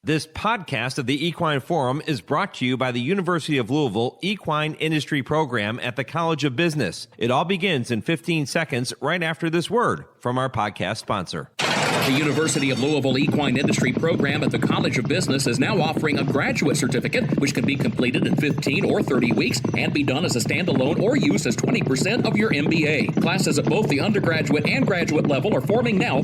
This podcast of the Equine Forum is brought to you by the University of Louisville Equine Industry Program at the College of Business. It all begins in 15 seconds right after this word from our podcast sponsor. The University of Louisville Equine Industry Program at the College of Business is now offering a graduate certificate, which can be completed in 15 or 30 weeks and be done as a standalone or used as 20% of your MBA. Classes at both the undergraduate and graduate level are forming now.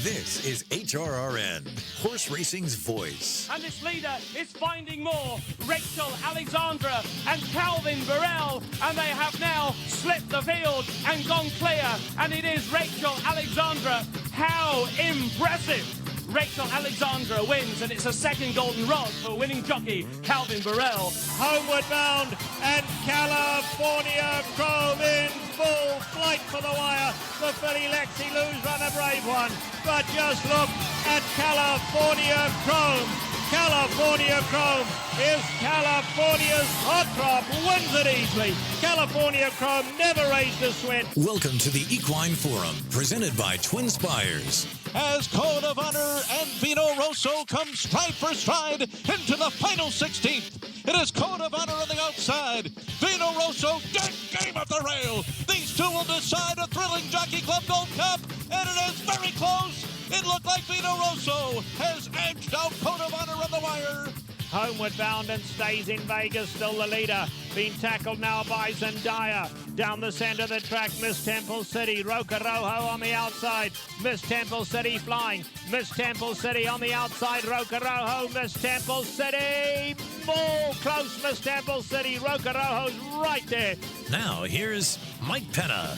This is HRRN, horse racing's voice. And this leader is finding more. Rachel Alexandra and Calvin Burrell. And they have now slipped the field and gone clear. And it is Rachel Alexandra. How impressive! Rachel Alexandra wins, and it's a second golden rod for winning jockey Calvin Burrell. Homeward bound, and California Chrome in full flight for the wire. The filly Lexi Lou's run a brave one, but just look at California Chrome. California Chrome is California's hot drop, wins it easily. California Chrome never raised a sweat. Welcome to the Equine Forum, presented by TwinSpires. As Code of Honor and Vino Rosso come stride for stride into the final 16th. It is Code of Honor on the outside. Vino Rosso dead game at the rail. These two will decide a thrilling Jockey Club Gold Cup, and it is very close. It looked like Vino Rosso has edged out Code of Honor on the wire. Homeward bound and stays in Vegas, still the leader. Being tackled now by Zendaya. Down the center of the track, Miss Temple City. Roca Rojo on the outside. Miss Temple City flying. Miss Temple City on the outside. Roca Rojo, Miss Temple City. More close, Miss Temple City. Roca Rojo's right there. Now, here's Mike Penna.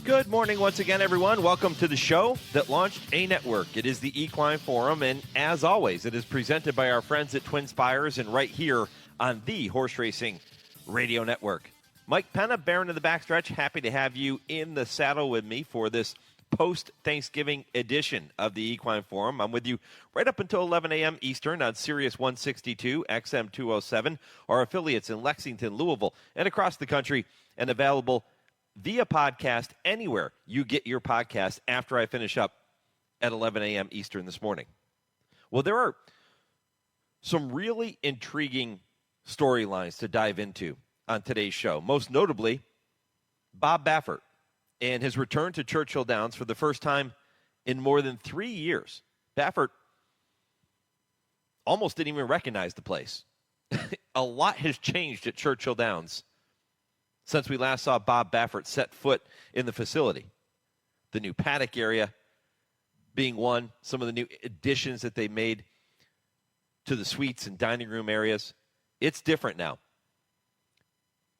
Good morning once again, everyone. Welcome to the show that launched a network. It is the Equine Forum, and as always, it is presented by our friends at TwinSpires and right here on the Horse Racing Radio Network. Mike Penna, Baron of the Backstretch, happy to have you in the saddle with me for this post-Thanksgiving edition of the Equine Forum. I'm with you right up until 11 a.m. Eastern on Sirius 162, XM 207, our affiliates in Lexington, Louisville, and across the country, and available via podcast anywhere you get your podcast after I finish up at 11 a.m. Eastern this morning. Well, there are some really intriguing storylines to dive into on today's show. Most notably, Bob Baffert and his return to Churchill Downs for the first time in more than 3 years. Baffert almost didn't even recognize the place. A lot has changed at Churchill Downs since we last saw Bob Baffert set foot in the facility. The new paddock area being one, some of the new additions that they made to the suites and dining room areas. It's different now.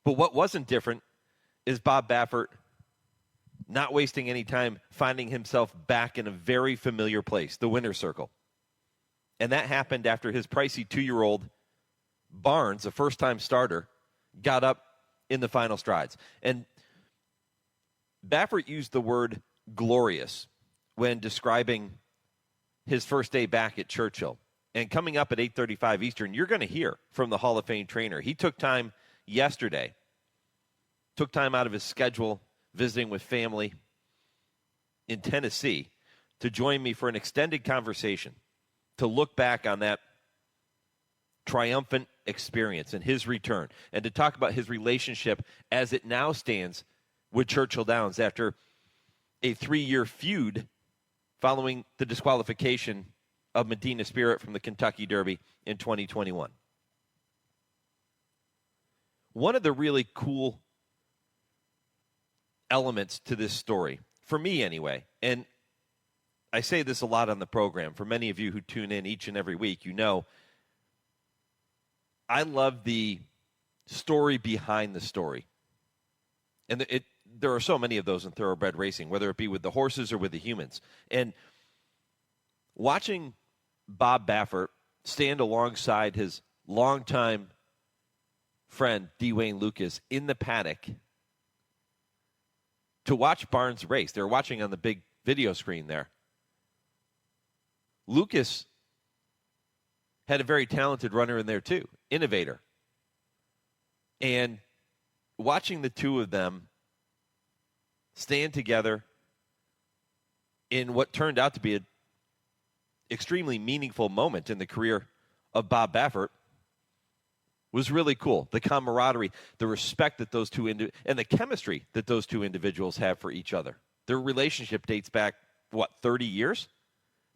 But what wasn't different is Bob Baffert not wasting any time finding himself back in a very familiar place, the winner's circle. And that happened after his pricey 2-year-old Barnes, a first-time starter, got up in the final strides. And Baffert used the word glorious when describing his first day back at Churchill. And coming up at 8:35 Eastern, you're going to hear from the Hall of Fame trainer. He took time yesterday, took time out of his schedule, visiting with family in Tennessee, to join me for an extended conversation to look back on that triumphant experience and his return, and to talk about his relationship as it now stands with Churchill Downs after a 3-year feud following the disqualification of Medina Spirit from the Kentucky Derby in 2021. One of the really cool elements to this story, for me anyway, and I say this a lot on the program, for many of you who tune in each and every week, you know, I love the story behind the story. And there are so many of those in thoroughbred racing, whether it be with the horses or with the humans. And watching Bob Baffert stand alongside his longtime friend, Dwayne Lucas, in the paddock to watch Barnes race. They were watching on the big video screen there. Lucas had a very talented runner in there too, innovator. And watching the two of them stand together in what turned out to be extremely meaningful moment in the career of Bob Baffert was really cool. The camaraderie, the respect that those two and the chemistry that those two individuals have for each other. Their relationship dates back, 30 years?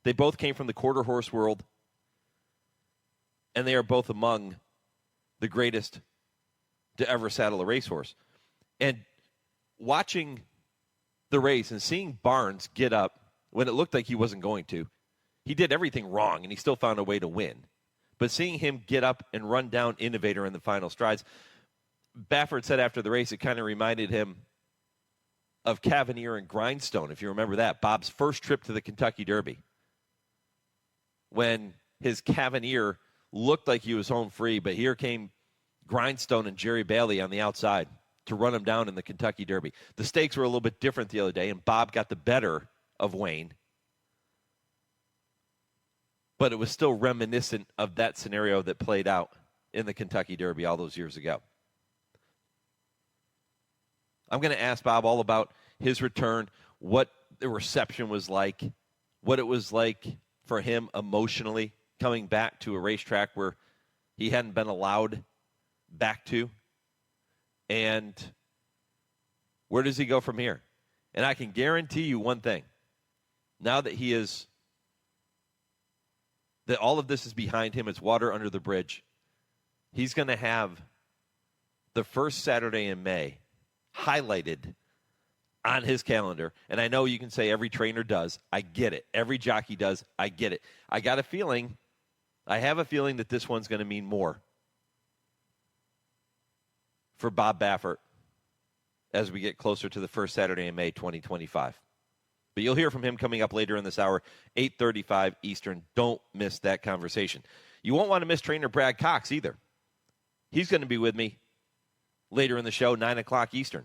They both came from the quarter horse world, and they are both among the greatest to ever saddle a racehorse. And watching the race and seeing Barnes get up when it looked like he wasn't going to, he did everything wrong, and he still found a way to win. But seeing him get up and run down Innovator in the final strides, Baffert said after the race it kind of reminded him of Cavalier and Grindstone, if you remember that, Bob's first trip to the Kentucky Derby, when his Cavalier looked like he was home free, but here came Grindstone and Jerry Bailey on the outside to run him down in the Kentucky Derby. The stakes were a little bit different the other day, and Bob got the better of Wayne. But it was still reminiscent of that scenario that played out in the Kentucky Derby all those years ago. I'm going to ask Bob all about his return, what the reception was like, what it was like for him emotionally coming back to a racetrack where he hadn't been allowed back to, and where does he go from here? And I can guarantee you one thing. Now that that all of this is behind him, it's water under the bridge, he's going to have the first Saturday in May highlighted on his calendar. And I know you can say every trainer does. I get it. Every jockey does. I get it. I have a feeling that this one's going to mean more for Bob Baffert as we get closer to the first Saturday in May 2025. But you'll hear from him coming up later in this hour, 8:35 Eastern. Don't miss that conversation. You won't want to miss trainer Brad Cox either. He's going to be with me later in the show, 9 o'clock Eastern.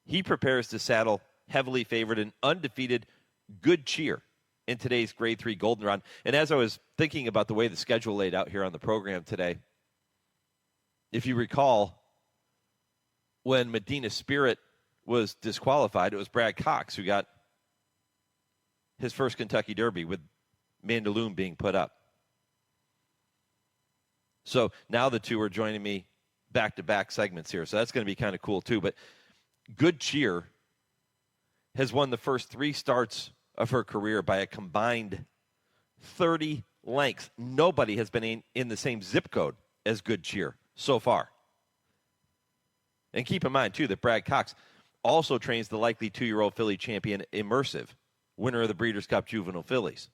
He prepares to saddle heavily favored and undefeated Good Cheer in today's Grade 3 Golden Run. And as I was thinking about the way the schedule laid out here on the program today, if you recall, when Medina Spirit was disqualified, it was Brad Cox who got his first Kentucky Derby with Mandaloon being put up. So now the two are joining me back-to-back segments here. So that's going to be kind of cool too. But Good Cheer has won the first 3 starts of her career by a combined 30 lengths. Nobody has been in the same zip code as Good Cheer so far. And keep in mind, too, that Brad Cox also trains the likely 2-year-old filly champion Immersive, winner of the Breeders' Cup Juvenile Fillies.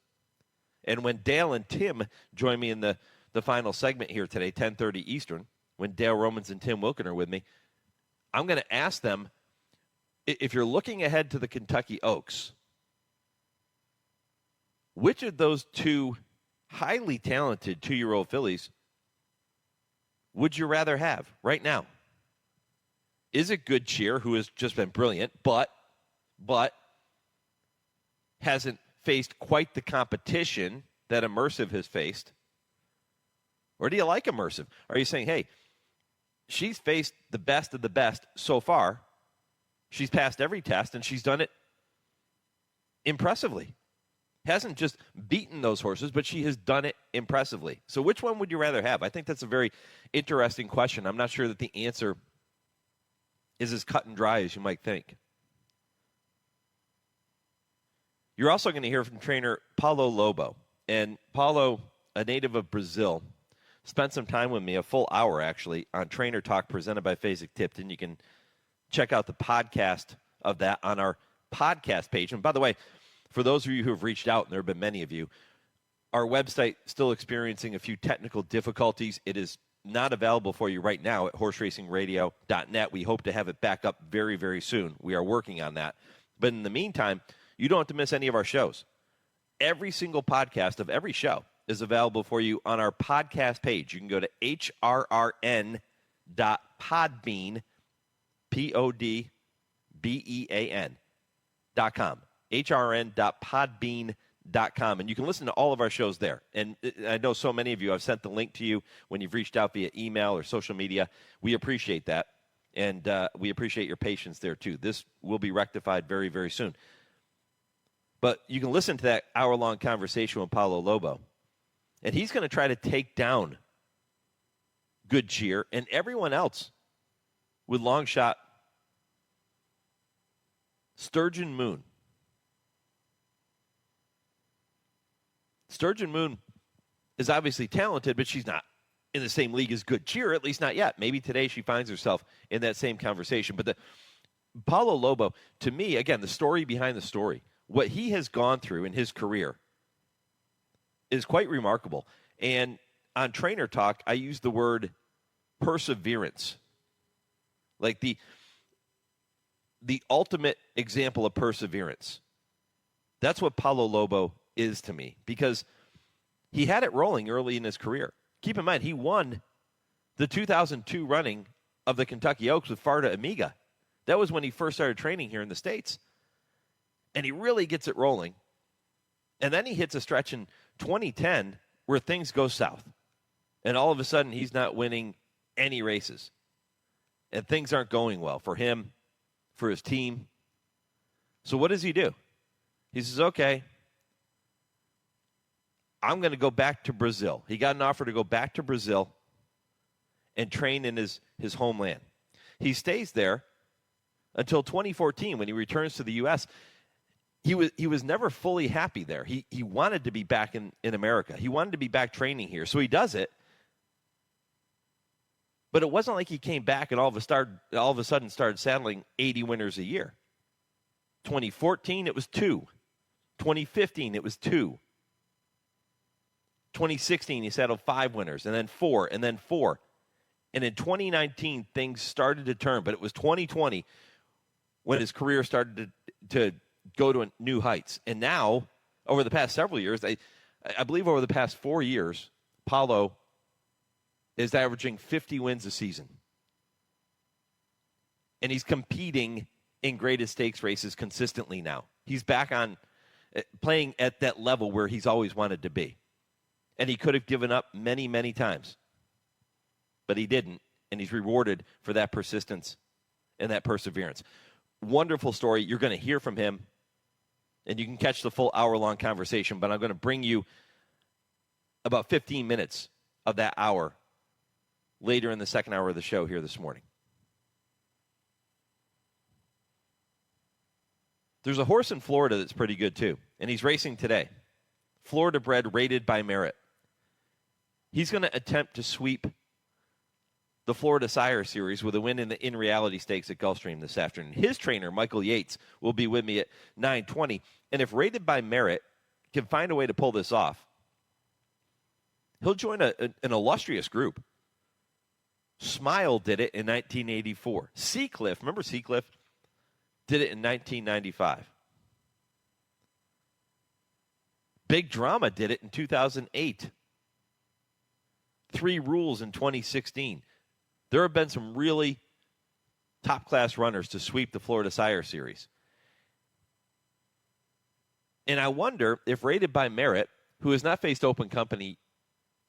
And when Dale and Tim join me in the final segment here today, 10:30 Eastern, when Dale Romans and Tim Wilkin are with me, I'm going to ask them, if you're looking ahead to the Kentucky Oaks, which of those 2 highly talented 2-year-old fillies would you rather have right now? Is it Good Cheer, who has just been brilliant, but hasn't faced quite the competition that Immersive has faced? Or do you like Immersive? Are you saying, hey, she's faced the best of the best so far. She's passed every test, and she's done it impressively. Hasn't just beaten those horses, but she has done it impressively. So which one would you rather have? I think that's a very interesting question. I'm not sure that the answer is as cut and dry as you might think. You're also going to hear from trainer Paulo Lobo. And Paulo, a native of Brazil, spent some time with me, a full hour actually, on Trainer Talk presented by Fasig-Tipton. You can check out the podcast of that on our podcast page. And by the way, for those of you who have reached out, and there have been many of you, our website still experiencing a few technical difficulties. It is not available for you right now at horseracingradio.net. We hope to have it back up very, very soon. We are working on that. But in the meantime, you don't have to miss any of our shows. Every single podcast of every show is available for you on our podcast page. You can go to HRRN.podbean, PODBEAN.com. HRRN.podbean.com. And you can listen to all of our shows there. And I know so many of you, I've sent the link to you when you've reached out via email or social media. We appreciate that. And we appreciate your patience there, too. This will be rectified very, very soon. But you can listen to that hour-long conversation with Paulo Lobo, and he's going to try to take down Good Cheer and everyone else with long shot Sturgeon Moon. Sturgeon Moon is obviously talented, but she's not in the same league as Good Cheer, at least not yet. Maybe today she finds herself in that same conversation. But Paulo Lobo, to me, again, the story behind the story, what he has gone through in his career is quite remarkable. And on Trainer Talk, I use the word perseverance. Like the ultimate example of perseverance. That's what Paulo Lobo is to me, because he had it rolling early in his career. Keep in mind, he won the 2002 running of the Kentucky Oaks with Farda Amiga. That was when he first started training here in the States. And he really gets it rolling. And then he hits a stretch in 2010 where things go south. And all of a sudden, he's not winning any races. And things aren't going well for him, for his team. So what does he do? He says, okay, I'm going to go back to Brazil. He got an offer to go back to Brazil and train in his homeland. He stays there until 2014 when he returns to the U.S. He was never fully happy there. He wanted to be back in America. He wanted to be back training here. So he does it. But it wasn't like he came back and all of a sudden started saddling 80 winners a year. 2014, it was 2. 2015, it was 2. 2016, he saddled 5 winners, and then 4, and then 4. And in 2019, things started to turn, but it was 2020 when his career started to go to new heights. And now, over the past several years, I believe over the past 4 years, Paulo is averaging 50 wins a season. And he's competing in graded stakes races consistently now. He's back on playing at that level where he's always wanted to be. And he could have given up many, many times. But he didn't, and he's rewarded for that persistence and that perseverance. Wonderful story. You're going to hear from him, and you can catch the full hour-long conversation, but I'm going to bring you about 15 minutes of that hour later in the second hour of the show here this morning. There's a horse in Florida that's pretty good, too, and he's racing today. Florida-bred Rated by Merit. He's going to attempt to sweep the Florida Sire Series with a win in the In Reality Stakes at Gulfstream this afternoon. His trainer, Michael Yates, will be with me at 9:20. And if Rated by Merit can find a way to pull this off, he'll join an illustrious group. Smile did it in 1984. Seacliff, remember Seacliff? Did it in 1995. Big Drama did it in 2008. 3 Rules in 2016. There have been some really top-class runners to sweep the Florida Sire Series. And I wonder if Rated by Merit, who has not faced open company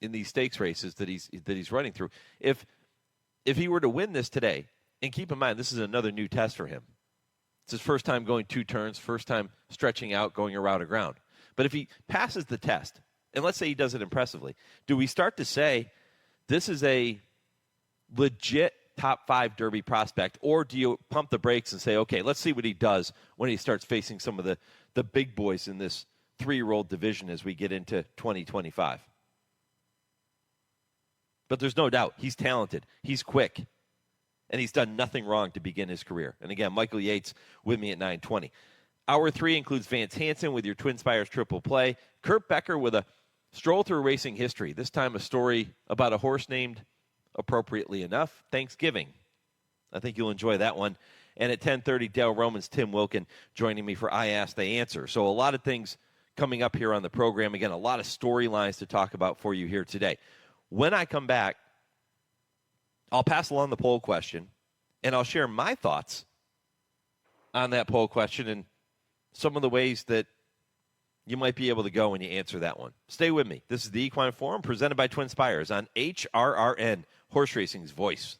in these stakes races that he's running through, if he were to win this today, and keep in mind, this is another new test for him. It's his first time going 2 turns, first time stretching out, going around a ground. But if he passes the test, and let's say he does it impressively, do we start to say this is a legit top 5 Derby prospect, or do you pump the brakes and say, okay, let's see what he does when he starts facing some of the big boys in this 3-year-old division as we get into 2025? But there's no doubt he's talented, he's quick, and he's done nothing wrong to begin his career. And again, Michael Yates with me at 9:20. Hour 3 includes Vance Hanson with your TwinSpires Triple play. Kurt Becker with a Stroll Through Racing History. This time a story about a horse named, appropriately enough, Thanksgiving. I think you'll enjoy that one. And at 10:30, Dale Roman's Tim Wilkin joining me for I Ask, They Answer. So a lot of things coming up here on the program. Again, a lot of storylines to talk about for you here today. When I come back, I'll pass along the poll question, and I'll share my thoughts on that poll question and some of the ways that you might be able to go when you answer that one. Stay with me. This is the Equine Forum presented by TwinSpires on HRRN, Horse Racing's voice.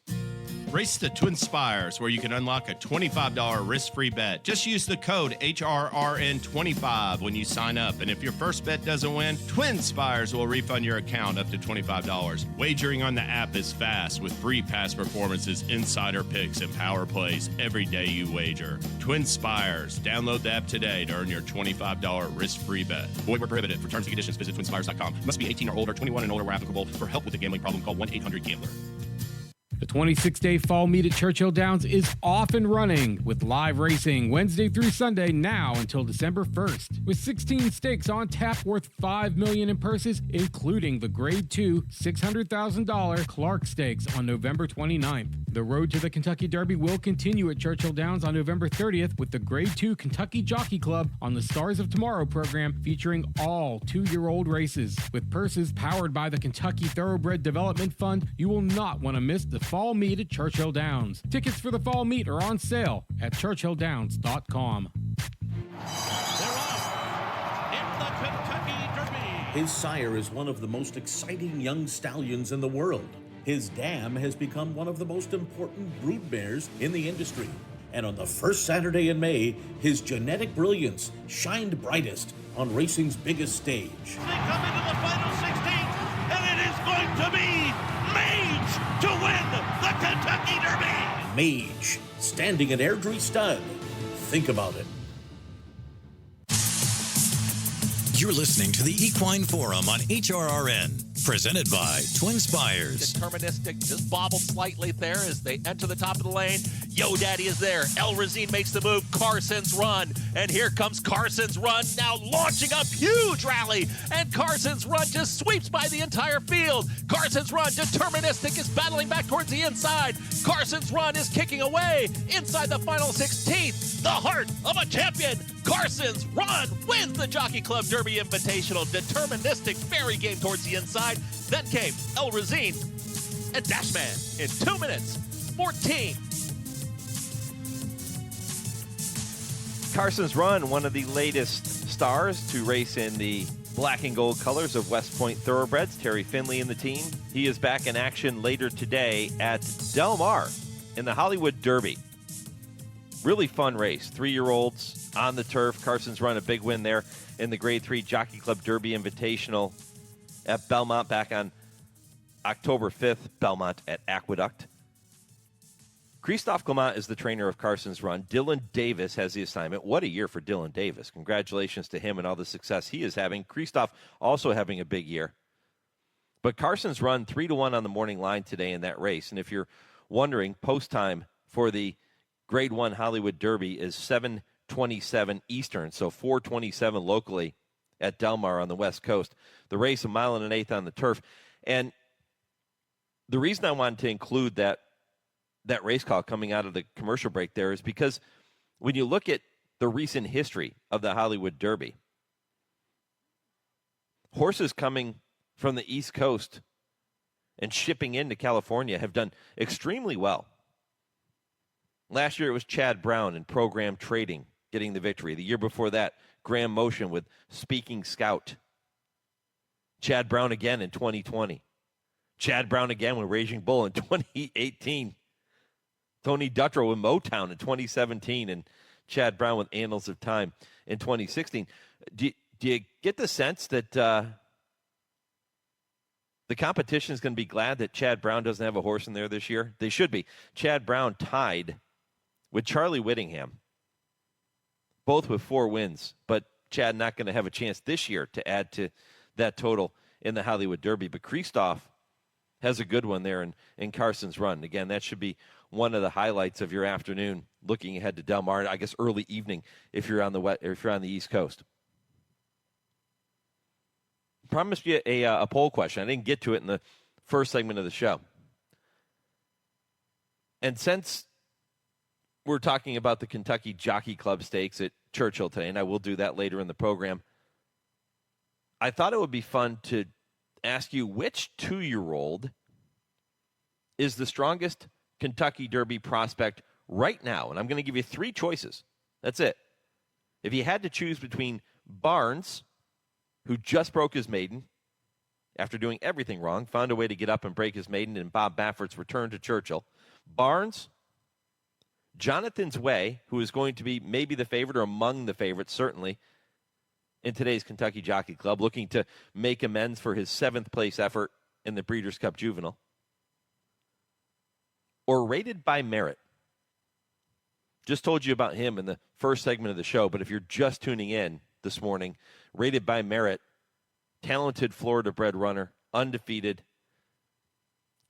Race the TwinSpires, where you can unlock a $25 risk-free bet. Just use the code HRRN25 when you sign up. And if your first bet doesn't win, TwinSpires will refund your account up to $25. Wagering on the app is fast with free past performances, insider picks, and power plays every day you wager. TwinSpires. Download the app today to earn your $25 risk-free bet. Void where prohibited. For terms and conditions, visit TwinSpires.com. Must be 18 or older, 21 and older where applicable. For help with a gambling problem, call 1-800-GAMBLER. The 26-day fall meet at Churchill Downs is off and running with live racing Wednesday through Sunday now until December 1st. With 16 stakes on tap worth $5 million in purses, including the Grade 2 $600,000 Clark Stakes on November 29th. The road to the Kentucky Derby will continue at Churchill Downs on November 30th with the Grade 2 Kentucky Jockey Club on the Stars of Tomorrow program featuring all 2-year-old races. With purses powered by the Kentucky Thoroughbred Development Fund, you will not want to miss the fall meet at Churchill Downs. Tickets for the fall meet are on sale at churchilldowns.com. They're off in the Kentucky Derby. His sire is one of the most exciting young stallions in the world. His dam has become one of the most important broodmares in the industry. And on the first Saturday in May, his genetic brilliance shined brightest on racing's biggest stage. They come into the final 16, and it is going to be Mage to win the Kentucky Derby. Mage, standing at Airdrie Stud. Think about it. You're listening to the Equine Forum on HRRN, presented by TwinSpires. Deterministic, just bobbled slightly there as they enter the top of the lane. Yo Daddy is there. El Razine makes the move. Carson's Run. And here comes Carson's Run, now launching a huge rally. And Carson's Run just sweeps by the entire field. Carson's Run, Deterministic, is battling back towards the inside. Carson's Run is kicking away inside the final 16th. The heart of a champion. Carson's Run wins the Jockey Club Derby Invitational. Deterministic, very game towards the inside. Then came El Razine and Dashman in 2 minutes 14. Carson's Run, one of the latest stars to race in the black and gold colors of West Point Thoroughbreds. Terry Finley and the team. He is back in action later today at Del Mar in the Hollywood Derby. Really fun race. 3-year-olds on the turf. Carson's Run, a big win there in the Grade 3 Jockey Club Derby Invitational at Belmont back on October 5th. Belmont at Aqueduct. Christophe Clement is the trainer of Carson's Run. Dylan Davis has the assignment. What a year for Dylan Davis. Congratulations to him and all the success he is having. Christophe also having a big year. But Carson's Run, 3-1 on the morning line today in that race. And if you're wondering, post time for the Grade 1 Hollywood Derby is 7:27 Eastern, so 4:27 locally at Del Mar on the West Coast. The race, 1 1/8 on the turf. And the reason I wanted to include that race call coming out of the commercial break there is because when you look at the recent history of the Hollywood Derby, horses coming from the East Coast and shipping into California have done extremely well. Last year it was Chad Brown in Program Trading getting the victory. The year before that, Graham Motion with Speaking Scout. Chad Brown again in 2020. Chad Brown again with Raging Bull in 2018. Tony Dutrow with Motown in 2017, and Chad Brown with Annals of Time in 2016. Do you get the sense that the competition is going to be glad that Chad Brown doesn't have a horse in there this year? They should be. Chad Brown tied with Charlie Whittingham, both with 4 wins, but Chad not going to have a chance this year to add to that total in the Hollywood Derby. But Christophe has a good one there in Carson's Run. Again, that should be one of the highlights of your afternoon, looking ahead to Del Mar, I guess early evening if you're on the East Coast. Promised you a poll question. I didn't get to it in the first segment of the show. And since we're talking about the Kentucky Jockey Club Stakes at Churchill today, and I will do that later in the program, I thought it would be fun to ask you which 2-year-old is the strongest Kentucky Derby prospect right now. And I'm going to give you 3 choices. That's it. If you had to choose between Barnes, who just broke his maiden, after doing everything wrong, found a way to get up and break his maiden in Bob Baffert's return to Churchill. Barnes, Jonathan's Way, who is going to be maybe the favorite or among the favorites, certainly, in today's Kentucky Jockey Club, looking to make amends for his 7th place effort in the Breeders' Cup Juvenile. Or Rated by Merit. Just told you about him in the first segment of the show, but if you're just tuning in this morning, Rated by Merit, talented Florida-bred runner, undefeated,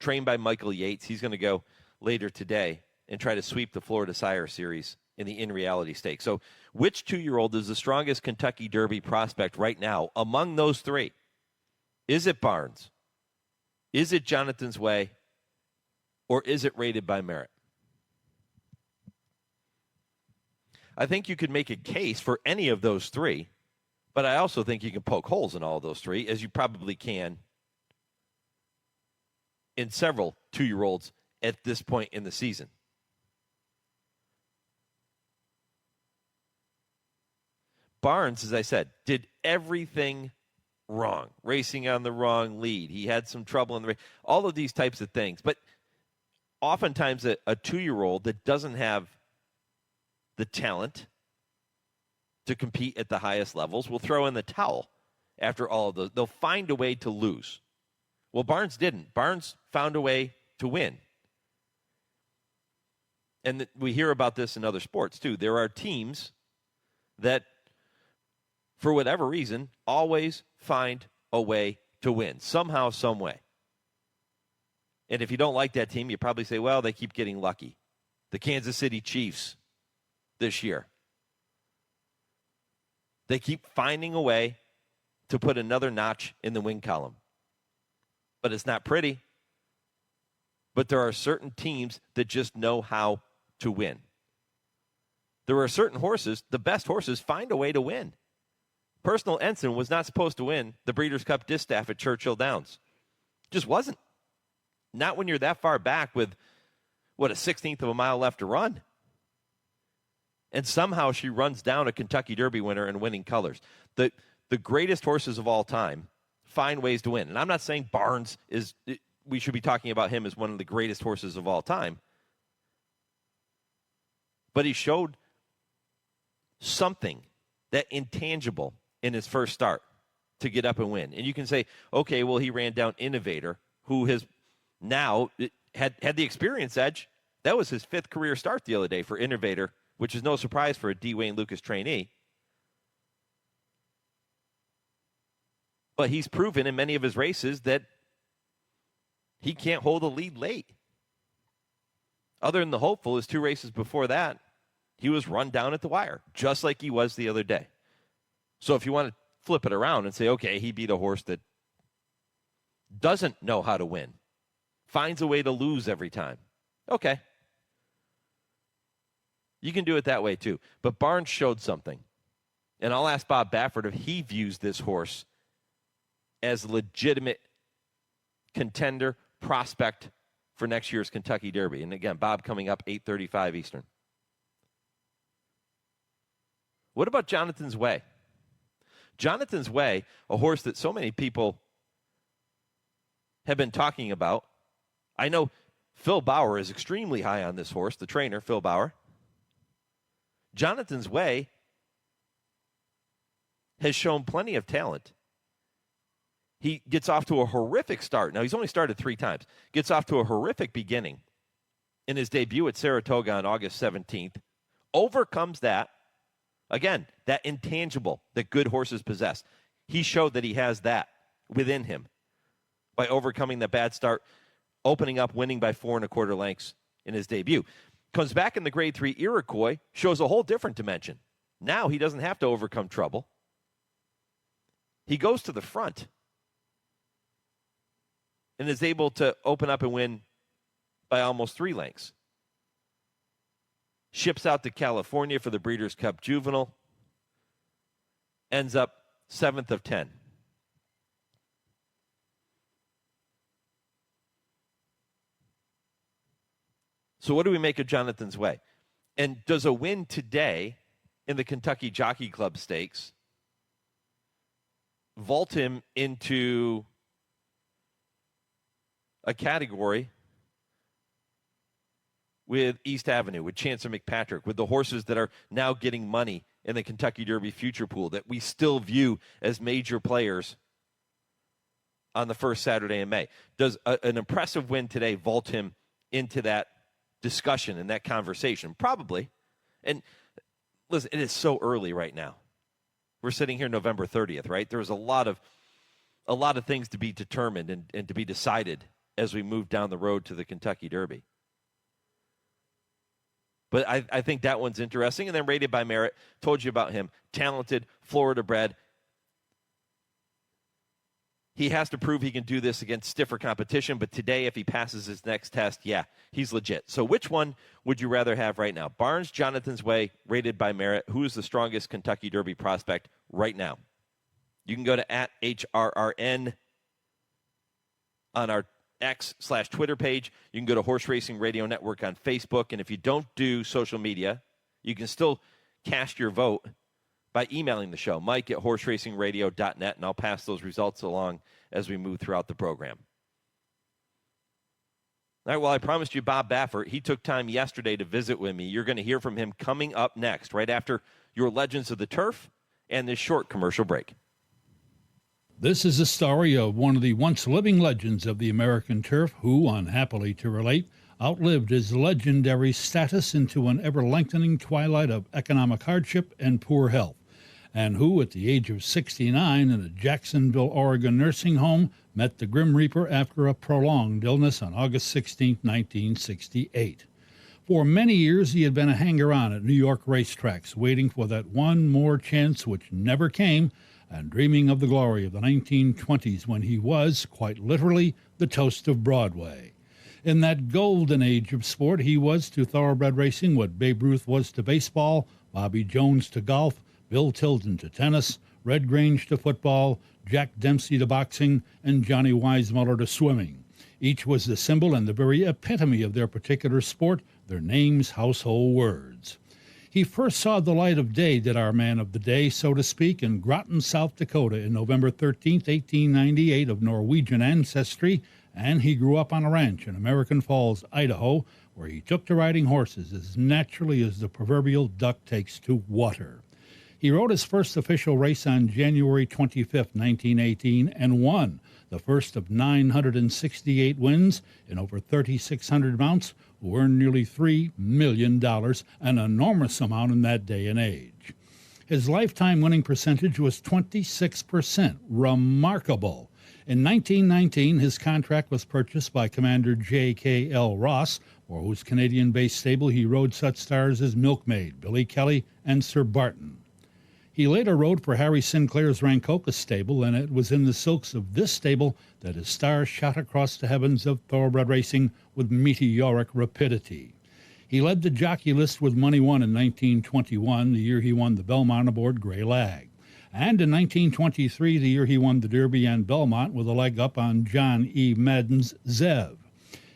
trained by Michael Yates. He's going to go later today and try to sweep the Florida Sire Series in the In-Reality Stakes. So which 2-year-old is the strongest Kentucky Derby prospect right now among those 3? Is it Barnes? Is it Jonathan's Way? Or is it Rated by Merit? I think you could make a case for any of those 3, but I also think you can poke holes in all of those 3, as you probably can in several 2-year-olds at this point in the season. Barnes, as I said, did everything wrong. Racing on the wrong lead. He had some trouble in the race. All of these types of things. But oftentimes a 2-year-old that doesn't have the talent to compete at the highest levels will throw in the towel after all of those. They'll find a way to lose. Well, Barnes didn't. Barnes found a way to win. And we hear about this in other sports, too. There are teams that, for whatever reason, always find a way to win, somehow, some way. And if you don't like that team, you probably say, well, they keep getting lucky. The Kansas City Chiefs this year. They keep finding a way to put another notch in the win column. But it's not pretty. But there are certain teams that just know how to win. There are certain horses, the best horses, find a way to win. Personal Ensign was not supposed to win the Breeders' Cup Distaff at Churchill Downs. Just wasn't. Not when you're that far back with, a 16th of a mile left to run. And somehow she runs down a Kentucky Derby winner in winning colors. The greatest horses of all time find ways to win. And I'm not saying Barnes we should be talking about him as one of the greatest horses of all time. But he showed something, that intangible, in his first start to get up and win. And you can say, okay, well, he ran down Innovator, who has now had the experience edge. That was his 5th career start the other day for Innovator, which is no surprise for a D. Wayne Lucas trainee. But he's proven in many of his races that he can't hold a lead late. Other than the hopeful, his 2 races before that, he was run down at the wire, just like he was the other day. So if you want to flip it around and say, okay, he beat a horse that doesn't know how to win, finds a way to lose every time. Okay. You can do it that way too. But Barnes showed something. And I'll ask Bob Baffert if he views this horse as a legitimate contender, prospect for next year's Kentucky Derby. And again, Bob coming up 8:35 Eastern. What about Jonathan's Way? Jonathan's Way, a horse that so many people have been talking about. I know Phil Bauer is extremely high on this horse, the trainer, Phil Bauer. Jonathan's Way has shown plenty of talent. He gets off to a horrific start. Now, he's only started 3 times. Gets off to a horrific beginning in his debut at Saratoga on August 17th. Overcomes that. Again, that intangible that good horses possess. He showed that he has that within him by overcoming the bad start, opening up, winning by 4 1/4 lengths in his debut. Comes back in the Grade 3 Iroquois, shows a whole different dimension. Now he doesn't have to overcome trouble. He goes to the front and is able to open up and win by almost 3 lengths. Ships out to California for the Breeders' Cup Juvenile. Ends up 7th of 10. So what do we make of Jonathan's Way? And does a win today in the Kentucky Jockey Club Stakes vault him into a category with East Avenue, with Chancer McPatrick, with the horses that are now getting money in the Kentucky Derby future pool that we still view as major players on the first Saturday in May. Does an impressive win today vault him into that discussion and that conversation? Probably. And listen, it is so early right now. We're sitting here November 30th, right? There's a lot of things to be determined and to be decided as we move down the road to the Kentucky Derby. But I think that one's interesting. And then Rated by Merit, told you about him. Talented, Florida-bred. He has to prove he can do this against stiffer competition. But today, if he passes his next test, yeah, he's legit. So which one would you rather have right now? Barnes, Jonathan's Way, Rated by Merit. Who is the strongest Kentucky Derby prospect right now? You can go to @HRRN on our X/Twitter page. You can go to Horse Racing Radio Network on Facebook. And if you don't do social media, you can still cast your vote by emailing the show, mike@horseracingradio.net, and I'll pass those results along as we move throughout the program. All right, well, I promised you Bob Baffert. He took time yesterday to visit with me. You're going to hear from him coming up next, right after your Legends of the Turf and this short commercial break. This is the story of one of the once living legends of the American turf who, unhappily to relate, outlived his legendary status into an ever-lengthening twilight of economic hardship and poor health, and who, at the age of 69 in a Jacksonville, Oregon nursing home, met the Grim Reaper after a prolonged illness on August 16, 1968. For many years, he had been a hanger-on at New York racetracks, waiting for that one more chance which never came, and dreaming of the glory of the 1920s when he was, quite literally, the toast of Broadway. In that golden age of sport, he was to thoroughbred racing what Babe Ruth was to baseball, Bobby Jones to golf, Bill Tilden to tennis, Red Grange to football, Jack Dempsey to boxing, and Johnny Weissmuller to swimming. Each was the symbol and the very epitome of their particular sport, their names household words. He first saw the light of day, did our man of the day, so to speak, in Groton, South Dakota in November 13, 1898, of Norwegian ancestry, and he grew up on a ranch in American Falls, Idaho, where he took to riding horses as naturally as the proverbial duck takes to water. He rode his first official race on January 25, 1918, and won, the first of 968 wins in over 3,600 mounts, who earned nearly $3 million, an enormous amount in that day and age. His lifetime winning percentage was 26%, remarkable. In 1919, his contract was purchased by Commander J.K.L. Ross, for whose Canadian-based stable he rode such stars as Milkmaid, Billy Kelly, and Sir Barton. He later rode for Harry Sinclair's Rancocas stable, and it was in the silks of this stable that his stars shot across the heavens of thoroughbred racing with meteoric rapidity. He led the jockey list with money won in 1921, the year he won the Belmont aboard Grey Lag. And in 1923, the year he won the Derby and Belmont with a leg up on John E. Madden's Zev.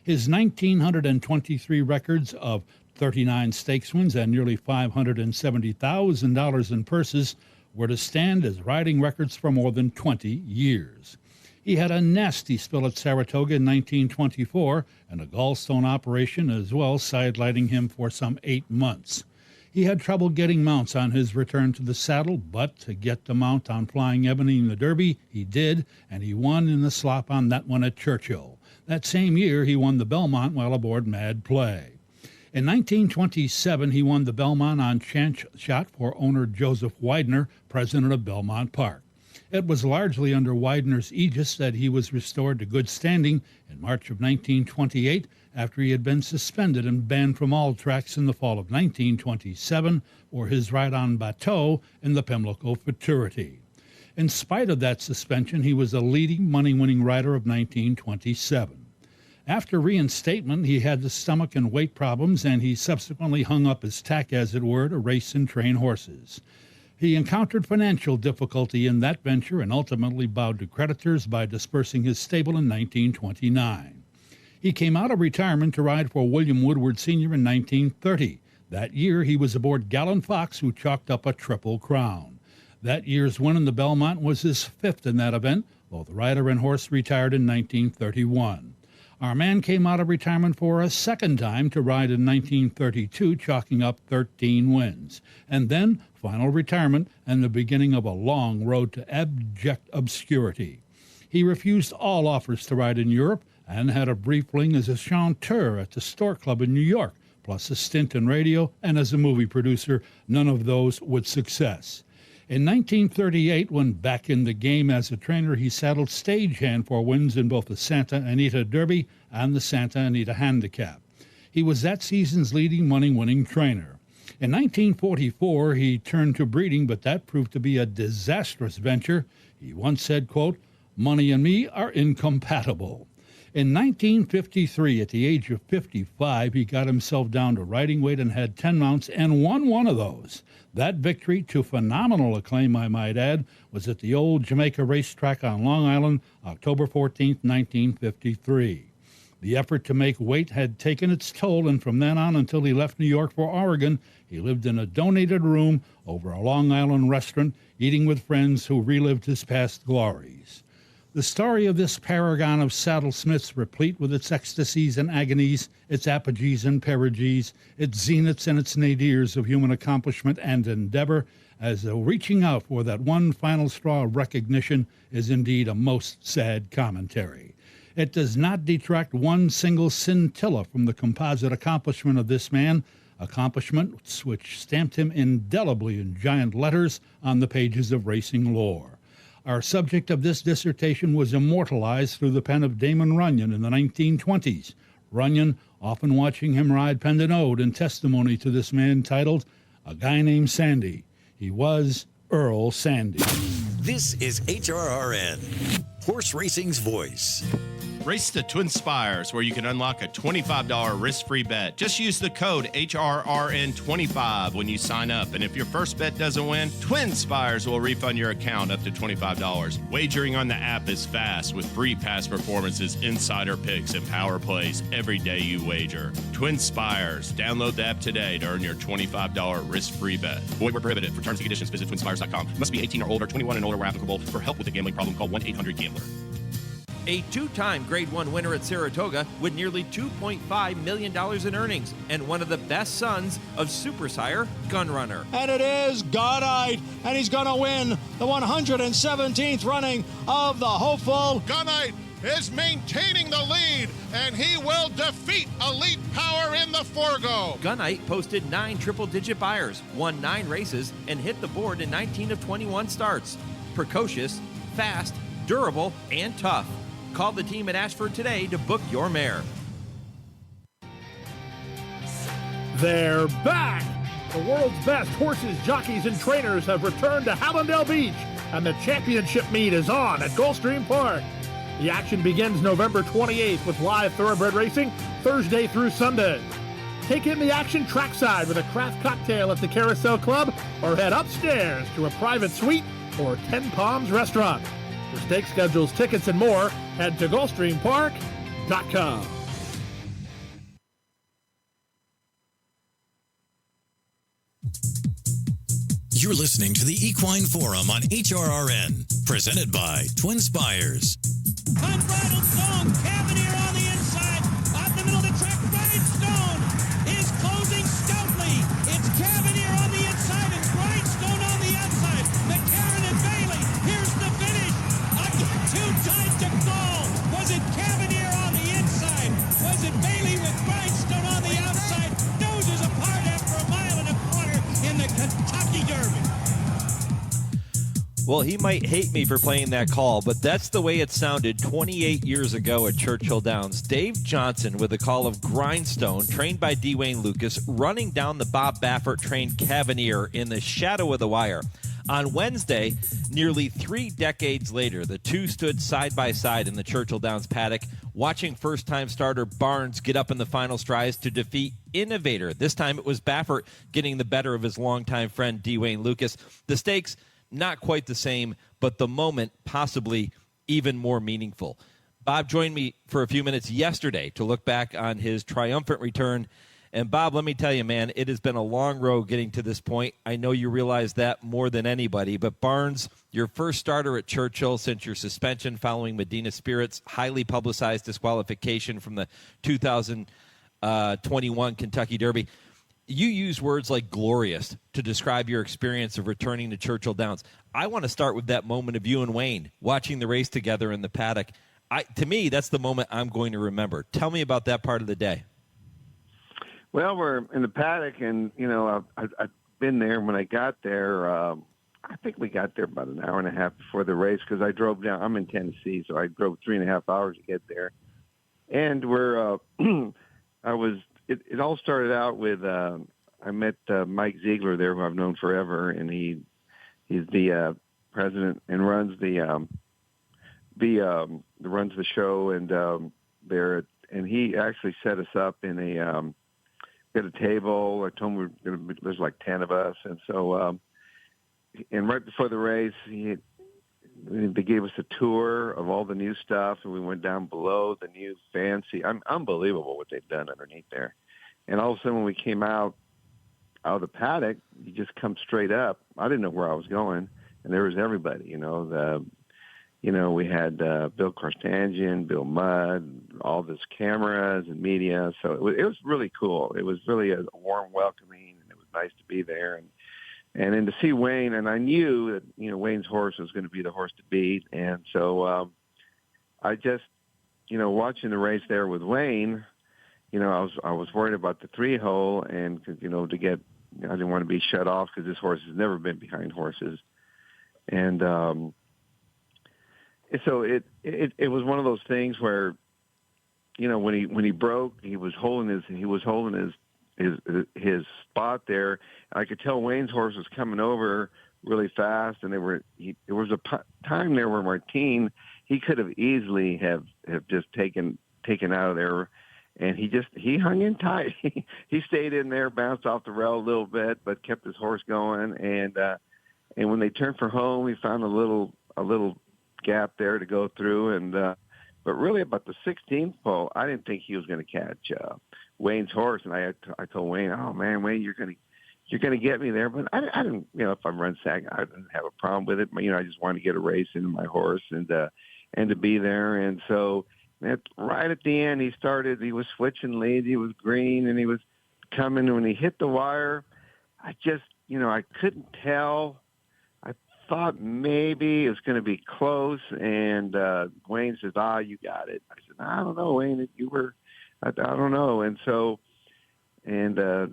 His 1,923 records of 39 stakes wins and nearly $570,000 in purses were to stand as riding records for more than 20 years. He had a nasty spill at Saratoga in 1924 and a gallstone operation as well, sidelining him for some 8 months. He had trouble getting mounts on his return to the saddle, but to get the mount on Flying Ebony in the Derby, he did, and he won in the slop on that one at Churchill. That same year, he won the Belmont while aboard Mad Play. In 1927, he won the Belmont on chance shot for owner Joseph Widener, president of Belmont Park. It was largely under Widener's aegis that he was restored to good standing in March of 1928 after he had been suspended and banned from all tracks in the fall of 1927 for his ride on Bateau in the Pimlico Futurity. In spite of that suspension, he was a leading money-winning rider of 1927. After reinstatement, he had the stomach and weight problems, and he subsequently hung up his tack, as it were, to race and train horses. He encountered financial difficulty in that venture and ultimately bowed to creditors by dispersing his stable in 1929. He came out of retirement to ride for William Woodward Sr. in 1930. That year, he was aboard Gallant Fox, who chalked up a Triple Crown. That year's win in the Belmont was his fifth in that event, while the rider and horse retired in 1931. Our man came out of retirement for a second time to ride in 1932, chalking up 13 wins. And then final retirement and the beginning of a long road to abject obscurity. He refused all offers to ride in Europe and had a brief fling as a chanteur at the Stork Club in New York, plus a stint in radio and as a movie producer, none of those with success. In 1938, when back in the game as a trainer, he saddled stagehand for wins in both the Santa Anita Derby and the Santa Anita Handicap. He was that season's leading money-winning trainer. In 1944, he turned to breeding, but that proved to be a disastrous venture. He once said, quote, "Money and me are incompatible." In 1953, at the age of 55, he got himself down to riding weight and had 10 mounts and won one of those. That victory, to phenomenal acclaim, I might add, was at the old Jamaica racetrack on Long Island, October 14, 1953. The effort to make weight had taken its toll, and from then on until he left New York for Oregon, he lived in a donated room over a Long Island restaurant, eating with friends who relived his past glories. The story of this paragon of saddle-smiths, replete with its ecstasies and agonies, its apogees and perigees, its zeniths and its nadirs of human accomplishment and endeavor, as though reaching out for that one final straw of recognition, is indeed a most sad commentary. It does not detract one single scintilla from the composite accomplishment of this man, accomplishments which stamped him indelibly in giant letters on the pages of racing lore. Our subject of this dissertation was immortalized through the pen of Damon Runyon in the 1920s. Runyon, often watching him ride, penned an ode in testimony to this man titled, "A Guy Named Sandy." He was Earl Sandy. This is HRRN, horse racing's voice. Race the TwinSpires, where you can unlock a $25 risk-free bet. Just use the code HRRN25 when you sign up. And if your first bet doesn't win, TwinSpires will refund your account up to $25. Wagering on the app is fast with free past performances, insider picks, and power plays every day you wager. TwinSpires. Download the app today to earn your $25 risk-free bet. Void where prohibited. For terms and conditions, visit TwinSpires.com. Must be 18 or older, 21 and older where applicable. For help with a gambling problem, call 1-800-GAMBLER. A two-time Grade 1 winner at Saratoga with nearly $2.5 million in earnings and one of the best sons of Super Sire, Gunrunner. And it is Gunite, and he's going to win the 117th running of the hopeful. Gunite is maintaining the lead, and he will defeat Elite Power in the Forgo. Gunite posted 9 triple-digit buyers, won 9 races, and hit the board in 19 of 21 starts. Precocious, fast, durable, and tough. Call the team at Ashford today to book your mare. They're back! The world's best horses, jockeys, and trainers have returned to Hallandale Beach, and the championship meet is on at Gulfstream Park. The action begins November 28th with live thoroughbred racing Thursday through Sunday. Take in the action trackside with a craft cocktail at the Carousel Club, or head upstairs to a private suite or 10 Palms restaurant. For stake schedules, tickets, and more, head to GulfstreamPark.com. You're listening to the Equine Forum on HRRN, presented by TwinSpires. Unbridled Stone, Cavalier on the inside, out the middle of the track, Grindstone is closing stoutly. It's Cavalier on the inside and Grindstone on the outside. McCarran and Bailey, here's the finish. Again, too tight to call. Was it Cavalier on the inside? Was it Bailey with Grindstone on the outside? Noses apart after a mile and a quarter in the Kentucky Derby. Well, he might hate me for playing that call, but that's the way it sounded 28 years ago at Churchill Downs. Dave Johnson with a call of Grindstone, trained by D. Wayne Lucas, running down the Bob Baffert trained Cavalier in the shadow of the wire. On Wednesday, nearly 3 decades later, the two stood side by side in the Churchill Downs paddock, watching first-time starter Barnes get up in the final strides to defeat Innovator. This time it was Baffert getting the better of his longtime friend D. Wayne Lucas. The stakes, not quite the same, but the moment possibly even more meaningful. Bob joined me for a few minutes yesterday to look back on his triumphant return And, Bob, let me tell you, man, it has been a long road getting to this point. I know you realize that more than anybody. But, Barnes, your first starter at Churchill since your suspension following Medina Spirit's highly publicized disqualification from the 2021 Kentucky Derby. You use words like glorious to describe your experience of returning to Churchill Downs. I want to start with that moment of you and Wayne watching the race together in the paddock. To me, that's the moment I'm going to remember. Tell me about that part of the day. Well, we're in the paddock, and, I've been there. When I got there, I think we got there about an hour and a half before the race because I drove down. I'm in Tennessee, so I drove 3.5 hours to get there. And it all started out with I met Mike Ziegler there, who I've known forever, and he's the president and runs runs the show, and there, and he actually set us up in at a table. I told him there's like 10 of us, and so and right before the race, they gave us a tour of all the new stuff, and we went down below the new fancy. Unbelievable what they've done underneath there. And all of a sudden, when we came out of the paddock, you just come straight up. I didn't know where I was going, and there was everybody. We had Bill Carstangian, Bill Mudd, all this cameras and media. So it was really cool. It was really a warm welcoming, and it was nice to be there. And then to see Wayne, and I knew that, Wayne's horse was going to be the horse to beat. And so I just, watching the race there with Wayne, I was worried about the 3-hole, and, I didn't want to be shut off because this horse has never been behind horses. And so it was one of those things where, when he broke, he was holding his spot there. I could tell Wayne's horse was coming over really fast, and there was a time there where Martine, he could have easily have just taken out of there, and he hung in tight. He stayed in there, bounced off the rail a little bit, but kept his horse going. And when they turned for home, he found a little gap there to go through, and but really about the 16th pole, I didn't think he was going to catch Wayne's horse, and I told Wayne, "Oh man, Wayne, you're going to get me there." But I didn't, if I run sack, I didn't have a problem with it. I just wanted to get a race into my horse and to be there. And so right at the end, he was switching leads, he was green, and he was coming. And when he hit the wire, I just, I couldn't tell. Thought maybe it was going to be close, and Wayne says, "You got it." I said, "I don't know, Wayne. I don't know." And so, I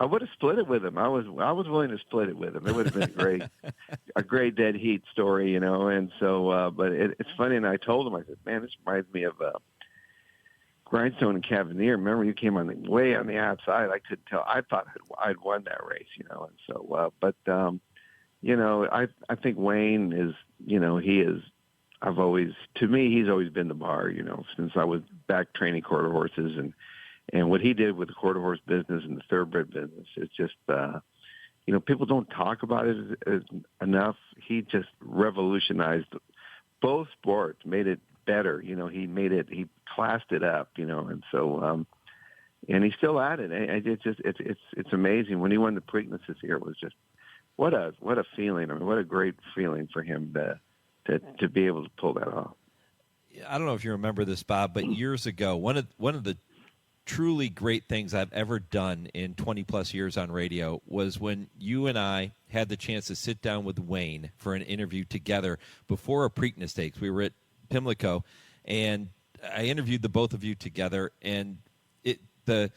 would have split it with him. I was willing to split it with him. It would have been a great dead heat story, And so, but it's funny. And I told him, I said, "Man, this reminds me of Grindstone and Cavalier. Remember, you came way on the outside. I couldn't tell. I thought I'd won that race, And so, but. I think Wayne is, to me, he's always been the bar, since I was back training quarter horses, and what he did with the quarter horse business and the thoroughbred business. It's just, people don't talk about it enough. He just revolutionized both sports, made it better. He classed it up, and so, and he's still at it. It's amazing. When he won the Preakness this year, it was just, what a feeling! I mean, what a great feeling for him to be able to pull that off. I don't know if you remember this, Bob, but years ago, one of the truly great things I've ever done in 20 plus years on radio was when you and I had the chance to sit down with Wayne for an interview together before a Preakness Stakes. We were at Pimlico, and I interviewed the both of you together, and the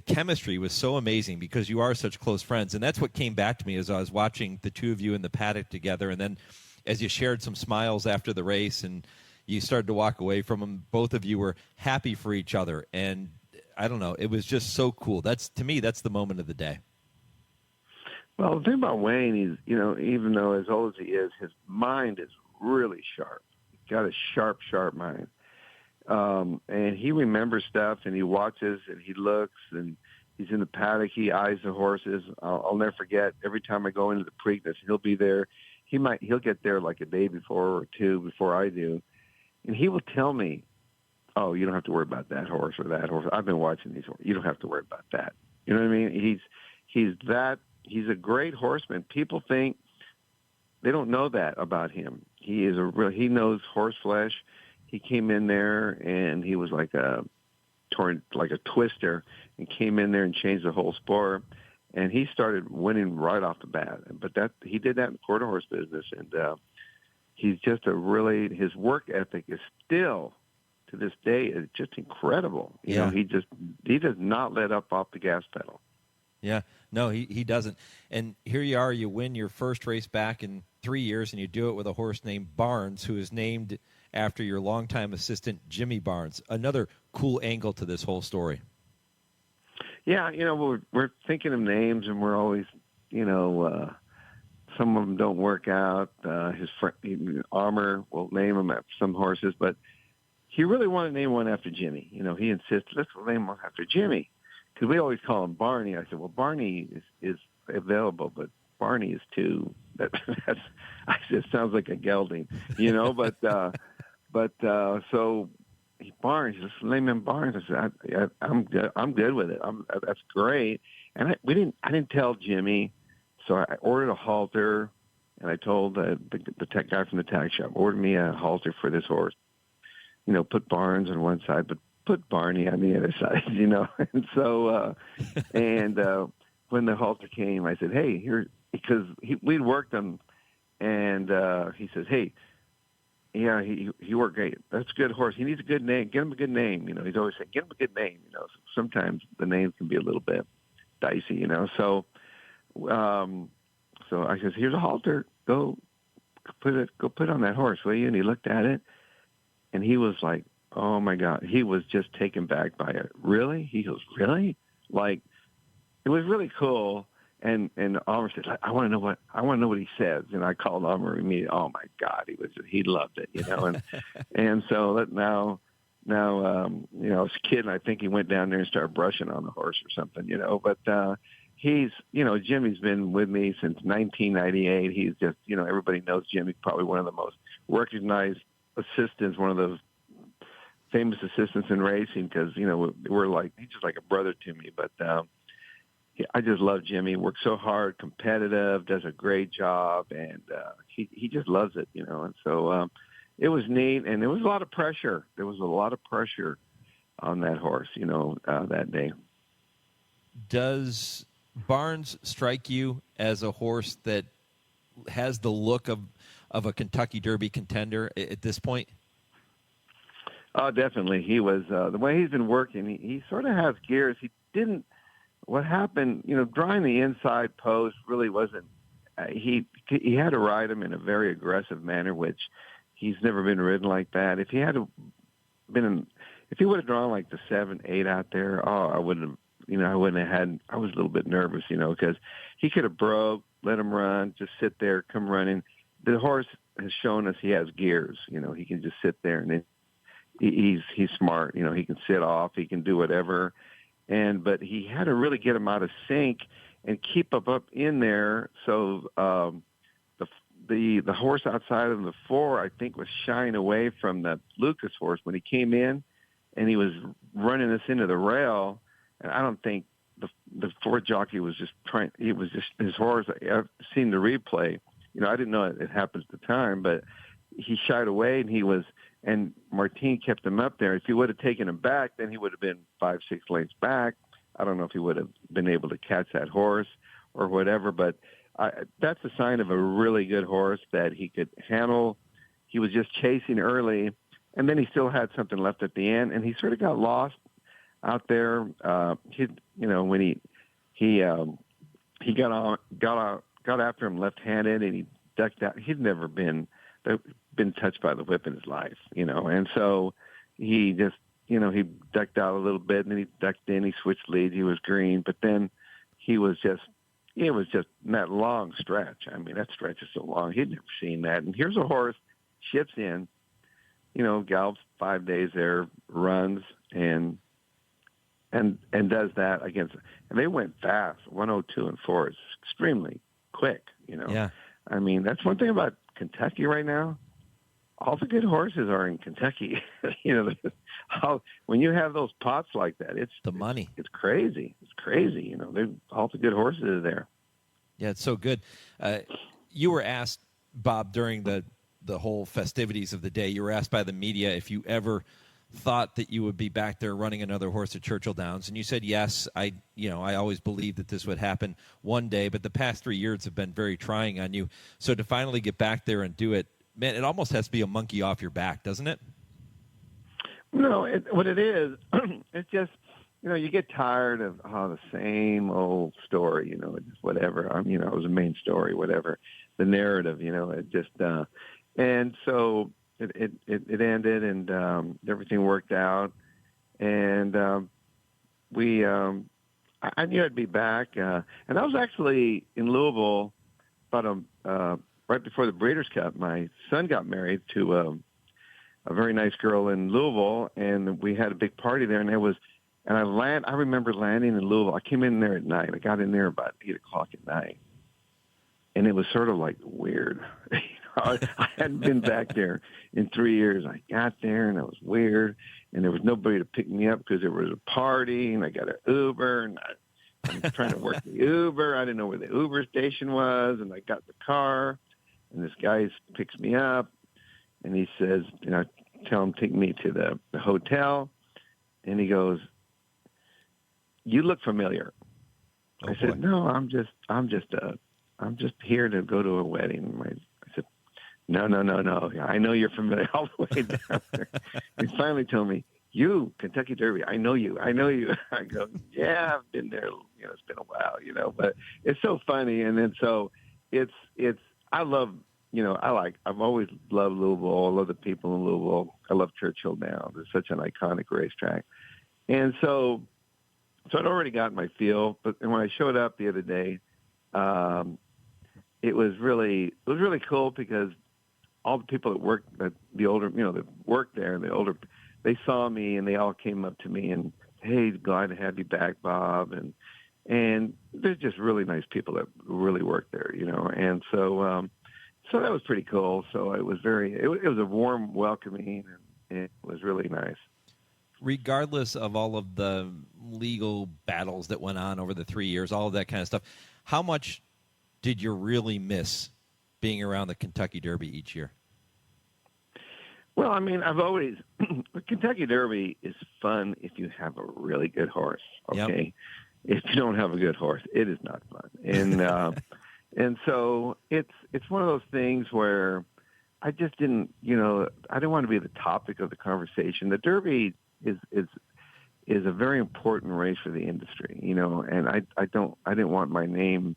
chemistry was so amazing because you are such close friends. And that's what came back to me as I was watching the two of you in the paddock together. And then as you shared some smiles after the race and you started to walk away from them, both of you were happy for each other. And I don't know, it was just so cool. To me, that's the moment of the day. Well, the thing about Wayne is, even though as old as he is, his mind is really sharp. He's got a sharp, sharp mind. And he remembers stuff, and he watches, and he looks, and he's in the paddock. He eyes the horses. I'll never forget. Every time I go into the Preakness, he'll be there. He'll get there like a day before or two before I do, and he will tell me oh, you don't have to worry about that horse or that horse. I've been watching these horses. You don't have to worry about that. You know what I mean? He's a great horseman. People think they don't know that about him. He knows horse flesh. He came in there and he was like a twister, and came in there and changed the whole sport. And he started winning right off the bat. But he did that in the quarter horse business, and he's just his work ethic is still, to this day, is just incredible. You know, he does not let up off the gas pedal. Yeah, no, he doesn't. And here you are, you win your first race back in 3 years, and you do it with a horse named Barnes, who is named after your longtime assistant, Jimmy Barnes. Another cool angle to this whole story. Yeah, you know, we're thinking of names, and we're always, you know, some of them don't work out. His friend, Armour, will name him after some horses, but he really wanted to name one after Jimmy. You know, he insisted, let's name one after Jimmy, because we always call him Barney. I said, well, Barney is available, but Barney is too. I said, sounds like a gelding, you know. But so Barnes, just name him Barnes. I said, I'm good. I'm good with it. That's great. And I didn't tell Jimmy, so I ordered a halter, and I told the tech guy from the tack shop, order me a halter for this horse. You know, put Barnes on one side, but put Barney on the other side, you know. And so, when the halter came, I said, hey, here, because we'd worked him, and he says, hey, yeah, he worked great. That's a good horse. He needs a good name. Get him a good name. You know, he's always saying, get him a good name. You know, sometimes the name can be a little bit dicey, you know. So I says, here's a halter. Go put it on that horse, will you? And he looked at it, and he was like, oh my God, he was just taken back by it. Really? He goes, really? Like, it was really cool. And Armour said, I want to know what he says. And I called Armour immediately. Oh my God, he loved it, you know. And and so now you know, as a kid, I think he went down there and started brushing on the horse or something, you know. But he's, you know, Jimmy's been with me since 1998. He's just, you know, everybody knows Jimmy, probably one of the most recognized assistants, one of the famous assistants in racing, because, you know, he's just like a brother to me. But I just love Jimmy. Works so hard, competitive, does a great job, and he just loves it, you know. And so it was neat, and there was a lot of pressure. There was a lot of pressure on that horse, you know, that day. Does Barnes strike you as a horse that has the look of a Kentucky Derby contender at this point? Oh, definitely. He was the way he's been working. He sort of has gears. He didn't. What happened, you know, drawing the inside post really wasn't. He had to ride him in a very aggressive manner, which he's never been ridden like that. If he would have drawn like the 7-8 out there, I wouldn't have. You know, I wouldn't have had. I was a little bit nervous, you know, because he could have broke, let him run, just sit there, come running. The horse has shown us he has gears. You know, he can just sit there, and then he's smart. You know, he can sit off, he can do whatever. But he had to really get him out of sync and keep up in there. So the horse outside of the 4, I think, was shying away from the Lucas horse when he came in, and he was running us into the rail. And I don't think the 4 jockey was just trying. It was just his horse. I've seen the replay. You know, I didn't know it happened at the time, but he shied away, and Martin kept him up there. If he would have taken him back, then he would have been 5-6 lengths back. I don't know if he would have been able to catch that horse or whatever, but that's a sign of a really good horse that he could handle. He was just chasing early, and then he still had something left at the end, and he sort of got lost out there. When he got after him left-handed, and he ducked out. He'd never been touched by the whip in his life, you know, and so he just, you know, he ducked out a little bit, and then he ducked in, he switched leads, he was green, but then it was just that long stretch. I mean, that stretch is so long. He'd never seen that. And here's a horse, ships in, you know, gallops 5 days there, runs, and does that against, and they went fast, 102 and 4. It's extremely quick, you know. Yeah. I mean, that's one thing about Kentucky right now. all the good horses are in Kentucky. When you have those pots like that, it's the money. It's crazy. It's crazy. All the good horses are there. Yeah, it's so good. You were asked, Bob, during the whole festivities of the day, you were asked by the media if you ever thought that you would be back there running another horse at Churchill Downs, and you said yes. I always believed that this would happen one day, but the past 3 years have been very trying on you. So to finally get back there and do it, man, it almost has to be a monkey off your back, doesn't it? No, what it is, it's just, you get tired of the same old story, just whatever. It was the main story, whatever, the narrative, it just, and so it ended, and everything worked out, and I knew I'd be back, and I was actually in Louisville about right before the Breeders' Cup. My son got married to a very nice girl in Louisville, and we had a big party there, and I remember landing in Louisville. I came in there at night. I got in there about 8 o'clock at night, and it was sort of like weird. I hadn't been back there in 3 years. I got there, and it was weird, and there was nobody to pick me up because there was a party, and I got an Uber, and I'm trying to work the Uber. I didn't know where the Uber station was, and I got the car, and this guy picks me up, and he says, tell him take me to the hotel, and he goes, "You look familiar." I said, "No, I'm just here to go to a wedding." I said, No. I know you're familiar all the way down there. He finally told me, "You, Kentucky Derby, I know you." I go, "Yeah, I've been there. It's been a while, but it's so funny." And then so I love, I've always loved Louisville. I love the people in Louisville. I love Churchill Downs. It's such an iconic racetrack. And so I'd already gotten my feel, but when I showed up the other day, it was really cool because all the people that worked at the older, that worked there, they saw me and they all came up to me and, "Hey, glad to have you back, Bob." And they're just really nice people that really work there, And so that was pretty cool. So it was it was a warm welcoming, and it was really nice. Regardless of all of the legal battles that went on over the 3 years, all of that kind of stuff, how much did you really miss being around the Kentucky Derby each year? Well, I've always the Kentucky Derby is fun if you have a really good horse. Okay, If you don't have a good horse, it is not fun. And and so it's one of those things where I just didn't, I didn't want to be the topic of the conversation. The Derby is a very important race for the industry, and I didn't want my name,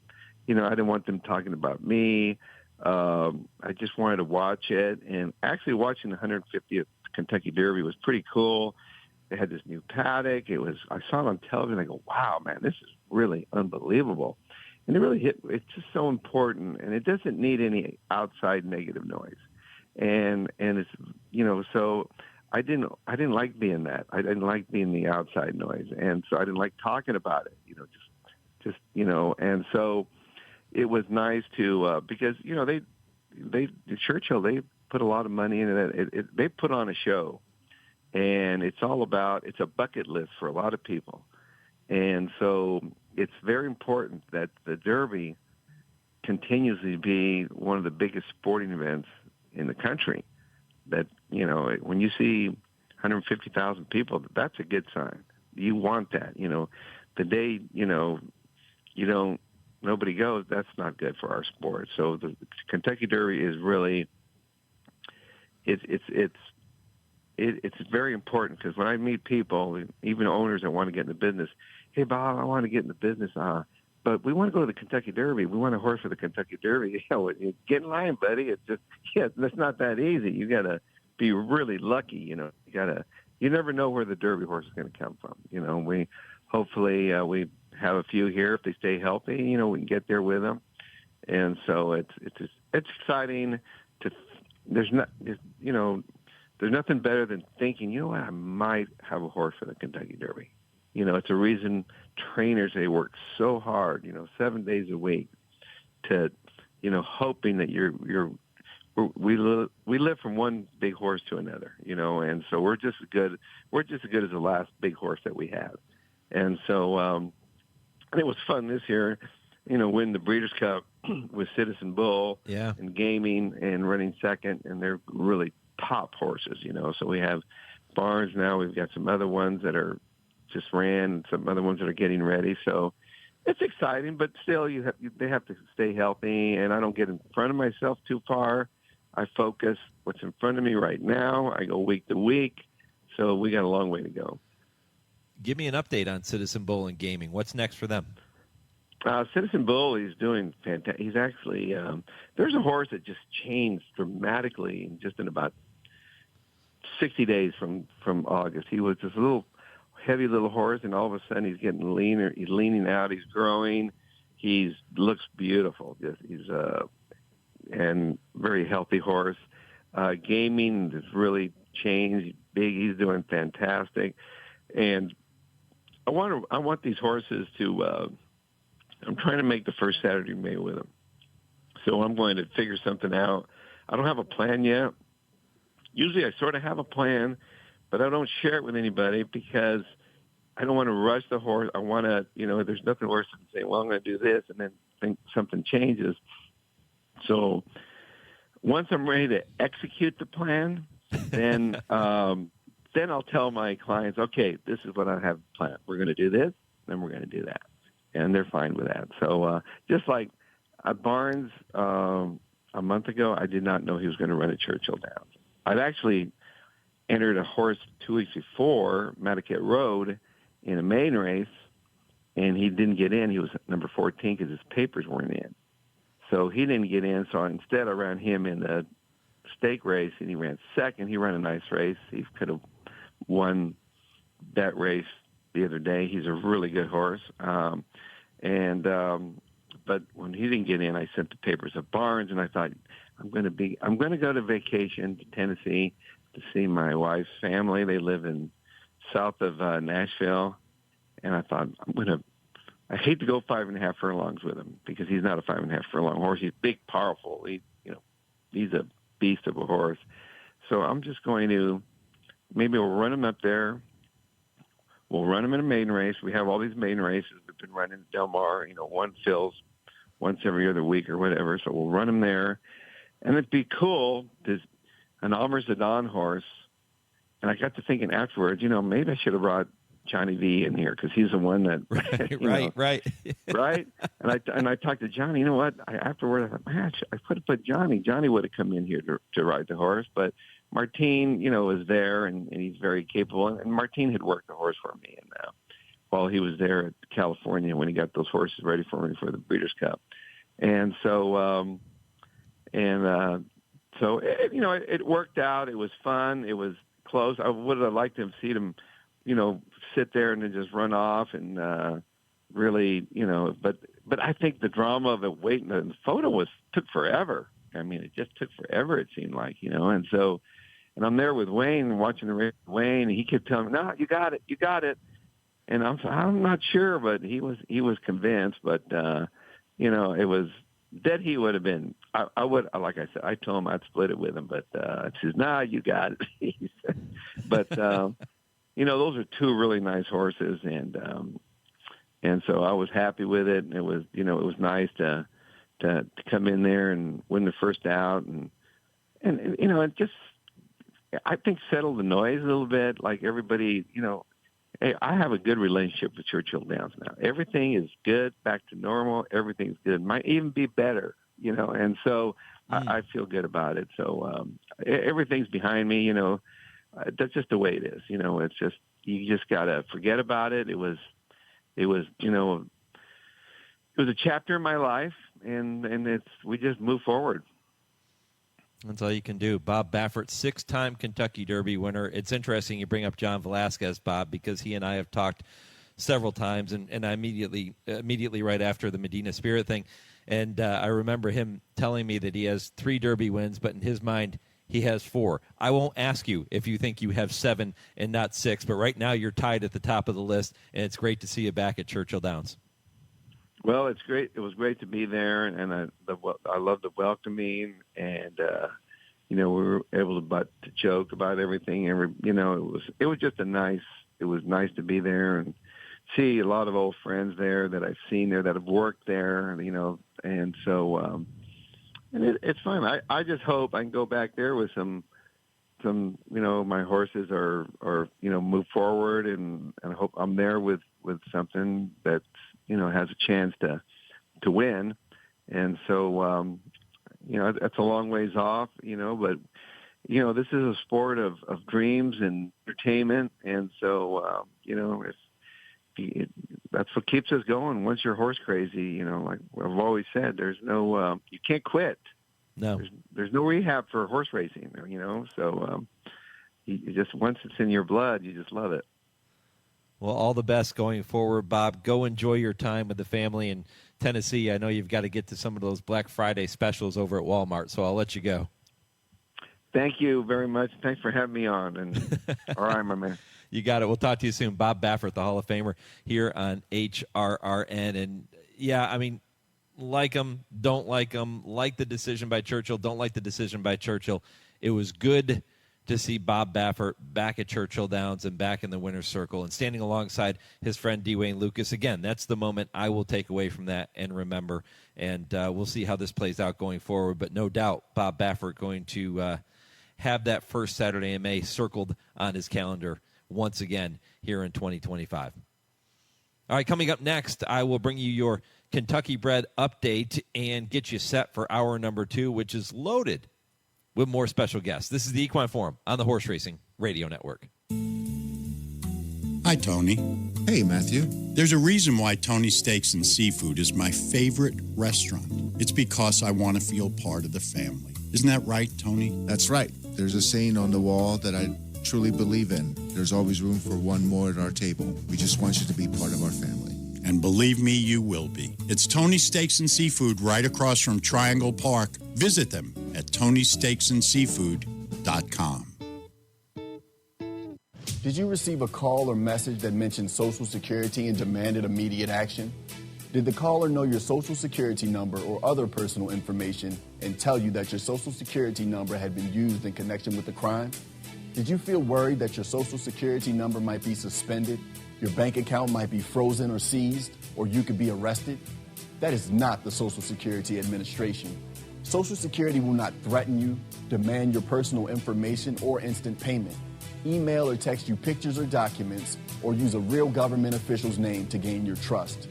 I didn't want them talking about me. I just wanted to watch it, and actually watching the 150th Kentucky Derby was pretty cool. They had this new paddock. I saw it on television. I go, "Wow, man, this is really unbelievable." And it really hit. It's just so important, and it doesn't need any outside negative noise. And it's, so I didn't like being that. I didn't like being the outside noise, and so I didn't like talking about it. Just and so it was nice to because Churchill, they put a lot of money into that. They put on a show, and it's a bucket list for a lot of people, and so it's very important that the Derby continues to be one of the biggest sporting events in the country. That when you see 150,000 people, that's a good sign. You want that. The day nobody goes, that's not good for our sport. So the Kentucky Derby is really it's very important, because when I meet people, even owners that want to get in the business, "Hey, Bob, I want to get in the business, but we want to go to the Kentucky Derby. We want a horse for the Kentucky Derby." Get in line, buddy. It's just, that's not that easy. You got to be really lucky. You never know where the Derby horse is going to come from. We hopefully we have a few here if they stay healthy. We can get there with them, and so it's exciting. There's nothing better than thinking, I might have a horse for the Kentucky Derby. It's a reason trainers, they work so hard, 7 days a week to, hoping that you're we live from one big horse to another, and so we're just as good as the last big horse that we had. And so and it was fun this year, win the Breeders' Cup with Citizen Bull and Gaming and running second, and they're really top horses, So we have Barnes now. We've got some other ones that are just ran, some other ones that are getting ready. So it's exciting, but still they have to stay healthy, and I don't get in front of myself too far. I focus what's in front of me right now. I go week to week, so we got a long way to go. Give me an update on Citizen Bull and Gaming. What's next for them? Citizen Bull, he's doing fantastic. He's actually there's a horse that just changed dramatically in about 60 days from August. He was this little heavy little horse, and all of a sudden he's getting leaner. He's leaning out. He's growing. He looks beautiful. He's and very healthy horse. Gaming has really changed. He's big. He's doing fantastic. And I want these horses to. I'm trying to make the first Saturday of May with them. So I'm going to figure something out. I don't have a plan yet. Usually I sort of have a plan, but I don't share it with anybody because I don't want to rush the horse. I want to, there's nothing worse than saying, well, I'm going to do this and then think something changes. So once I'm ready to execute the plan, then then I'll tell my clients, okay, this is what I have planned. We're going to do this, then we're going to do that. And they're fine with that. So just like at Barnes a month ago, I did not know he was going to run at Churchill Downs. I'd actually entered a horse 2 weeks before, Matticat Road, in a maiden race, and he didn't get in. He was number 14 because his papers weren't in. So he didn't get in, so instead I ran him in the stake race, and he ran second. He ran a nice race. He could have won that race the other day. He's a really good horse. But when he didn't get in, I sent the papers to Barnes, and I thought, I'm going to go to vacation to Tennessee to see my wife's family. They live in south of Nashville. And I thought, I hate to go 5.5 furlongs with him because he's not a 5.5 furlong horse. He's big, powerful. He's a beast of a horse. So I'm just going to, maybe we'll run him up there. We'll run him in a maiden race. We have all these maiden races. We've been running Del Mar, one fills once every other week or whatever. So we'll run him there. And it'd be cool, there's an Almer Zidane horse. And I got to thinking afterwards, maybe I should have brought Johnny V in here because he's the one that right. Right. And I talked to Johnny. You know what? Afterward, I thought, man, I could have put Johnny. Johnny would have come in here to ride the horse, but Martine, was there and he's very capable. And Martine had worked the horse for me, and while he was there at California when he got those horses ready for me for the Breeders' Cup, and so it worked out. It was fun. It was close. I would have liked to have seen him, sit there and then just run off and really, but I think the drama of it waiting, the photo took forever. I mean, it just took forever, it seemed like, and so, and I'm there with Wayne, watching the race with Wayne, and he kept telling me, no, you got it. And I'm not sure, but he was convinced, but, it was, that he would have been, I would, like I said, I told him I'd split it with him, but he says, nah, you got it. He said, but, those are two really nice horses, and so I was happy with it, and it was, it was nice to come in there and win the first out, and it just, I think, settled the noise a little bit, like everybody, hey, I have a good relationship with Churchill Downs now. Everything is good, back to normal. Everything's good. Might even be better, and so I feel good about it. So everything's behind me, that's just the way it is. It's just, you just got to forget about it. It was, it was a chapter in my life, and we just move forward. That's all you can do. Bob Baffert, 6-time Kentucky Derby winner. It's interesting you bring up John Velasquez, Bob, because he and I have talked several times, and I immediately right after the Medina Spirit thing, and I remember him telling me that he has 3 Derby wins, but in his mind he has 4. I won't ask you if you think you have 7 and not 6, but right now you're tied at the top of the list, and it's great to see you back at Churchill Downs. Well, it's great. It was great to be there, and I love the welcoming, and we were able to joke about everything. It was just it was nice to be there and see a lot of old friends there that I've seen there that have worked there, and so, and it's fun. I just hope I can go back there with some, my horses are move forward, and I hope I'm there with something that, has a chance to win. And so, that's a long ways off, but, this is a sport of dreams and entertainment. And so, that's what keeps us going. Once you're horse crazy, like I've always said, there's no, you can't quit. No, there's no rehab for horse racing, so, you just, once it's in your blood, you just love it. Well, all the best going forward, Bob. Go enjoy your time with the family in Tennessee. I know you've got to get to some of those Black Friday specials over at Walmart, so I'll let you go. Thank you very much. Thanks for having me on. And all right, my man. You got it. We'll talk to you soon. Bob Baffert, the Hall of Famer here on HRRN. And, yeah, I mean, like him, don't like him, like the decision by Churchill, don't like the decision by Churchill. It was good to see Bob Baffert back at Churchill Downs and back in the winner's circle and standing alongside his friend Dwayne Lucas. Again, that's the moment I will take away from that and remember. And we'll see how this plays out going forward. But no doubt Bob Baffert going to have that first Saturday in May circled on his calendar once again here in 2025. All right, coming up next, I will bring you your Kentucky-bred update and get you set for hour number 2, which is loaded with more special guests. This is the Equine Forum on the Horse Racing Radio Network. Hi, Tony. Hey, Matthew. There's a reason why Tony's Steaks and Seafood is my favorite restaurant. It's because I want to feel part of the family. Isn't that right, Tony? That's right. There's a saying on the wall that I truly believe in. There's always room for one more at our table. We just want you to be part of our family. And believe me, you will be. It's Tony's Steaks and Seafood right across from Triangle Park. Visit them at TonySteaksandSeafood.com. Did you receive a call or message that mentioned Social Security and demanded immediate action? Did the caller know your Social Security number or other personal information and tell you that your Social Security number had been used in connection with the crime? Did you feel worried that your Social Security number might be suspended, your bank account might be frozen or seized, or you could be arrested? That is not the Social Security Administration. Social Security will not threaten you, demand your personal information, or instant payment, email or text you pictures or documents, or use a real government official's name to gain your trust.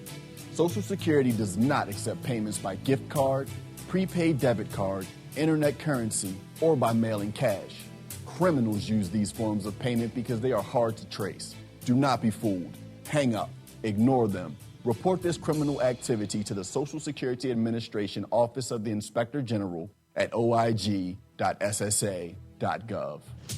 Social Security does not accept payments by gift card, prepaid debit card, internet currency, or by mailing cash. Criminals use these forms of payment because they are hard to trace. Do not be fooled. Hang up. Ignore them. Report this criminal activity to the Social Security Administration Office of the Inspector General at oig.ssa.gov.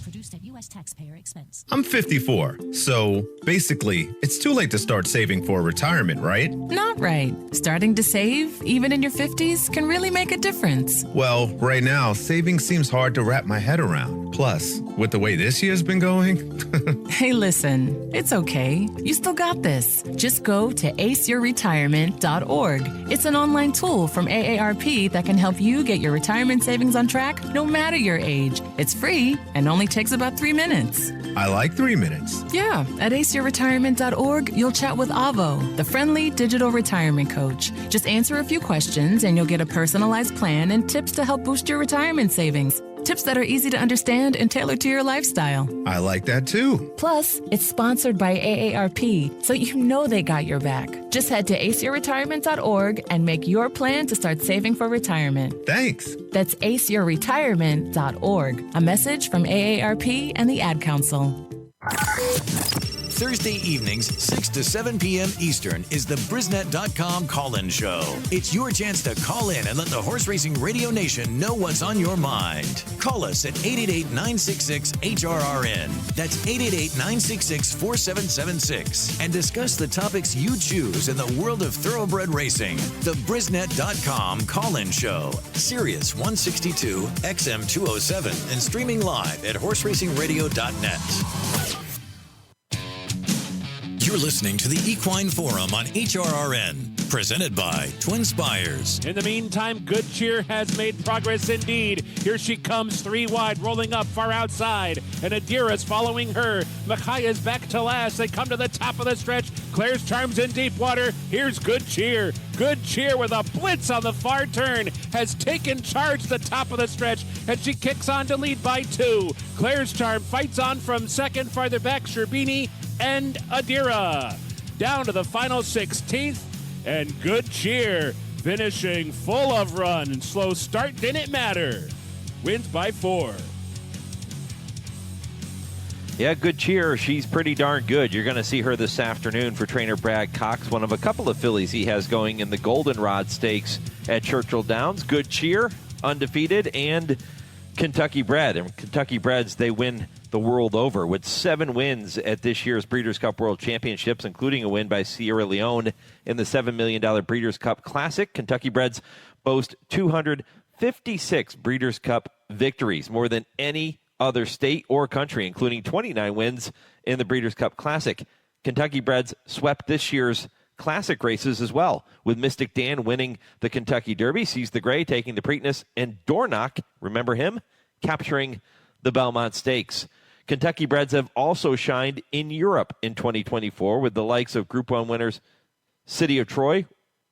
Produced at U.S. taxpayer expense. I'm 54, so basically, it's too late to start saving for retirement, right? Not right. Starting to save, even in your 50s, can really make a difference. Well, right now, saving seems hard to wrap my head around. Plus, with the way this year's been going... Hey, listen, it's okay. You still got this. Just go to aceyourretirement.org. It's an online tool from AARP that can help you get your retirement savings on track no matter your age. It's free and only takes about 3 minutes. I like 3 minutes. Yeah, at aceyourretirement.org, you'll chat with Avo, the friendly digital retirement coach. Just answer a few questions and you'll get a personalized plan and tips to help boost your retirement savings. Tips that are easy to understand and tailored to your lifestyle. I like that too. Plus, it's sponsored by AARP, so you know they got your back. Just head to aceyourretirement.org and make your plan to start saving for retirement. Thanks. That's aceyourretirement.org. A message from AARP and the Ad Council. Thursday evenings, 6 to 7 p.m. Eastern, is the Brisnet.com call-in show. It's your chance to call in and let the Horse Racing Radio Nation know what's on your mind. Call us at 888-966-HRRN. That's 888-966-4776. And discuss the topics you choose in the world of thoroughbred racing. The Brisnet.com call-in show. Sirius 162, XM 207, and streaming live at horseracingradio.net. You're listening to the Equine Forum on HRRN, Presented by TwinSpires. In the meantime, Good Cheer has made progress indeed. Here she comes, 3 wide, rolling up far outside. And Adira's following her. Machia's back to last. They come to the top of the stretch. Claire's Charm's in deep water. Here's Good Cheer. Good Cheer with a blitz on the far turn has taken charge the top of the stretch, and she kicks on to lead by 2. Claire's Charm fights on from second, farther back, Sherbini and Adira. Down to the final 16th, and Good Cheer finishing full of run, and slow start didn't matter. Wins by 4. Yeah, Good Cheer. She's pretty darn good. You're going to see her this afternoon for trainer Brad Cox, one of a couple of fillies he has going in the Goldenrod Stakes at Churchill Downs. Good Cheer, undefeated, and Kentucky bred. And Kentucky breds, they win the world over with 7 wins at this year's Breeders' Cup World Championships, including a win by Sierra Leone in the $7 million Breeders' Cup Classic. Kentucky breds boast 256 Breeders' Cup victories, more than any other state or country, including 29 wins in the Breeders' Cup Classic. Kentucky breds swept this year's Classic races as well, with Mystic Dan winning the Kentucky Derby, Seize the Gray taking the Preakness, and Dornoch, remember him, capturing the Belmont Stakes. Kentucky breds have also shined in Europe in 2024 with the likes of Group 1 winners City of Troy,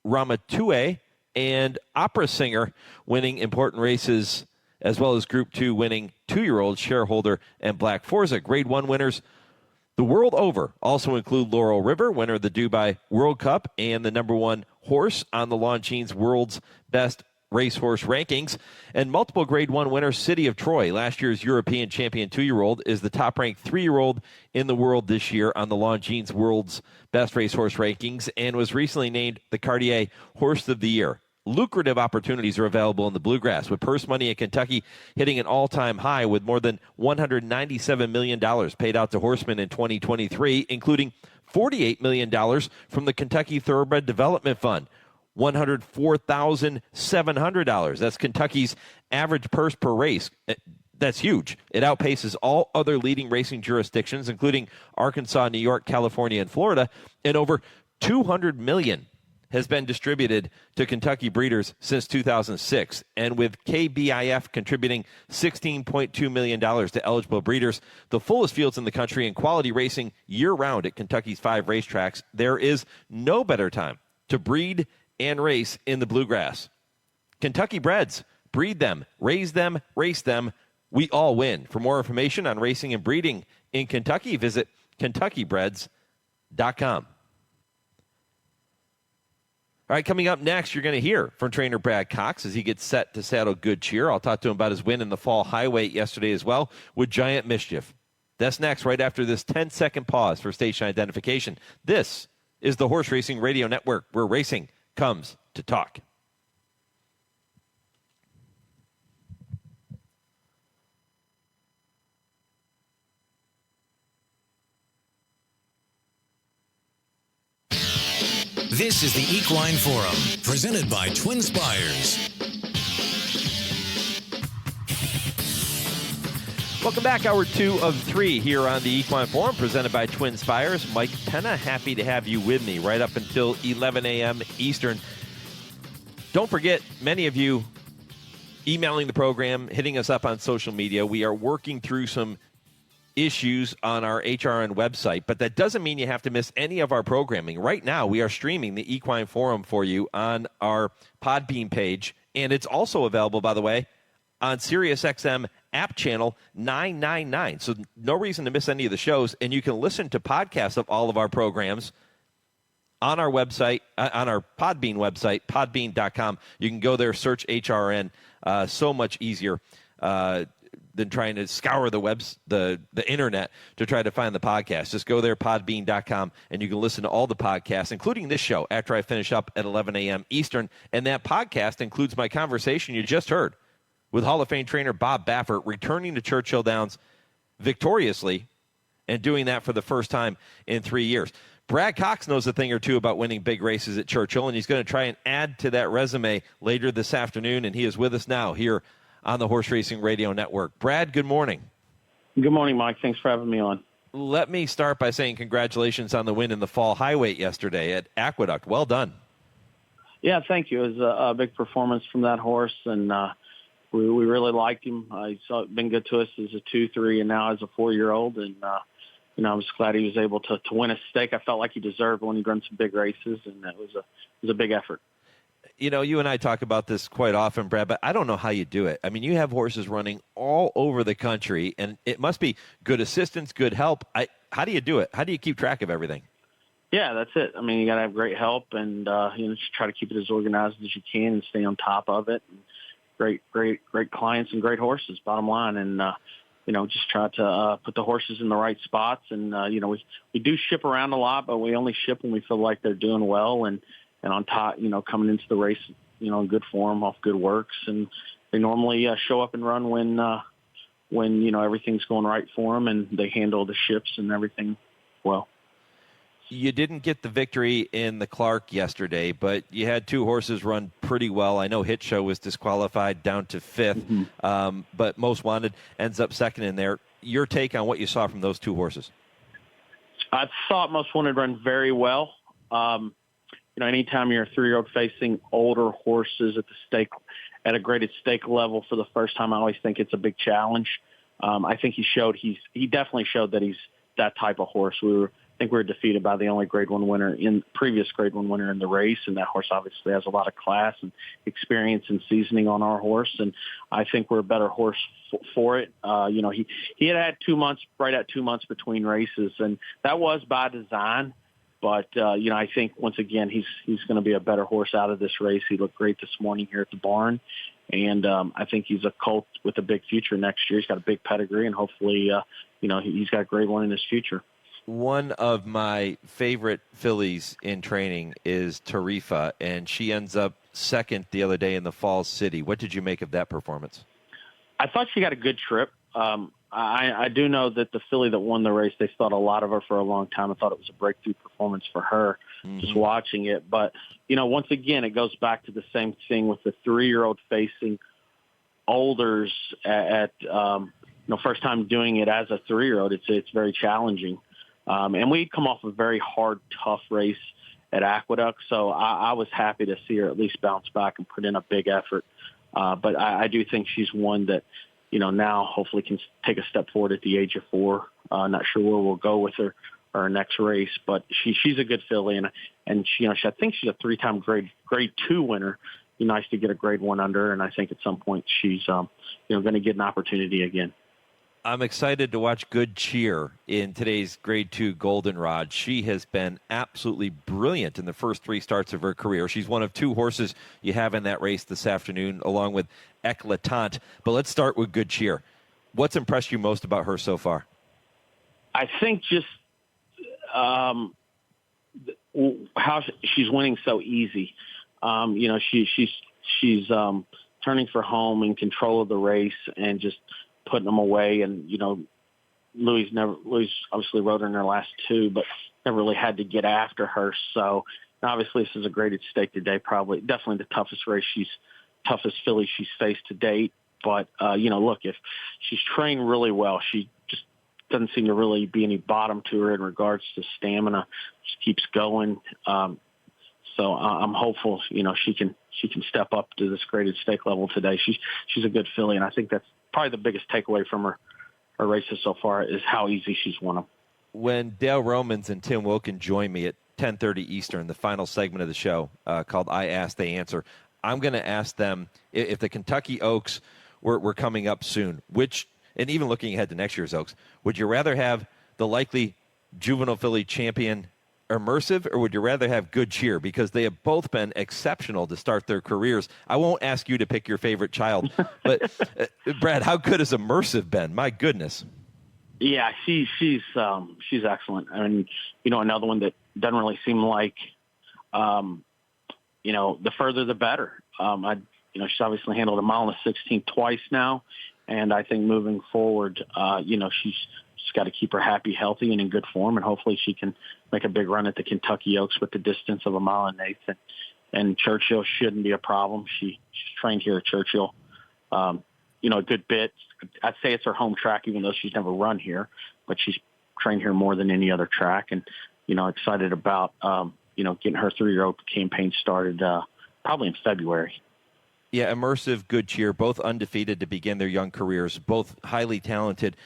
Ramatue, and Opera Singer winning important races, as well as Group 2 winning 2-year-old Shareholder and Black Forza. Grade 1 winners the world over also include Laurel River, winner of the Dubai World Cup and the #1 horse on the Longines World's Best Racehorse Rankings. And multiple Grade 1 winner City of Troy, last year's European champion 2-year-old, is the top-ranked 3-year-old in the world this year on the Longines World's Best Racehorse Rankings and was recently named the Cartier Horse of the Year. Lucrative opportunities are available in the Bluegrass, with purse money in Kentucky hitting an all-time high with more than $197 million paid out to horsemen in 2023, including $48 million from the Kentucky Thoroughbred Development Fund, $104,700. That's Kentucky's average purse per race. That's huge. It outpaces all other leading racing jurisdictions, including Arkansas, New York, California, and Florida, and over $200 million has been distributed to Kentucky breeders since 2006. And with KBIF contributing $16.2 million to eligible breeders, the fullest fields in the country, and quality racing year-round at Kentucky's 5 racetracks, there is no better time to breed and race in the Bluegrass. Kentucky breds, breed them, raise them, race them. We all win. For more information on racing and breeding in Kentucky, visit KentuckyBreds.com. All right, coming up next, you're going to hear from trainer Brad Cox as he gets set to saddle Good Cheer. I'll talk to him about his win in the Fall Highway yesterday as well with Giant Mischief. That's next, right after this 10-second pause for station identification. This is the Horse Racing Radio Network, where racing comes to talk. This is the Equine Forum, presented by TwinSpires. Welcome back, hour 2 of 3 here on the Equine Forum, presented by TwinSpires. Mike Penna, happy to have you with me right up until 11 a.m. Eastern. Don't forget, many of you emailing the program, hitting us up on social media. We are working through some issues on our HRRN website, but that doesn't mean you have to miss any of our programming. Right now, we are streaming the Equine Forum for you on our Podbean page, and it's also available, by the way, on SiriusXM app channel 999. So no reason to miss any of the shows, and you can listen to podcasts of all of our programs on our website, on our Podbean website, podbean.com. You can go there, search HRRN, so much easier than trying to scour the internet to try to find the podcast. Just go there, podbean.com, and you can listen to all the podcasts, including this show, after I finish up at 11 a.m. Eastern. And that podcast includes my conversation you just heard with Hall of Fame trainer Bob Baffert, returning to Churchill Downs victoriously and doing that for the first time in 3 years. Brad Cox knows a thing or two about winning big races at Churchill, and he's going to try and add to that resume later this afternoon, and he is with us now here on the Horse Racing Radio Network. Brad, good morning. Good morning, Mike. Thanks for having me on. Let me start by saying congratulations on the win in the Fall Highway yesterday at Aqueduct. Well done. Yeah, thank you. It was a big performance from that horse, and we really liked him. He's been good to us as a 2, 3, and now as a 4-year-old. And I was glad he was able to win a stake. I felt like he deserved when he run some big races, and it was a big effort. You and I talk about this quite often, Brad, but I don't know how you do it. I mean, you have horses running all over the country, and it must be good assistance, good help. How do you do it? How do you keep track of everything? Yeah, that's it. I mean, you got to have great help, and just try to keep it as organized as you can and stay on top of it. And great clients and great horses, bottom line. And just try to put the horses in the right spots. And we do ship around a lot, but we only ship when we feel like they're doing well and on top. Coming into the race, in good form, off good works, and they normally show up and run when everything's going right for them, and they handle the ships and everything well. You didn't get the victory in the Clark yesterday, but you had 2 horses run pretty well. I know Hit Show was disqualified down to 5th, but Most Wanted ends up 2nd in there. Your take on what you saw from those 2 horses? I thought Most Wanted run very well. Anytime you're a 3-year-old facing older horses at a graded stake level for the first time, I always think it's a big challenge. I think he definitely showed that he's that type of horse. I think we were defeated by the only Grade 1 winner previous Grade 1 winner in the race, and that horse obviously has a lot of class and experience and seasoning on our horse, and I think we're a better horse for it. He had 2 months, right at 2 months between races, and that was by design. But I think once again he's going to be a better horse out of this race. He looked great this morning here at the barn, and I think he's a colt with a big future next year. He's got a big pedigree, and hopefully he's got a Grade 1 in his future. One of my favorite fillies in training is Tarifa, and she ends up 2nd the other day in the Falls City. What did you make of that performance? I thought she got a good trip. I do know that the filly that won the race, they thought a lot of her for a long time. I thought it was a breakthrough performance for her, just watching it. But, once again, it goes back to the same thing with the 3-year-old facing olders at first time doing it as a 3-year-old. It's very challenging. And we'd come off a very hard, tough race at Aqueduct, so I was happy to see her at least bounce back and put in a big effort. But I do think she's one that, now hopefully can take a step forward at the age of 4. Not sure where we'll go with her next race, but she's a good filly, and she, I think she's a 3-time grade 2 winner. Be nice to get a Grade 1 under her, and I think at some point she's going to get an opportunity again. I'm excited to watch Good Cheer in today's Grade 2 Goldenrod. She has been absolutely brilliant in the first 3 starts of her career. She's one of 2 horses you have in that race this afternoon, along with Eclatant. But let's start with Good Cheer. What's impressed you most about her so far? I think just how she's winning so easy. She's turning for home, in control of the race, and just putting them away. And Louis obviously rode her in her last 2, but never really had to get after her. So obviously this is a graded stake today, definitely the toughest filly she's faced to date. But look, if she's trained really well, she just doesn't seem to really be any bottom to her in regards to stamina. She keeps going. So I'm hopeful she can step up to this graded stake level today. She's a good filly, and I think that's probably the biggest takeaway from her races so far is how easy she's won them. When Dale Romans and Tim Wilkin join me at 10:30 Eastern, the final segment of the show called I Ask, They Answer, I'm going to ask them if the Kentucky Oaks were coming up soon, and even looking ahead to next year's Oaks, would you rather have the likely juvenile filly champion Immersive, or would you rather have Good Cheer? Because they have both been exceptional to start their careers. I won't ask you to pick your favorite child, but Brad, how good has Immersive been? My goodness. Yeah, she's excellent. And another one that doesn't really seem like, the further the better. She's obviously handled a mile and a 16 twice now, and I think moving forward, she's got to keep her happy, healthy, and in good form, and hopefully she can make a big run at the Kentucky Oaks with the distance of a mile and 1/8. And Churchill shouldn't be a problem. She's trained here at Churchill, a good bit. I'd say it's her home track, even though she's never run here, but she's trained here more than any other track. And, excited about, getting her 3-year-old campaign started probably in February. Yeah, immersive, good cheer, both undefeated to begin their young careers, both highly talented.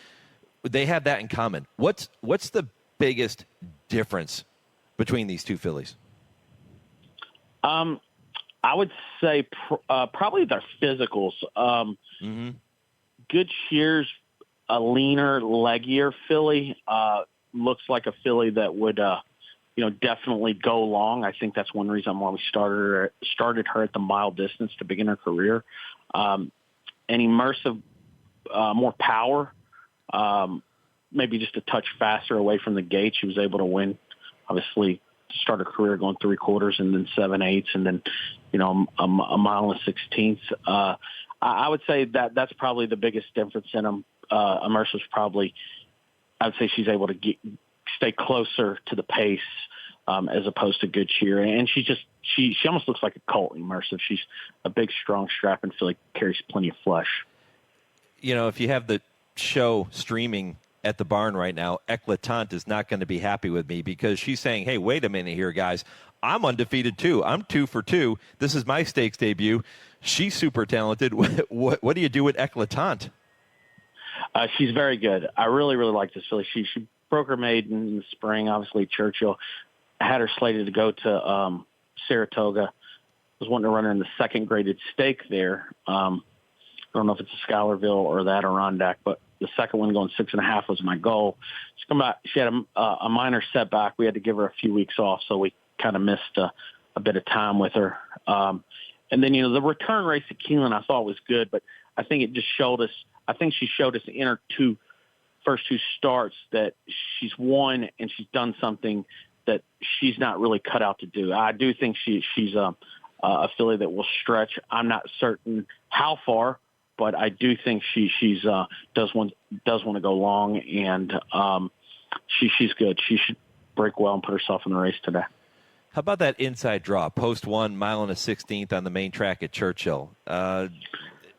They have that in common. What's the biggest difference between these two fillies? I would say probably their physicals. Good cheers, a leaner, leggier filly. Looks like a filly that would, definitely go long. I think that's one reason why we started her at the mile distance to begin her career. And immersive, more power, maybe just a touch faster away from the gate. She was able to win, obviously, to start her career going 3/4 and then 7/8 and then, a mile and 1/16. I would say that's probably the biggest difference in them. Immersive's probably, I'd say she's able to stay closer to the pace as opposed to good cheer. And she almost looks like a colt immersive. She's a big, strong, strapping filly, carries plenty of flesh. If you have the show streaming at the barn right now, Eclatante is not going to be happy with me because she's saying, hey, wait a minute here, guys. I'm undefeated too. I'm 2 for 2. This is my stakes debut. She's super talented. What do you do with Eclatante? She's very good. I really, really like this filly. She broke her maiden in the spring. Obviously, Churchill had her slated to go to Saratoga. Was wanting to run her in the second graded stake there. I don't know if it's a Schuylerville or the Adirondack, but the second one going 6.5 was my goal. She come back. She had a minor setback. We had to give her a few weeks off, so we kind of missed a bit of time with her. And then, the return race at Keeneland I thought was good, but I think it just showed us, I think she showed us in her first two starts that she's won and she's done something that she's not really cut out to do. I do think she's a filly that will stretch. I'm not certain how far, but I do think she's does want to go long, and she's good. She should break well and put herself in the race today. How about that inside draw? Post 1, mile and 1/16 on the main track at Churchill.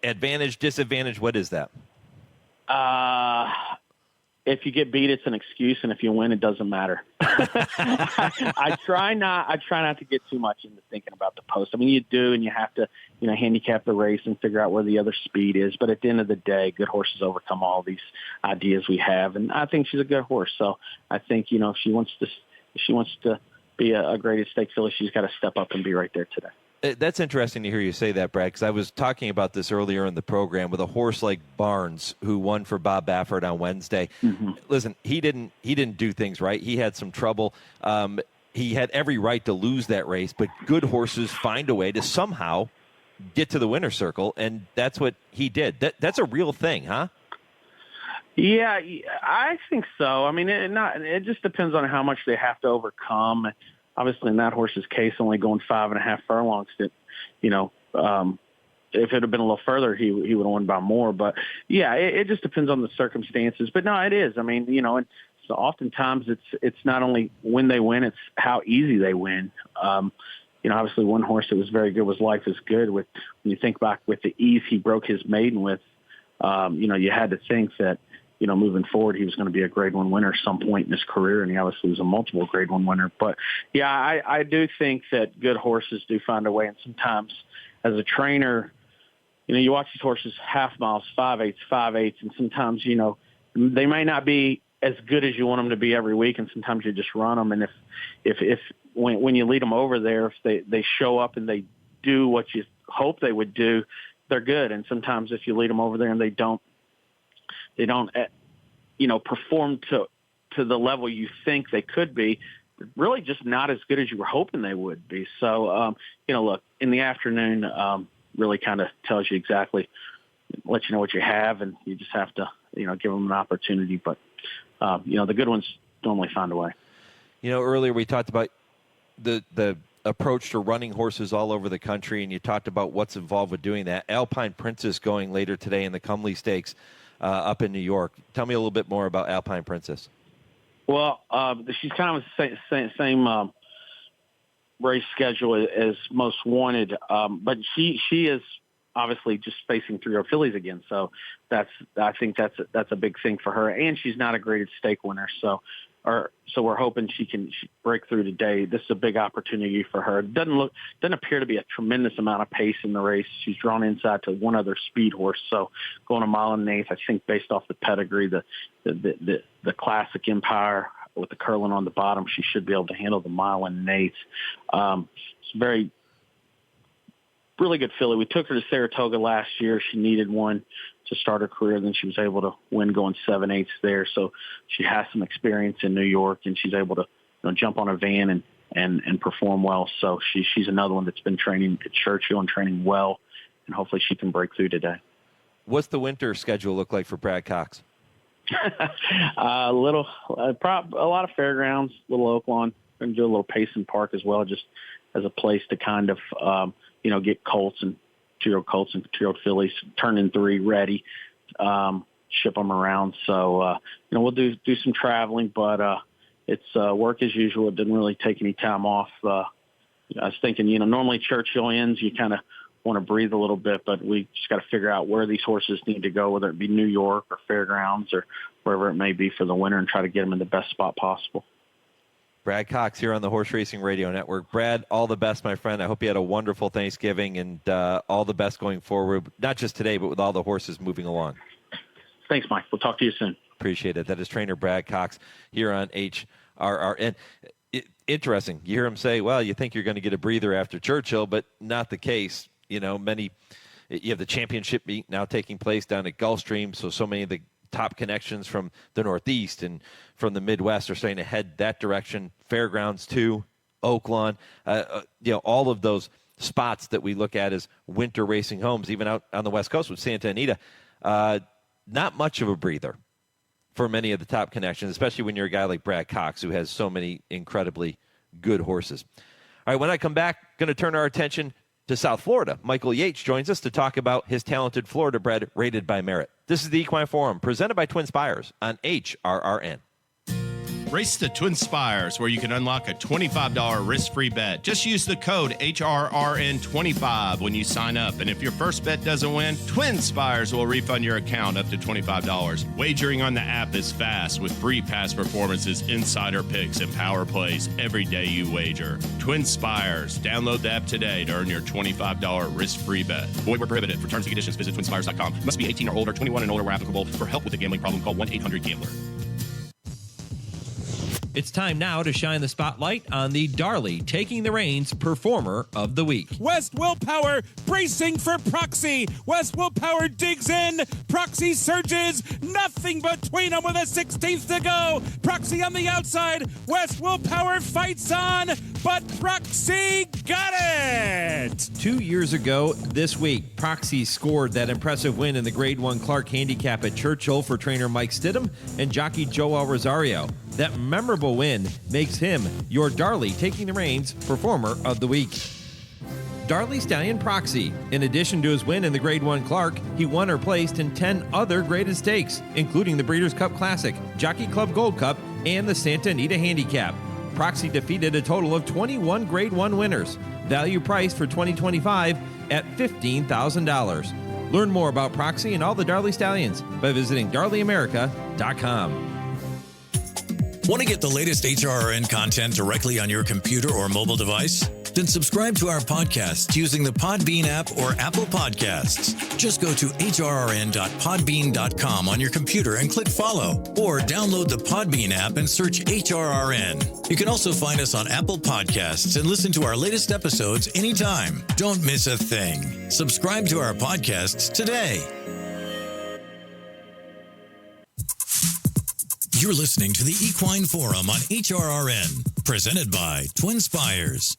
Advantage, disadvantage, what is that? If you get beat, it's an excuse, and if you win, it doesn't matter. I try not to get too much into thinking about the post. I mean, you do, and you have to, handicap the race and figure out where the other speed is. But at the end of the day, good horses overcome all these ideas we have, and I think she's a good horse. So I think, if she wants to be a graded stake filly, she's got to step up and be right there today. That's interesting to hear you say that, Brad, because I was talking about this earlier in the program with a horse like Barnes, who won for Bob Baffert on Wednesday. Mm-hmm. Listen, he didn't do things right. He had some trouble. He had every right to lose that race, but good horses find a way to somehow get to the winner's circle, and that's what he did. That's a real thing, huh? Yeah, I think so. I mean, it just depends on how much they have to overcome. Obviously, in that horse's case, only going 5.5 furlongs. That, if it had been a little further, he would have won by more. But yeah, it just depends on the circumstances. But no, it is. I mean, and so oftentimes it's not only when they win, it's how easy they win. Obviously, one horse that was very good was Life is Good. When you think back with the ease he broke his maiden with, you had to think that, moving forward, he was going to be a Grade 1 winner at some point in his career, and he obviously was a multiple Grade 1 winner. But, yeah, I do think that good horses do find a way, and sometimes as a trainer, you watch these horses half miles, 5/8, and sometimes, they may not be as good as you want them to be every week, and sometimes you just run them. And if when you lead them over there, if they show up and they do what you hope they would do, they're good. And sometimes if you lead them over there and they don't, perform to the level you think they could be, really just not as good as you were hoping they would be. So, look, in the afternoon, really kind of tells you exactly, let you know what you have, and you just have to, give them an opportunity. But, the good ones normally find a way. Earlier we talked about the approach to running horses all over the country, and you talked about what's involved with doing that. Alpine Princess going later today in the Cumley Stakes up in New York. Tell me a little bit more about Alpine Princess. Well, she's kind of the same race schedule as Most Wanted, but she is obviously just facing 3-year fillies again. So I think that's a big thing for her, and she's not a graded stake winner. So So we're hoping she can break through today. This is a big opportunity for her. It doesn't appear to be a tremendous amount of pace in the race. She's drawn inside to one other speed horse. So going a mile and an eighth, I think based off the pedigree, the Classic Empire with the curling on the bottom, she should be able to handle the mile and an eighth. It's really good filly. We took her to Saratoga last year. She needed one to start her career. Then she was able to win going 7/8 there. So she has some experience in New York, and she's able to jump on a van and perform well. So she's another one that's been training at Churchill and training well, and hopefully she can break through today. What's the winter schedule look like for Brad Cox? A lot of fairgrounds, little Oaklawn, and do a little Payson Park as well, just as a place to kind of get colts and 2-year-old colts and 2-year-old fillies, turn in 3 ready, ship them around. So we'll do some traveling, but it's work as usual. It didn't really take any time off. I was thinking, normally Churchill ends, you kind of want to breathe a little bit, but we just got to figure out where these horses need to go, whether it be New York or fairgrounds or wherever it may be for the winter, and try to get them in the best spot possible. Brad Cox here on the Horse Racing Radio Network. Brad, all the best, my friend. I hope you had a wonderful Thanksgiving, and all the best going forward, not just today, but with all the horses moving along. Thanks, Mike. We'll talk to you soon. Appreciate it. That is trainer Brad Cox here on HRRN. Interesting. You hear him say, well, you think you're going to get a breather after Churchill, but not the case. You have the championship meet now taking place down at Gulfstream, so many of the top connections from the Northeast and from the Midwest are starting to head that direction. Fairgrounds too, Oaklawn, all of those spots that we look at as winter racing homes, even out on the West Coast with Santa Anita, not much of a breather for many of the top connections, especially when you're a guy like Brad Cox, who has so many incredibly good horses. All right, when I come back, going to turn our attention to South Florida. Michael Yates joins us to talk about his talented Florida-bred Rated by Merit. This is the Equine Forum, presented by TwinSpires on HRRN. Race to TwinSpires, where you can unlock a $25 risk-free bet. Just use the code HRRN25 when you sign up. And if your first bet doesn't win, TwinSpires will refund your account up to $25. Wagering on the app is fast with free past performances, insider picks, and power plays every day you wager. TwinSpires. Download the app today to earn your $25 risk-free bet. Void where prohibited. For terms and conditions, visit TwinSpires.com. Must be 18 or older, 21 and older where applicable. For help with a gambling problem, call 1-800-GAMBLER. It's time now to shine the spotlight on the Darley Taking the Reins Performer of the Week. West Willpower bracing for Proxy. West Willpower digs in. Proxy surges. Nothing between them with a 16th to go. Proxy on the outside. West Willpower fights on, but Proxy got it. 2 years ago this week, Proxy scored that impressive win in the Grade 1 Clark Handicap at Churchill for trainer Mike Stidham and jockey Joel Rosario. That memorable win makes him your Darley Taking the Reins Performer of the Week. Darley Stallion Proxy. In addition to his win in the Grade 1 Clark, he won or placed in 10 other graded stakes, including the Breeders' Cup Classic, Jockey Club Gold Cup, and the Santa Anita Handicap. Proxy defeated a total of 21 Grade 1 winners. Value priced for 2025 at $15,000. Learn more about Proxy and all the Darley Stallions by visiting DarleyAmerica.com. Want to get the latest HRRN content directly on your computer or mobile device? Then subscribe to our podcasts using the Podbean app or Apple Podcasts. Just go to hrrn.podbean.com on your computer and click follow, or download the Podbean app and search HRRN. You can also find us on Apple Podcasts and listen to our latest episodes anytime. Don't miss a thing. Subscribe to our podcasts today. You're listening to the Equine Forum on HRRN, presented by TwinSpires.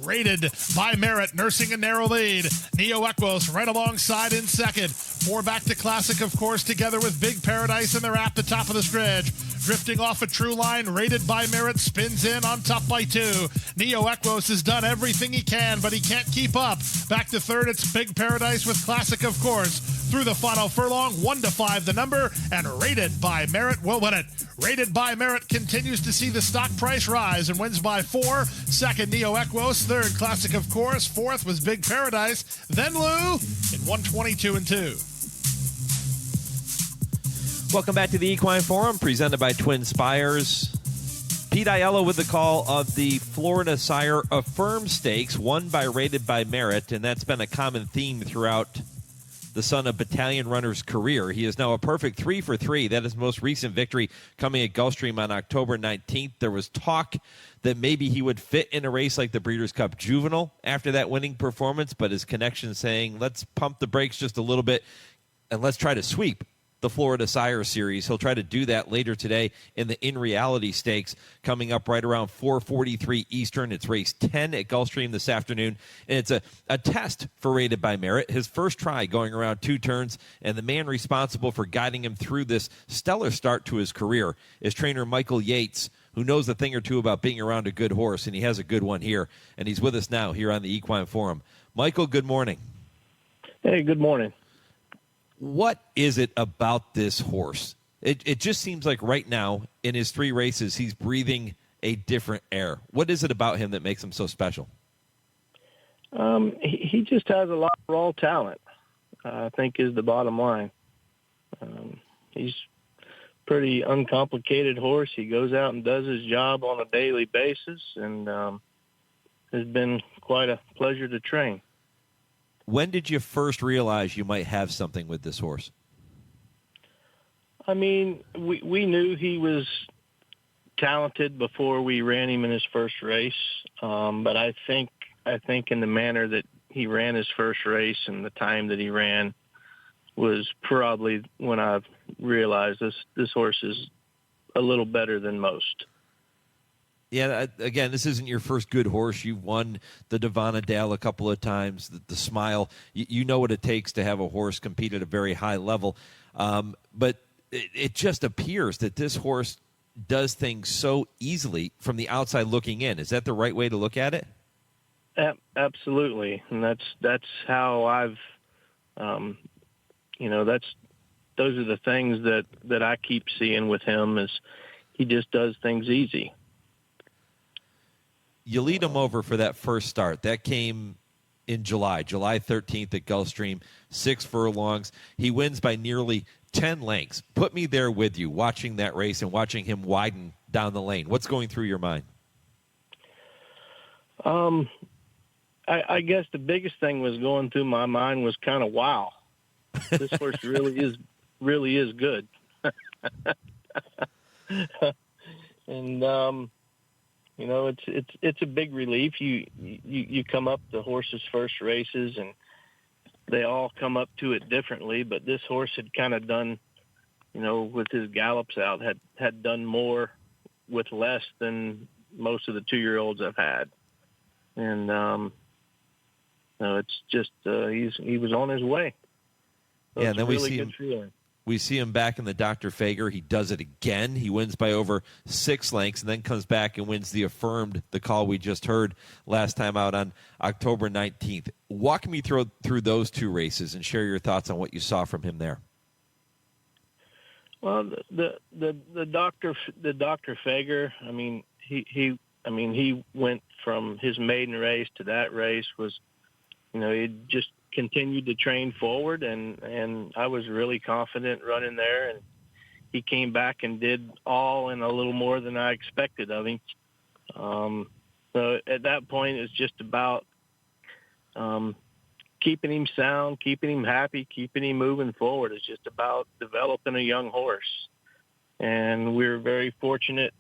Rated by Merit, nursing a narrow lead. Neo Equos right alongside in second. 4 back to Classic, of course, together with Big Paradise, and they're at the top of the stretch. Drifting off a true line, Rated by Merit spins in on top by 2. Neo Equos has done everything he can, but he can't keep up. Back to third, it's Big Paradise with Classic, of course. Through the final furlong, 1-5 the number, and Rated by Merit will win it. Rated by Merit continues to see the stock price rise and wins by 4. Second, Neo Equos. Third, Classic, of course. Fourth was Big Paradise. Then Lou in 122-2. Welcome back to the Equine Forum, presented by TwinSpires. Pete Aiello with the call of the Florida Sire Affirm Stakes, won by Rated by Merit, and that's been a common theme throughout the son of Battalion Runner's career. He is now a perfect 3 for 3. That is most recent victory coming at Gulfstream on October 19th. There was talk that maybe he would fit in a race like the Breeders' Cup Juvenile after that winning performance, but his connection saying, let's pump the brakes just a little bit and let's try to sweep the Florida Sire Series. He'll try to do that later today in the In Reality Stakes, coming up right around 4:43 Eastern. It's race 10 at Gulfstream this afternoon, and it's a test for Rated by Merit. His first try going around 2 turns, and the man responsible for guiding him through this stellar start to his career is trainer Michael Yates, who knows a thing or two about being around a good horse, and he has a good one here, and he's with us now here on the Equine Forum. Michael, good morning. Hey, good morning. What is it about this horse? It just seems like right now in his 3 races, he's breathing a different air. What is it about him that makes him so special? He just has a lot of raw talent, I think is the bottom line. He's pretty uncomplicated horse. He goes out and does his job on a daily basis, and has been quite a pleasure to train. When did you first realize you might have something with this horse? I mean, we knew he was talented before we ran him in his first race, but I think in the manner that he ran his first race and the time that he ran was probably when I realized this horse is a little better than most. Yeah, again, this isn't your first good horse. You've won the Devon Dale a couple of times, the Smile. You know what it takes to have a horse compete at a very high level. But it just appears that this horse does things so easily from the outside looking in. Is that the right way to look at it? Absolutely, and that's how I've, those are the things that I keep seeing with him is he just does things easy. You lead him over for that first start. That came in July 13th at Gulfstream, 6 furlongs. He wins by nearly 10 lengths. Put me there with you, watching that race and watching him widen down the lane. What's going through your mind? I guess the biggest thing was going through my mind was kind of, wow, this horse really is good. And, it's a big relief. You come up the horse's first races, and they all come up to it differently. But this horse had kind of done, with his gallops out, had done more with less than most of the 2-year-olds I've had. And it's just he was on his way. So yeah, and then really we see him back in the Dr. Fager. He does it again. He wins by over 6 lengths and then comes back and wins the Affirmed, the call we just heard last time out on October 19th. Walk me through those 2 races and share your thoughts on what you saw from him there. Well, the Dr. Fager, he went from his maiden race to that race was, he just continued to train forward, and I was really confident running there, and he came back and did all and a little more than I expected of him. So at that point, it's just about keeping him sound, keeping him happy, keeping him moving forward. It's just about developing a young horse. And we're very fortunate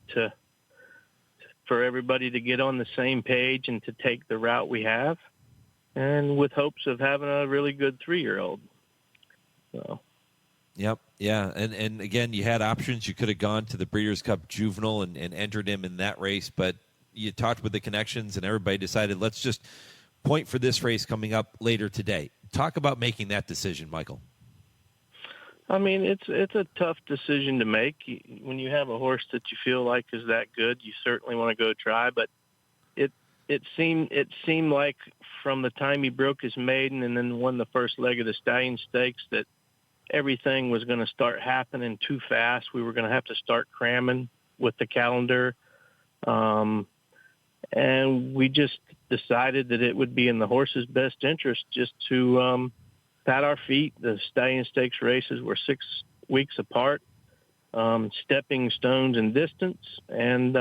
for everybody to get on the same page and to take the route we have, and with hopes of having a really good 3-year-old. So. Yep, yeah, and again, you had options. You could have gone to the Breeders' Cup Juvenile and entered him in that race, but you talked with the connections, and everybody decided, let's just point for this race coming up later today. Talk about making that decision, Michael. I mean, it's a tough decision to make. When you have a horse that you feel like is that good, you certainly want to go try, but it seemed like from the time he broke his maiden and then won the first leg of the Stallion Stakes that everything was going to start happening too fast. We were going to have to start cramming with the calendar. And we just decided that it would be in the horse's best interest just to pat our feet. The Stallion Stakes races were 6 weeks apart. stepping stones in distance, and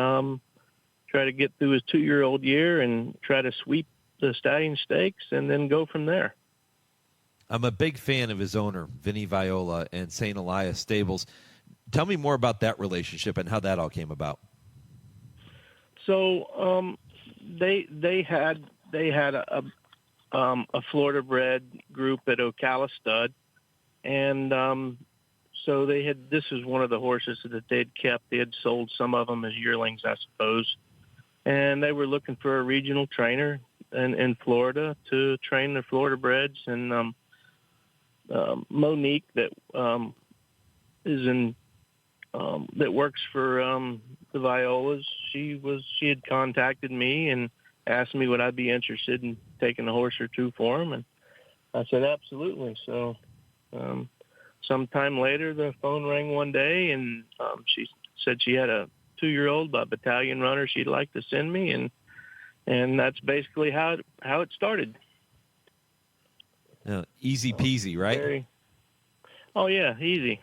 try to get through his 2-year-old year and try to sweep the Stallion Stakes and then go from there. I'm a big fan of his owner, Vinny Viola, and St. Elias Stables. Tell me more about that relationship and how that all came about. So they had a Florida-bred group at Ocala Stud, and so this is one of the horses that they'd kept. They had sold some of them as yearlings, I suppose, and they were looking for a regional trainer in Florida to train the Florida-breds, and Monique that that works for the Violas. She had contacted me and asked me would I be interested in taking a horse or two for him, and I said absolutely. So sometime later, the phone rang one day, and she said she had a 2-year-old battalion runner she'd like to send me, and that's basically how it started. Easy peasy, right? Oh yeah, easy.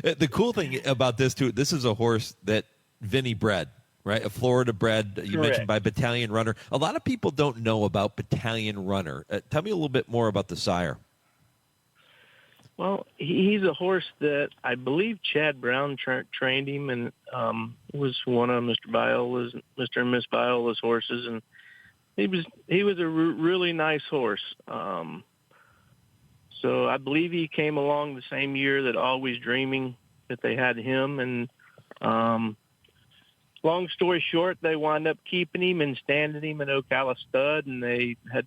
The cool thing about this too, this is a horse that Vinny bred, right? A Florida bred. You Correct. mentioned by Battalion Runner. A lot of people don't know about Battalion Runner. Tell me a little bit more about the sire. Well, he's a horse that I believe Chad Brown trained him, and was one of Mr. and Miss Viola's horses, and he was a really nice horse. So I believe he came along the same year that Always Dreaming, that they had him. And long story short, they wound up keeping him and standing him at Ocala Stud, and they had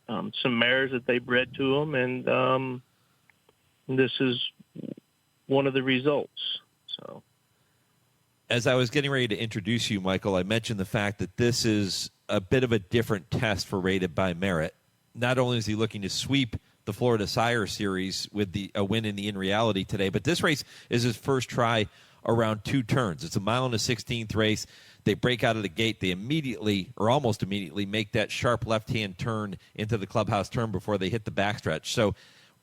some mares that they bred to him, and this is one of the results. So, as I was getting ready to introduce you, Michael, I mentioned the fact that this is a bit of a different test for Rated by Merit. Not only is he looking to sweep the Florida Sire Series with a win in the In Reality today, but this race is his first try around 2 turns. It's a 1.16 mile race. They break out of the gate. They immediately, or almost immediately, make that sharp left-hand turn into the clubhouse turn before they hit the backstretch. So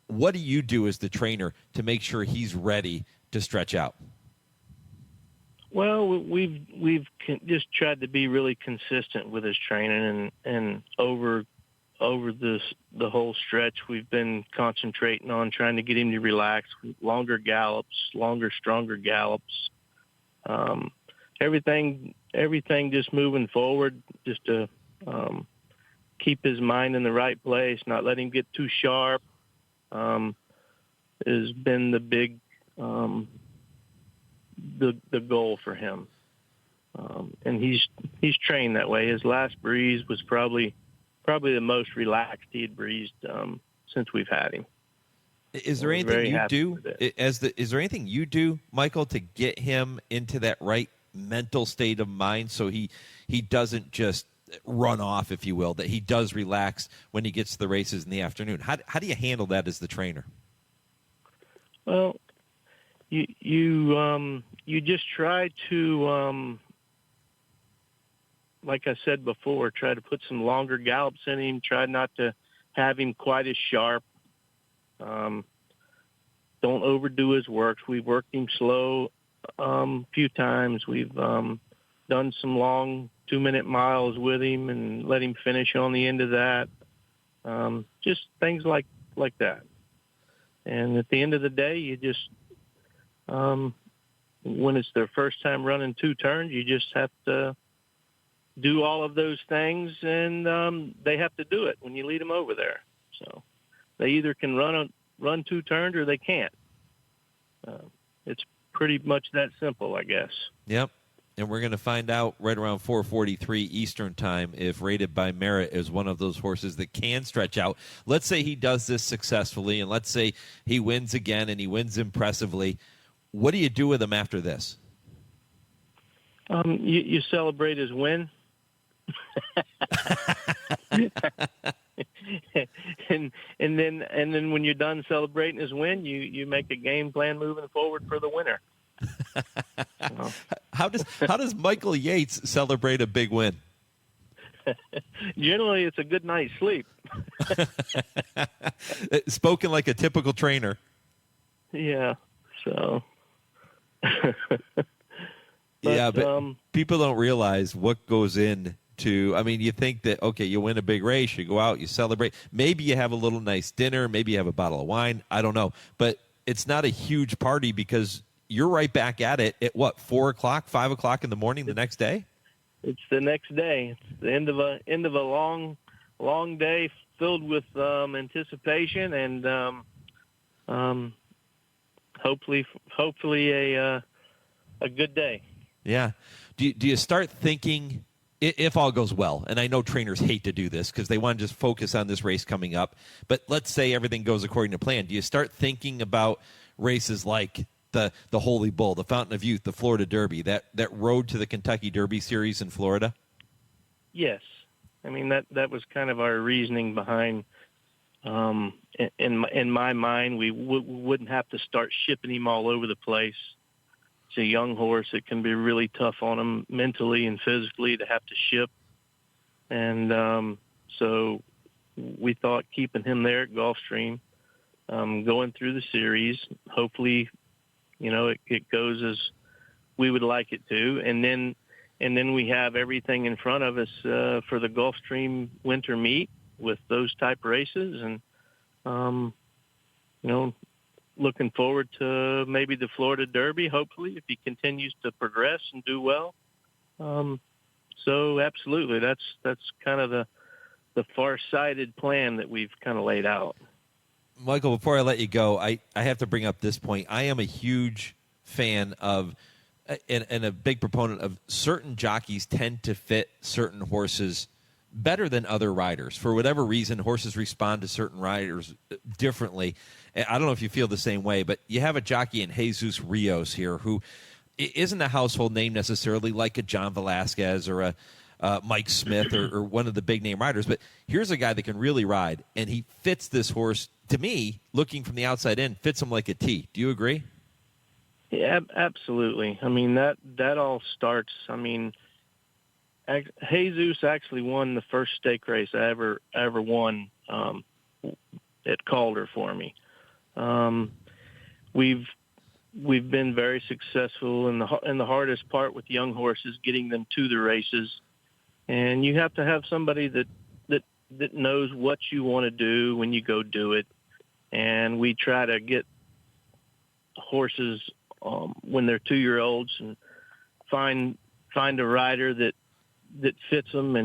what do you do as the trainer to make sure he's ready to stretch out? Well, we've just tried to be really consistent with his training, and over the whole stretch, we've been concentrating on trying to get him to relax, longer gallops, stronger gallops, everything just moving forward, just to keep his mind in the right place, not let him get too sharp, has been the big the goal for him. And he's trained that way. His last breeze was probably the most relaxed he had breezed since we've had him. Is there anything you do is there anything you do, Michael, to get him into that right mental state of mind so he doesn't just run off, if you will, that he does relax when he gets to the races in the afternoon? How do you handle that as the trainer? Well, you just try to, like I said before, try to put some longer gallops in him. Try not to have him quite as sharp. Don't overdo his works. We've worked him slow a few times. We've done some long 2-minute miles with him and let him finish on the end of that. Just things like that. And at the end of the day, you just, when it's their first time running 2 turns, you just have to do all of those things, and they have to do it when you lead them over there. So they either can run 2 turns or they can't. It's pretty much that simple, I guess. Yep. And we're going to find out right around 4:43 Eastern time if Rated by Merit is one of those horses that can stretch out. Let's say he does this successfully, and let's say he wins again and he wins impressively. What do you do with him after this? You celebrate his win. and then when you're done celebrating his win, you make a game plan moving forward for the winner. How does Michael Yates celebrate a big win? Generally, it's a good night's sleep. Spoken like a typical trainer. Yeah. So. But people don't realize what goes into. I mean, you think that, okay, you win a big race, you go out, you celebrate. Maybe you have a little nice dinner, maybe you have a bottle of wine. I don't know, but it's not a huge party because you're right back at it at what, 4 o'clock, 5 o'clock in the morning the next day? It's the next day. It's the end of a long day filled with anticipation and hopefully a good day. Yeah. Do you start thinking, if all goes well, and I know trainers hate to do this because they want to just focus on this race coming up, but let's say everything goes according to plan. Do you start thinking about races like the Holy Bull, the Fountain of Youth, the Florida Derby, that road to the Kentucky Derby series in Florida? Yes. I mean, that was kind of our reasoning behind, in my mind, we wouldn't have to start shipping him all over the place. It's a young horse. It can be really tough on him mentally and physically to have to ship. And so we thought keeping him there at Gulfstream, going through the series, hopefully, it goes as we would like it to. And then we have everything in front of us for the Gulfstream winter meet with those type races. And, looking forward to maybe the Florida Derby, hopefully, if he continues to progress and do well. So absolutely, that's kind of the far-sighted plan that we've kind of laid out. Michael, before I let you go, I have to bring up this point. I am a huge fan of and a big proponent of certain jockeys tend to fit certain horses better than other riders. For whatever reason, horses respond to certain riders differently. I don't know if you feel the same way, but you have a jockey in Jesus Rios here who isn't a household name necessarily like a John Velasquez or a Mike Smith or one of the big name riders, but here's a guy that can really ride, and he fits this horse, to me, looking from the outside in, fits him like a T. Do you agree? Yeah, absolutely. I mean, that all starts, Jesus actually won the first stake race I ever won at Calder for me. We've been very successful in the hardest part with young horses, getting them to the races, and you have to have somebody that knows what you want to do when you go do it. And we try to get horses when they're 2-year-olds and find a rider that fits them,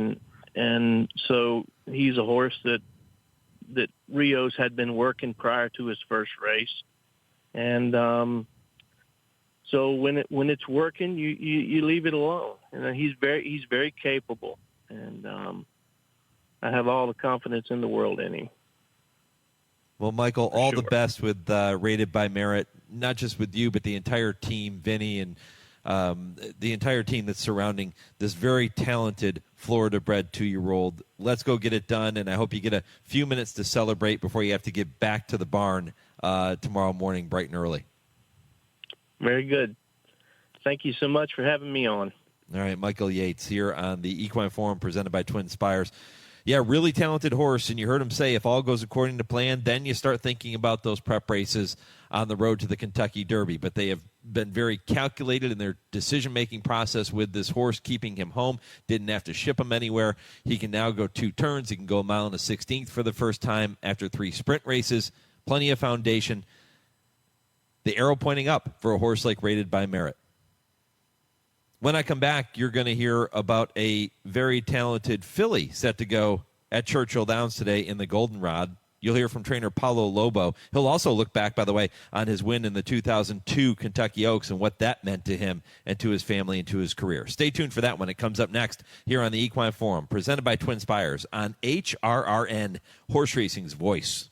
and so he's a horse that Rios had been working prior to his first race, and so when it's working, you leave it alone, and he's very capable, and I have all the confidence in the world in him. Well, Michael, all the best with Rated by Merit, not just with you, but the entire team, Vinny, and the entire team that's surrounding this very talented Florida-bred 2-year-old. Let's go get it done, and I hope you get a few minutes to celebrate before you have to get back to the barn tomorrow morning bright and early. Very good. Thank you so much for having me on. All right, Michael Yates here on the Equine Forum presented by TwinSpires. Yeah, really talented horse, and you heard him say if all goes according to plan, then you start thinking about those prep races on the road to the Kentucky Derby. But they have been very calculated in their decision-making process with this horse, keeping him home. Didn't have to ship him anywhere. He can now go 2 turns. He can go a mile and a 16th for the first time after 3 sprint races. Plenty of foundation. The arrow pointing up for a horse like Rated by Merit. When I come back, you're going to hear about a very talented filly set to go at Churchill Downs today in the Goldenrod. You'll hear from trainer Paulo Lobo. He'll also look back, by the way, on his win in the 2002 Kentucky Oaks and what that meant to him and to his family and to his career. Stay tuned for that when it comes up next here on the Equine Forum, presented by TwinSpires on HRRN, Horse Racing's voice.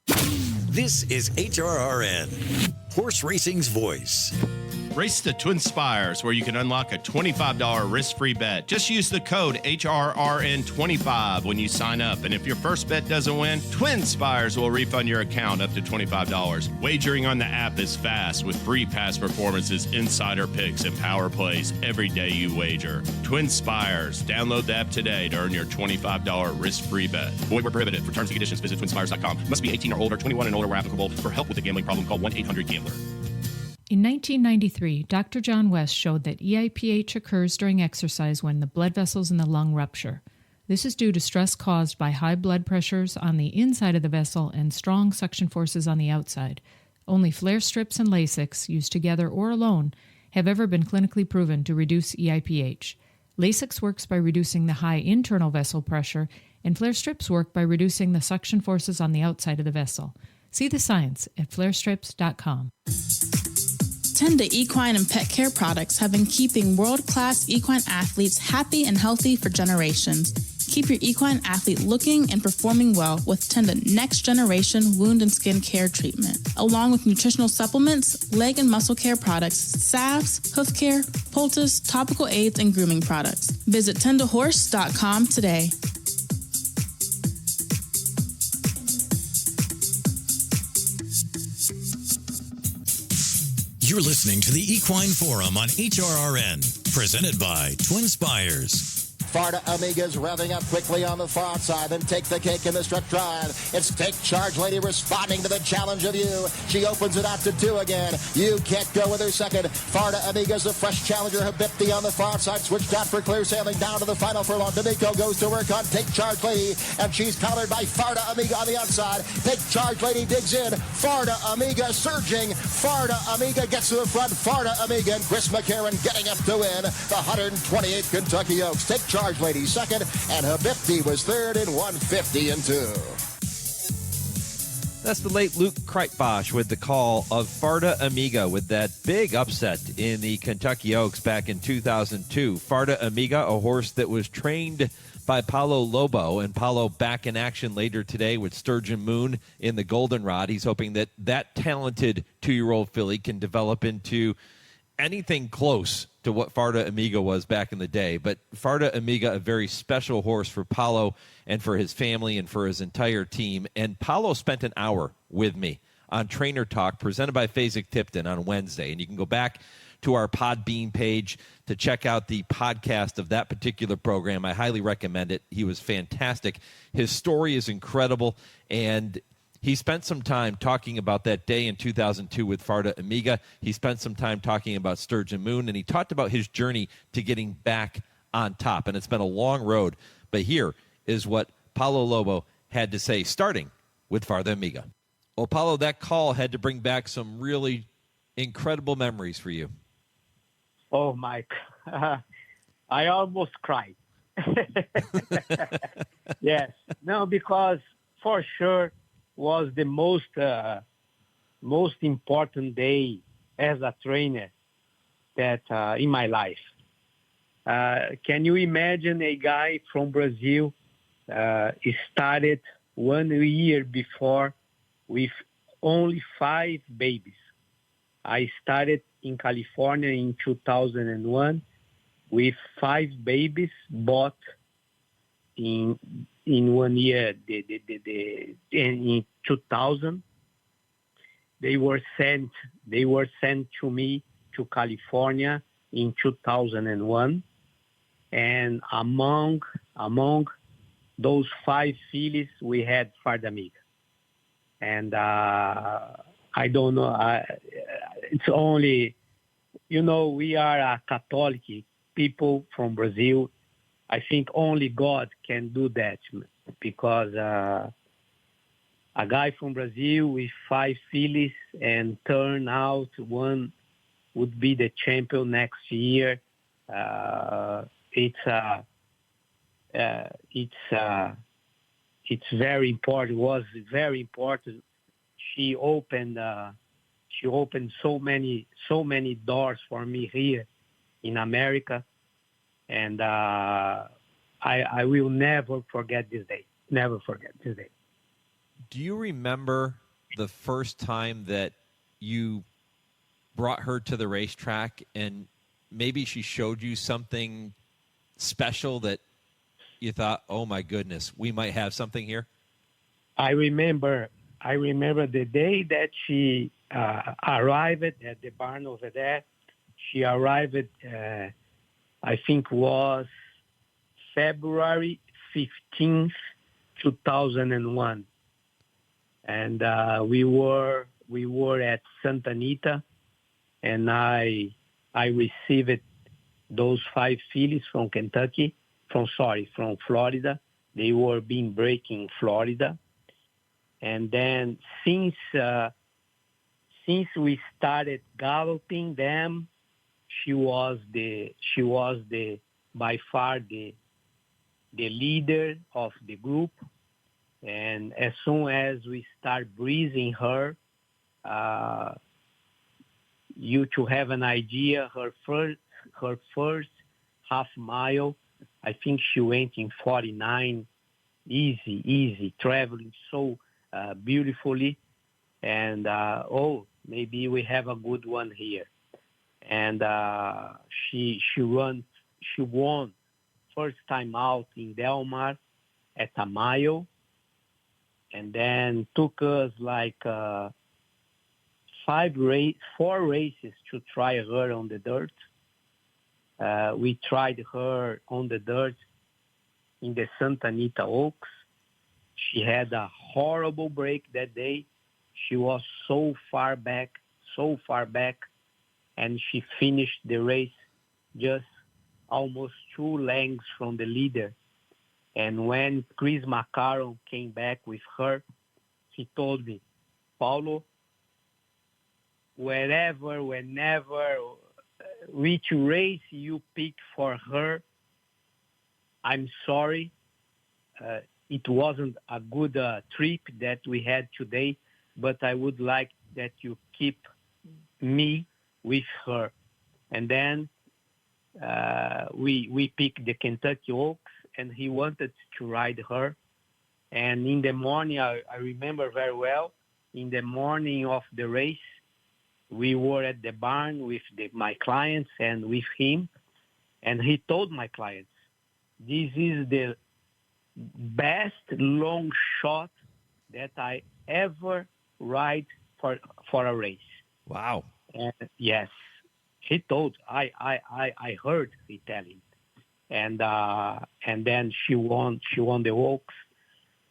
This is HRRN, Horse Racing's voice. Race the TwinSpires, where you can unlock a $25 risk-free bet. Just use the code HRRN25 when you sign up. And if your first bet doesn't win, TwinSpires will refund your account up to $25. Wagering on the app is fast with free past performances, insider picks, and power plays every day you wager. TwinSpires. Download the app today to earn your $25 risk-free bet. Void where prohibited. For terms and conditions, visit TwinSpires.com. Must be 18 or older, 21 and older where applicable. For help with a gambling problem, call 1-800-GAMBLER. In 1993, Dr. John West showed that EIPH occurs during exercise when the blood vessels in the lung rupture. This is due to stress caused by high blood pressures on the inside of the vessel and strong suction forces on the outside. Only flare strips and Lasix, used together or alone, have ever been clinically proven to reduce EIPH. Lasix works by reducing the high internal vessel pressure, and flare strips work by reducing the suction forces on the outside of the vessel. See the science at flarestrips.com. Tenda Equine and Pet Care products have been keeping world-class equine athletes happy and healthy for generations. Keep your equine athlete looking and performing well with Tenda Next Generation Wound and Skin Care Treatment, along with nutritional supplements, leg and muscle care products, salves, hoof care, poultice, topical aids, and grooming products. Visit tendahorse.com today. You're listening to the Equine Forum on HRRN, presented by TwinSpires. Florida Amigas revving up quickly on the far side and take the cake in the stretch drive. It's Take Charge Lady responding to the challenge of you. She opens it out to 2 again. You can't go with her second. Florida Amigas, the fresh challenger, Habibti on the far side, switched out for clear sailing down to the final furlong. D'Amico goes to work on Take Charge Lady, and she's countered by Florida Amiga on the outside. Take Charge Lady digs in. Florida Amiga surging. Florida Amiga gets to the front. Florida Amiga and Chris McCarron getting up to win the 128th Kentucky Oaks. Take Charge Lady second, and Habibti was third in 150 and 2. That's the late Luke Kreitbosch with the call of Farda Amiga with that big upset in the Kentucky Oaks back in 2002. Farda Amiga, a horse that was trained by Paulo Lobo, and Paulo back in action later today with Sturgeon Moon in the Goldenrod. He's hoping that that talented 2-year-old filly can develop into anything close to what Farda Amiga was back in the day. But Farda Amiga, a very special horse for Paulo and for his family and for his entire team. And Paulo spent an hour with me on Trainer Talk, presented by Fasig Tipton on Wednesday. And you can go back to our Podbean page to check out the podcast of that particular program. I highly recommend it. He was fantastic. His story is incredible, and he spent some time talking about that day in 2002 with Farda Amiga. He spent some time talking about Sturgeon Moon, and he talked about his journey to getting back on top. And it's been a long road, but here is what Paulo Lobo had to say, starting with Farda Amiga. Well, Paulo, that call had to bring back some really incredible memories for you. Oh, Mike, I almost cried. Yes. No, because for sure was the most important day as a trainer that in my life. Can you imagine a guy from Brazil started 1 year before with only 5 babies? I started in California in 2001 with 5 babies bought in 1 year. In 2000, they were sent to me to California in 2001, and among those 5 fillies, we had Farda Amiga. And I don't know. It's only, we are a Catholic people from Brazil. I think only God can do that, because a guy from Brazil with 5 fillies and turn out one would be the champion next year. It's very important. It was very important. She opened so many doors for me here in America, and I will never forget this day. Never forget this day. Do you remember the first time that you brought her to the racetrack and maybe she showed you something special that you thought, oh my goodness, we might have something here? I remember the day that she arrived at the barn over there. She arrived, I think was February 15th, 2001. And we were at Santa Anita, and I received those 5 fillies from from Florida. They were being breaking in Florida. And then since we started galloping them, she was by far the leader of the group. And as soon as we start breezing her, you to have an idea, her first half mile, I think she went in 49, easy, traveling so beautifully. And, maybe we have a good one here. And she won first time out in Del Mar at a mile, and then took us like 4 races to try her on the dirt. We tried her on the dirt in the Santa Anita Oaks. She had a horrible break that day. She was so far back, and she finished the race just almost 2 lengths from the leader. And when Chris Macaron came back with her, he told me, Paulo, whenever, which race you pick for her, I'm sorry. It wasn't a good trip that we had today, but I would like that you keep me with her. And then we picked the Kentucky Oaks, and he wanted to ride her. And in the morning, I remember very well, in the morning of the race, we were at the barn with my clients and with him, and he told my clients, this is the best long shot that I ever ride for a race. Wow. And yes, he told. I heard he telling, and then she won the Oaks,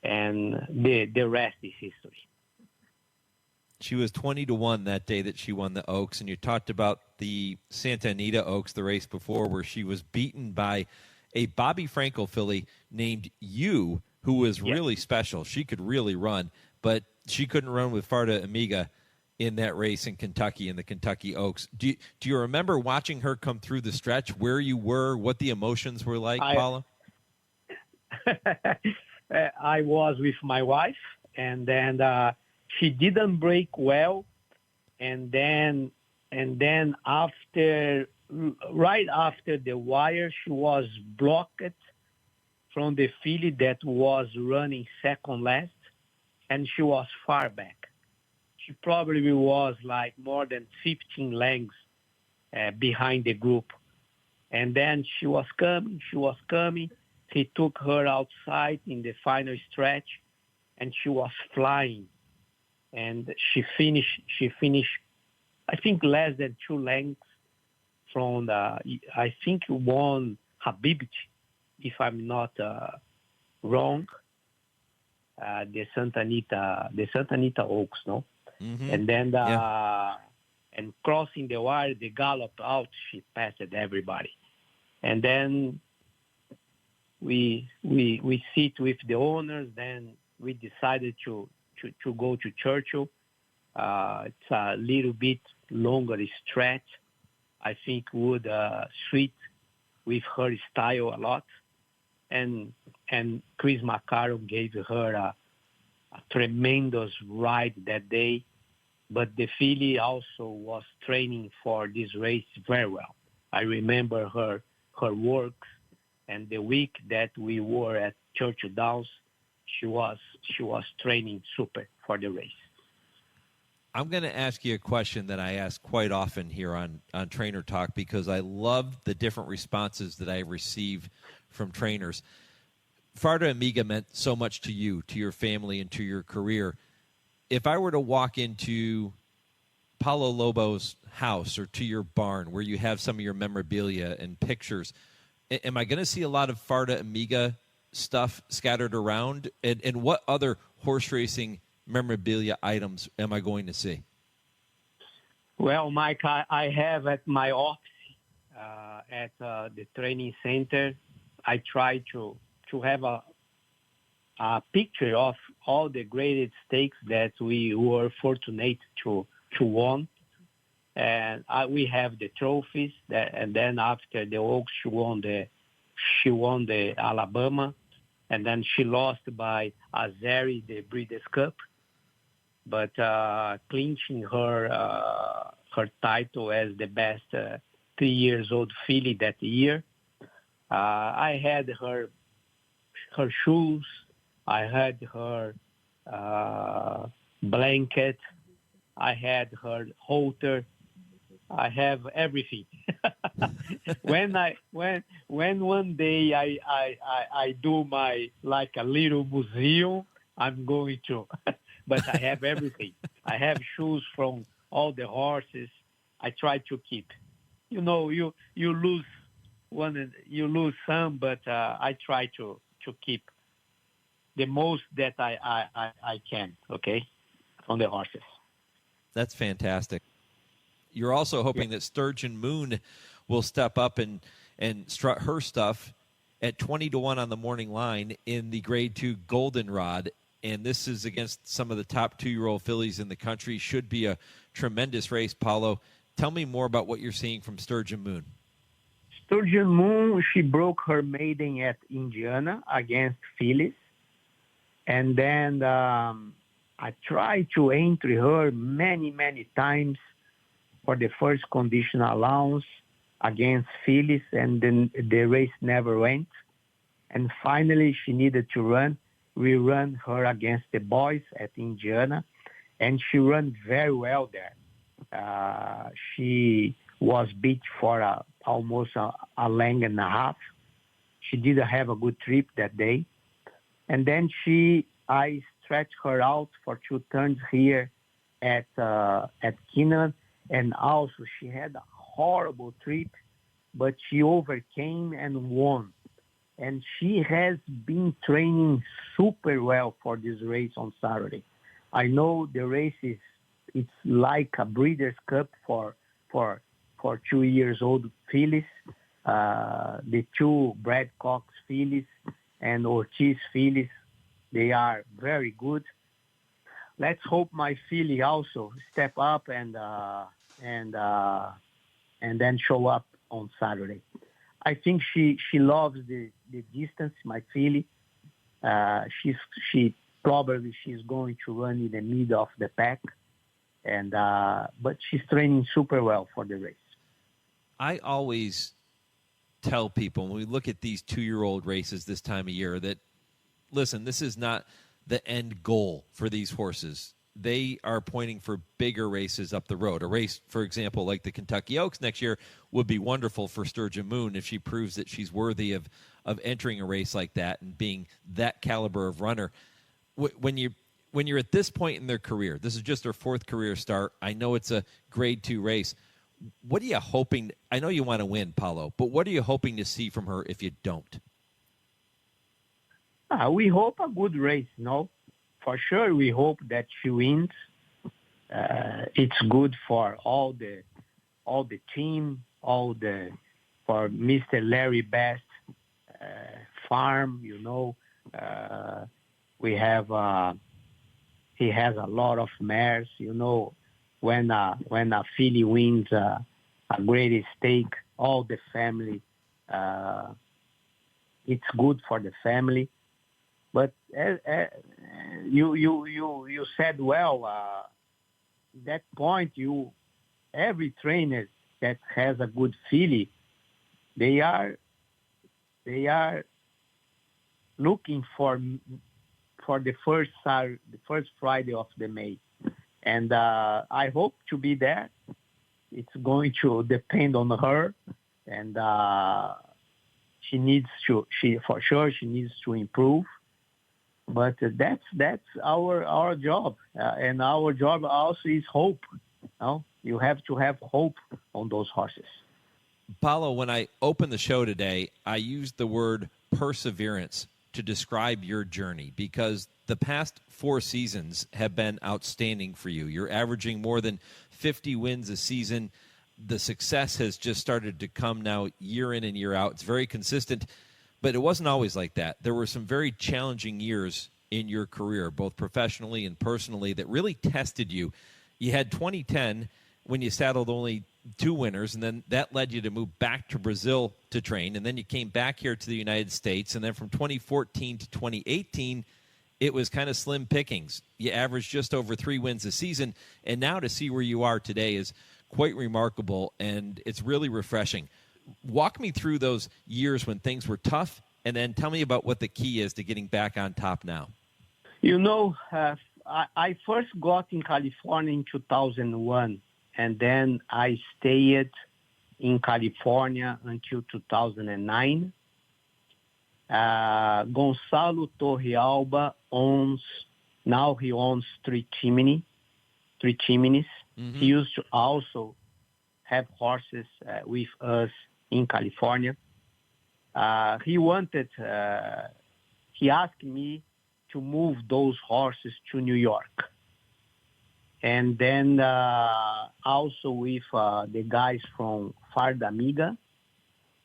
and the rest is history. She was 20-1 that day that she won the Oaks, and you talked about the Santa Anita Oaks the race before, where she was beaten by a Bobby Frankel filly named You, who was really special. She could really run, but she couldn't run with Farda Amiga in that race in Kentucky, in the Kentucky Oaks. Do you remember watching her come through the stretch, where you were, what the emotions were like, Paulo? I was with my wife, and then she didn't break well, and then right after the wire, she was blocked from the filly that was running second last, and she was far back. She probably was like more than 15 lengths behind the group. And then she was coming. He took her outside in the final stretch, and she was flying. And she finished, I think, less than 2 lengths from I think won Habibti, if I'm not wrong, the Santa Anita Oaks, no? Mm-hmm. And then and crossing the wire, they galloped out. She passed everybody, and then we sit with the owners. Then we decided to go to Churchill. It's a little bit longer stretch. I think would suit with her style a lot, and Chris Macaron gave her a tremendous ride that day. But the filly also was training for this race very well. I remember her works, and the week that we were at Churchill Downs, she was training super for the race. I'm going to ask you a question that I ask quite often here on Trainer Talk because I love the different responses that I receive from trainers. Farda Amiga meant so much to you, to your family, and to your career. If I were to walk into Paulo Lobo's house or to your barn where you have some of your memorabilia and pictures, am I going to see a lot of Farda Amiga stuff scattered around? And what other horse racing memorabilia items am I going to see? Well, Mike, I have at my office at the training center, I try to have a picture of all the graded stakes that we were fortunate to won. And we have the trophies and then after the Oaks, she won the Alabama, and then she lost by Azeri, the Breeders' Cup, but clinching her title as the best 3-year-old filly that year. I had her shoes, I had her blanket, I had her halter, I have everything. when one day I do my like a little museum, I'm going to, but I have everything. I have shoes from all the horses. I try to keep. You know, you lose one, you lose some, but I try to keep the most that I can. Okay, on the horses. That's fantastic. You're also hoping that Sturgeon Moon will step up and strut her stuff at 20-1 on the morning line in the Grade 2 Goldenrod. And this is against some of the top 2-year-old fillies in the country. Should be a tremendous race, Paulo. Tell me more about what you're seeing from Sturgeon Moon. Sturgeon Moon, she broke her maiden at Indiana against fillies. And then I tried to enter her many times for the first conditional allowance against fillies, and then the race never went. And finally, she needed to run. We ran her against the boys at Indiana, and she ran very well there. She was beat for almost a length and a half. She didn't have a good trip that day. And then I stretched her out for 2 turns here at Keeneland. And also, she had a horrible trip, but she overcame and won. And she has been training super well for this race on Saturday. I know the race it's like a Breeders' Cup for 2-year-old fillies. The 2 Brad Cox fillies and Ortiz fillies, they are very good. Let's hope my filly also step up and then show up on Saturday. I think she loves the distance, my filly. She's going to run in the middle of the pack, and but she's training super well for the race. I always tell people when we look at these 2-year-old races this time of year that, listen, this is not the end goal for these horses. They are pointing for bigger races up the road. A race, for example, like the Kentucky Oaks next year would be wonderful for Sturgeon Moon if she proves that she's worthy of entering a race like that and being that caliber of runner. When you're at this point in their career, this is just their 4th career start. I know it's a Grade 2 race. What are you hoping? I know you want to win, Paulo, but what are you hoping to see from her if you don't? We hope a good race, no? For sure, we hope that she wins. It's good for all the team, for Mr. Larry Best farm. You know, we have he has a lot of mares. You know, when a filly wins a great stake, all the family. It's good for the family. But you said well. That point, every trainer that has a good filly, they are looking for the first Friday of the May, And I hope to be there. It's going to depend on her, and she needs to improve. But that's our job, and our job also is hope. You have to have hope on those horses. Paulo, when I opened the show today, I used the word perseverance to describe your journey because the past 4 seasons have been outstanding for you. You're averaging more than 50 wins a season. The success has just started to come now year in and year out. It's very consistent, but it wasn't always like that. There were some very challenging years in your career, both professionally and personally, that really tested you. You had 2010 when you saddled only 2 winners, and then that led you to move back to Brazil to train, and then you came back here to the United States, and then from 2014 to 2018, it was kind of slim pickings. You averaged just over 3 wins a season, and now to see where you are today is quite remarkable, and it's really refreshing. Walk me through those years when things were tough, and then tell me about what the key is to getting back on top now. I first got in California in 2001, and then I stayed in California until 2009. Gonçalo Torrealba owns 3 chimneys. Mm-hmm. He used to also have horses with us in California. He asked me to move those horses to New York. And then also with the guys from Farda Amiga,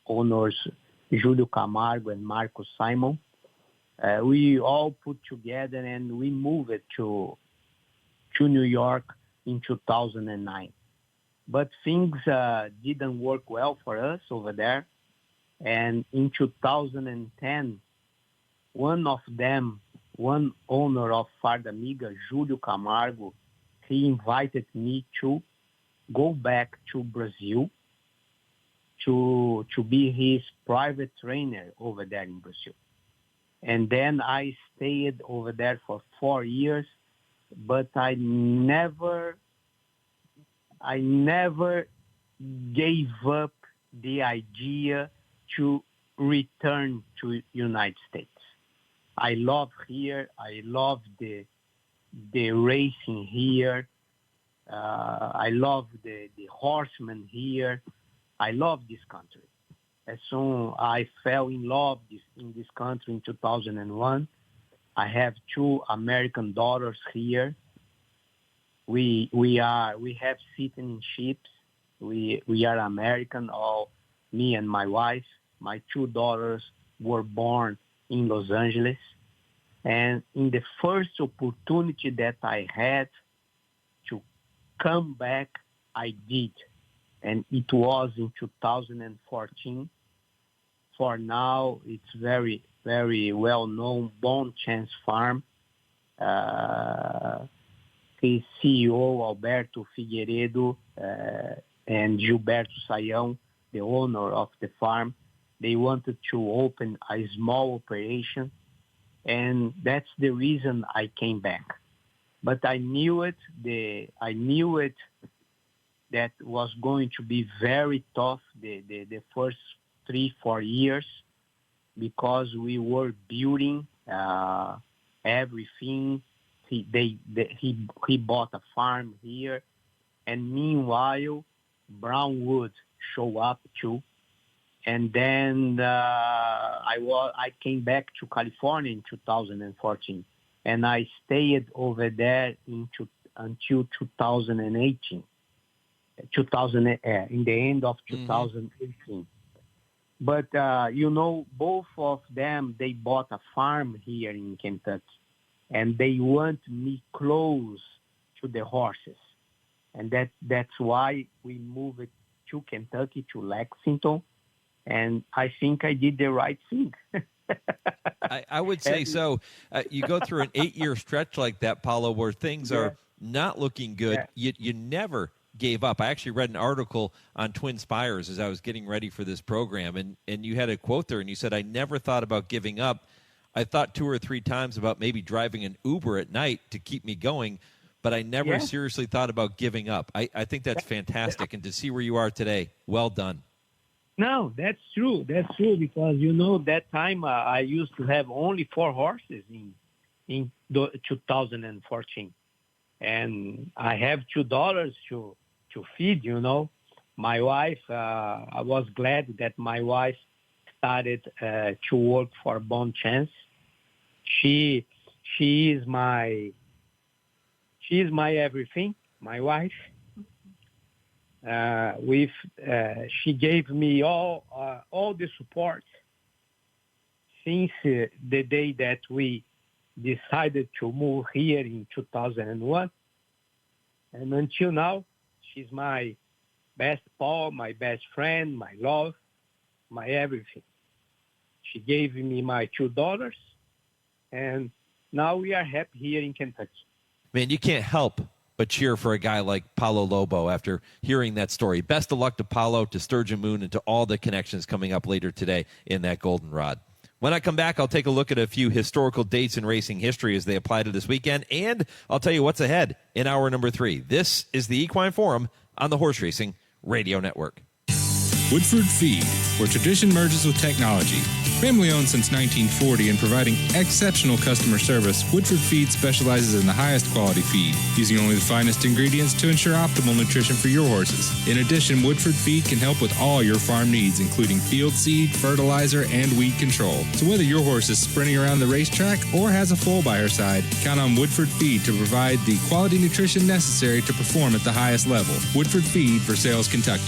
owners Júlio Camargo and Marco Simon, we all put together and we moved it to New York in 2009. But things didn't work well for us over there. And in 2010, one owner of Farda Amiga, Júlio Camargo, he invited me to go back to Brazil to be his private trainer over there in Brazil. And then I stayed over there for 4 years, but I never gave up the idea to return to United States. I love here. I love the racing here. I love the horsemen here. I love this country. As soon as I fell in love in this country in 2001, I have 2 American daughters here. We have citizenships. We are American, all me and my wife. My 2 daughters were born in Los Angeles. And in the first opportunity that I had to come back, I did. And it was in 2014. For now, it's very, very well-known Bom Chance Farm. His CEO, Alberto Figueiredo, and Gilberto Sayão, the owner of the farm, they wanted to open a small operation. And that's the reason I came back. But I knew it that was going to be very tough the first 3-4 years because we were building everything. He bought a farm here, and meanwhile Brownwood showed up too. And then I came back to California in 2014, and I stayed over there until 2018. In the end of 2018. But, both of them, they bought a farm here in Kentucky, and they want me close to the horses. And that's why we moved to Kentucky, to Lexington, and I think I did the right thing. I would say so. You go through an 8-year stretch like that, Paulo, where things are not looking good. Yeah. You never gave up. I actually read an article on TwinSpires as I was getting ready for this program, and you had a quote there, and you said, "I never thought about giving up. I thought 2 or 3 times about maybe driving an Uber at night to keep me going, but I never seriously thought about giving up. I think that's fantastic. And to see where you are today, well done. No, that's true. That's true because, that time I used to have only 4 horses in 2014. And I have $2 to feed, My wife, I was glad that my wife started to work for Bon Chance. She is my everything, my wife. She gave me all the support since the day that we decided to move here in 2001, and until now, she's my best pal, my best friend, my love, my everything. She gave me my $2, and now we are happy here in Kentucky. Man, you can't help but cheer for a guy like Paulo Lobo after hearing that story. Best of luck to Paulo, to Sturgeon Moon, and to all the connections coming up later today in that goldenrod. When I come back, I'll take a look at a few historical dates in racing history as they apply to this weekend, and I'll tell you what's ahead in hour number 3. This is the Equine Forum on the Horse Racing Radio Network. Woodford Feed, where tradition merges with technology. Family owned since 1940 and providing exceptional customer service, Woodford Feed specializes in the highest quality feed, using only the finest ingredients to ensure optimal nutrition for your horses. In addition, Woodford Feed can help with all your farm needs, including field seed, fertilizer, and weed control. So whether your horse is sprinting around the racetrack or has a foal by her side, count on Woodford Feed to provide the quality nutrition necessary to perform at the highest level. Woodford Feed for Sales, Kentucky.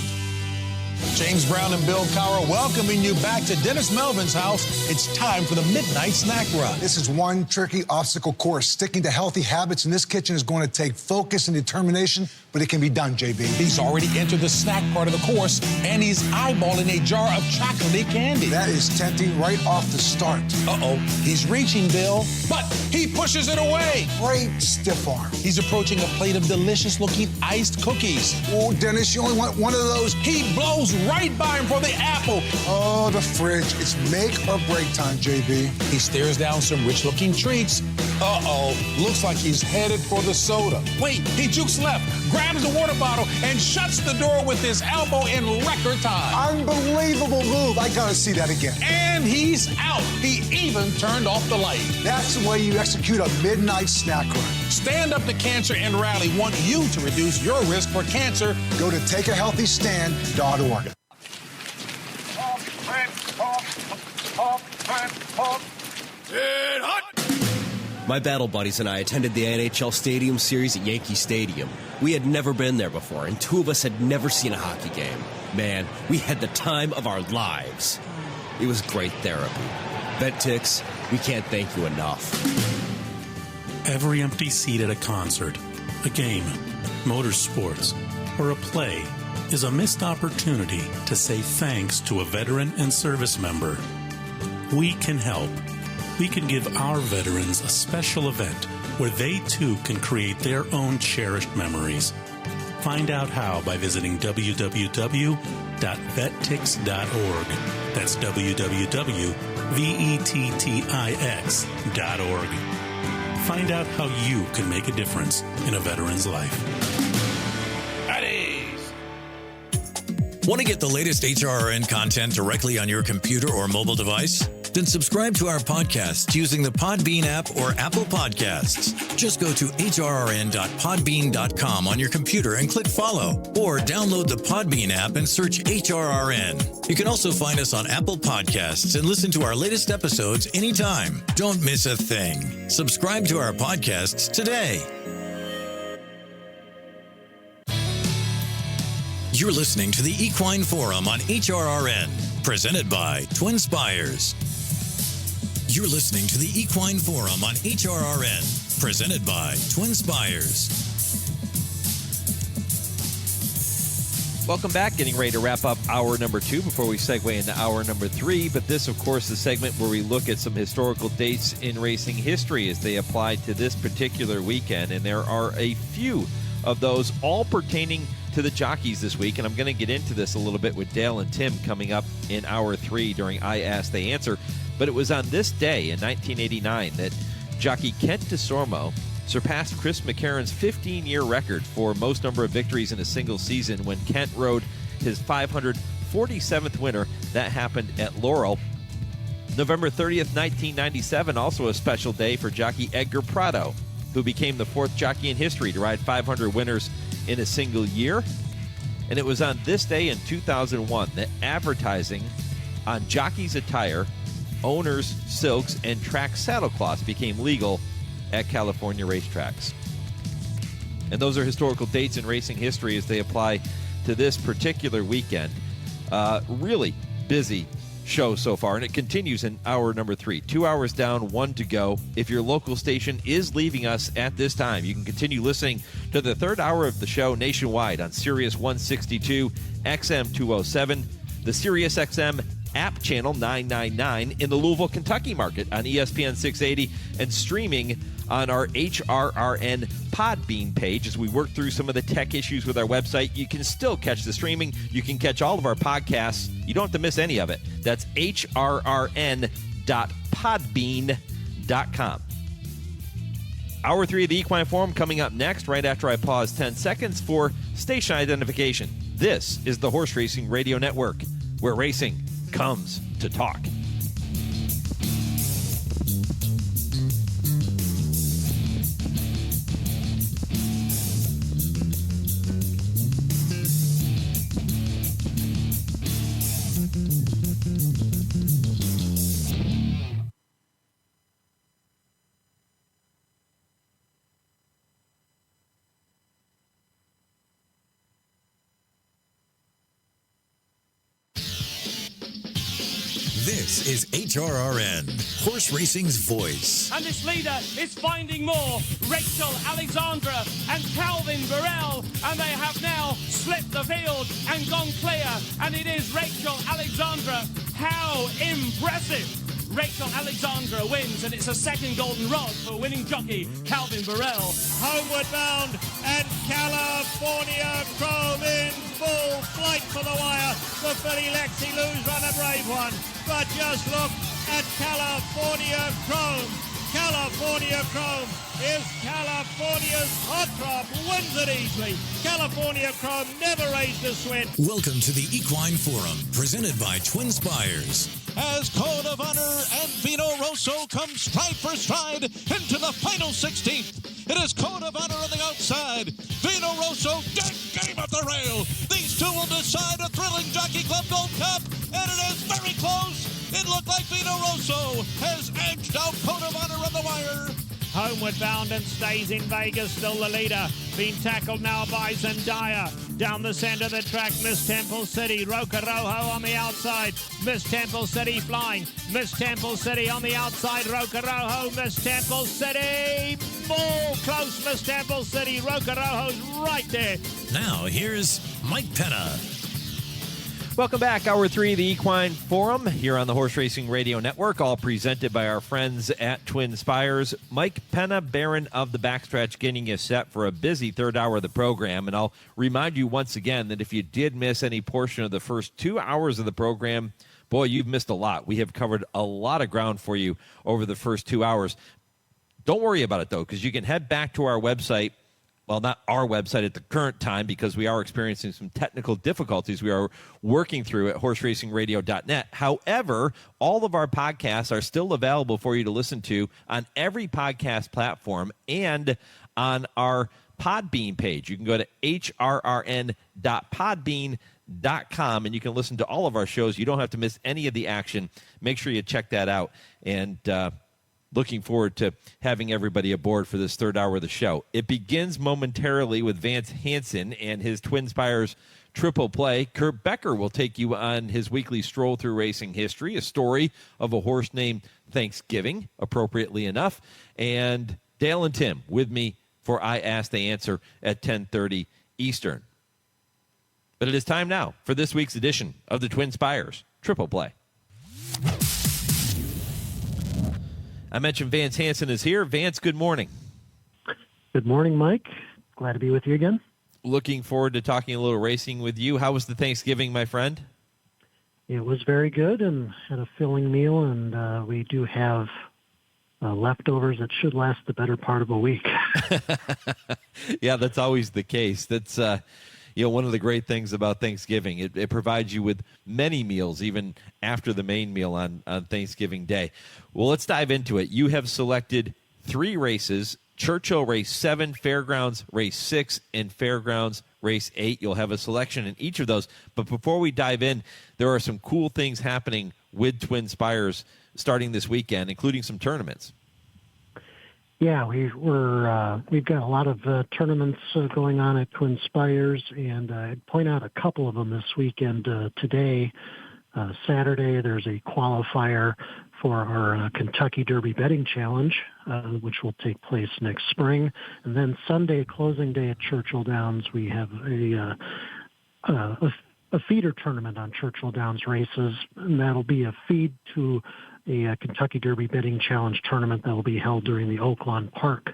James Brown and Bill Cowher welcoming you back to Dennis Melvin's house. It's time for the Midnight Snack Run. This is one tricky obstacle course. Sticking to healthy habits in this kitchen is going to take focus and determination, but it can be done, JB. He's already entered the snack part of the course, and he's eyeballing a jar of chocolatey candy. That is tempting right off the start. Uh-oh. He's reaching, Bill, but he pushes it away. Great stiff arm. He's approaching a plate of delicious-looking iced cookies. Oh, Dennis, you only want one of those. He blows right by him for the apple. Oh, the fridge. It's make or break time, JB. He stares down some rich-looking treats. Uh-oh. Looks like he's headed for the soda. Wait, he jukes left, grabs the water bottle, and shuts the door with his elbow in record time. Unbelievable move. I gotta see that again. And he's out. He even turned off the light. That's the way you execute a midnight snack run. Stand Up to Cancer and Rally want you to reduce your risk for cancer. Go to takeahealthystand.org. My battle buddies and I attended the NHL Stadium Series at Yankee Stadium. We had never been there before, and 2 of us had never seen a hockey game. Man, we had the time of our lives. It was great therapy. VetTix, we can't thank you enough. Every empty seat at a concert, a game, motorsports, or a play is a missed opportunity to say thanks to a veteran and service member. We can help. We can give our veterans a special event where they too can create their own cherished memories. Find out how by visiting www.vettix.org. That's www.vettix.org. Find out how you can make a difference in a veteran's life. Want to get the latest HRRN content directly on your computer or mobile device? Then subscribe to our podcast using the Podbean app or Apple Podcasts. Just go to hrrn.podbean.com on your computer and click follow, or download the Podbean app and search HRRN. You can also find us on Apple Podcasts and listen to our latest episodes anytime. Don't miss a thing. Subscribe to our podcasts today. You're listening to the Equine Forum on HRRN, presented by TwinSpires. You're listening to the Equine Forum on HRRN, presented by TwinSpires. Welcome back. Getting ready to wrap up hour number 2 before we segue into hour number 3. But this, of course, is the segment where we look at some historical dates in racing history as they apply to this particular weekend. And there are a few of those, all pertaining to the jockeys this week. And I'm going to get into this a little bit with Dale and Tim coming up in hour 3 during I Ask, They Answer. But it was on this day in 1989 that jockey Kent DeSormo surpassed Chris McCarron's 15-year record for most number of victories in a single season when Kent rode his 547th winner. That happened at Laurel. November 30th, 1997, also a special day for jockey Edgar Prado, who became the fourth jockey in history to ride 500 winners in a single year. And it was on this day in 2001 that advertising on jockeys' attire, owners' silks, and track saddlecloths became legal at California racetracks. And those are historical dates in racing history as they apply to this particular weekend. Really busy show so far, and it continues in hour number 3. 2 hours down, 1 to go. If your local station is leaving us at this time, you can continue listening to the third hour of the show nationwide on Sirius 162, XM 207, the Sirius XM app channel 999 in the Louisville, Kentucky market on ESPN 680, and streaming on our HRRN Podbean page. As we work through some of the tech issues with our website, you can still catch the streaming. You can catch all of our podcasts. You don't have to miss any of it. That's hrrn.podbean.com. Hour 3 of the Equine Forum coming up next, right after I pause 10 seconds for station identification. This is the Horse Racing Radio Network, where racing comes to talk. This is HRRN, horse racing's voice. And this leader is finding more. Rachel Alexandra and Calvin Burrell. And they have now slipped the field and gone clear. And it is Rachel Alexandra. How impressive. Rachel Alexandra wins, and it's a second golden rod for winning jockey Calvin Burrell. Homeward bound, and California Chrome in full flight for the wire. The filly Lexi Lou's run a brave one, but just look at California Chrome. California Chrome is California's hot drop, wins it easily. California Chrome never raised a sweat. Welcome to the Equine Forum, presented by TwinSpires. As Code of Honor and Vino Rosso come stride for stride into the final 16th. It is Code of Honor on the outside. Vino Rosso dead game at the rail. These two will decide a thrilling Jockey Club Gold Cup, and it is very close. It looked like Vino Rosso has edged out Code of Honor on the wire. Homeward bound and stays in Vegas, still the leader. Being tackled now by Zendaya. Down the center of the track, Miss Temple City. Roca Rojo on the outside. Miss Temple City flying. Miss Temple City on the outside. Roca Rojo, Miss Temple City. Full close, Miss Temple City. Roca Rojo's right there. Now here's Mike Penna. Welcome back. Hour 3 of the Equine Forum here on the Horse Racing Radio Network, all presented by our friends at TwinSpires. Mike Penna, Baron of the Backstretch, getting you set for a busy third hour of the program. And I'll remind you once again that if you did miss any portion of the first 2 hours of the program, boy, you've missed a lot. We have covered a lot of ground for you over the first 2 hours. Don't worry about it, though, because you can head back to our website. Well, not our website at the current time, because we are experiencing some technical difficulties we are working through at horseracingradio.net. However, all of our podcasts are still available for you to listen to on every podcast platform and on our Podbean page. You can go to hrrn.podbean.com and you can listen to all of our shows. You don't have to miss any of the action. Make sure you check that out. And looking forward to having everybody aboard for this third hour of the show. It begins momentarily with Vance Hanson and his TwinSpires Triple play. Kurt Becker will take you on his weekly Stroll Through Racing History, a story of a horse named Thanksgiving, appropriately enough. And Dale and Tim with me for I Ask, They Answer at 10:30 Eastern. But it is time now for this week's edition of the TwinSpires Triple Play. I mentioned Vance Hanson is here. Vance, good morning. Good morning, Mike. Glad to be with you again. Looking forward to talking a little racing with you. How was the Thanksgiving, my friend? It was very good and had a filling meal, and we do have leftovers that should last the better part of a week. Yeah, that's always the case. That's one of the great things about Thanksgiving. It provides you with many meals, even after the main meal on Thanksgiving Day. Well, let's dive into it. You have selected 3 races: Churchill Race 7, Fairgrounds Race 6, and Fairgrounds Race 8. You'll have a selection in each of those. But before we dive in, there are some cool things happening with TwinSpires starting this weekend, including some tournaments. Yeah, we've got a lot of tournaments going on at TwinSpires, and I'd point out a couple of them this weekend. Today, Saturday, there's a qualifier for our Kentucky Derby Betting Challenge, which will take place next spring. And then Sunday, closing day at Churchill Downs, we have a feeder tournament on Churchill Downs races, and that'll be a feed to a Kentucky Derby Betting Challenge tournament that will be held during the Oaklawn Park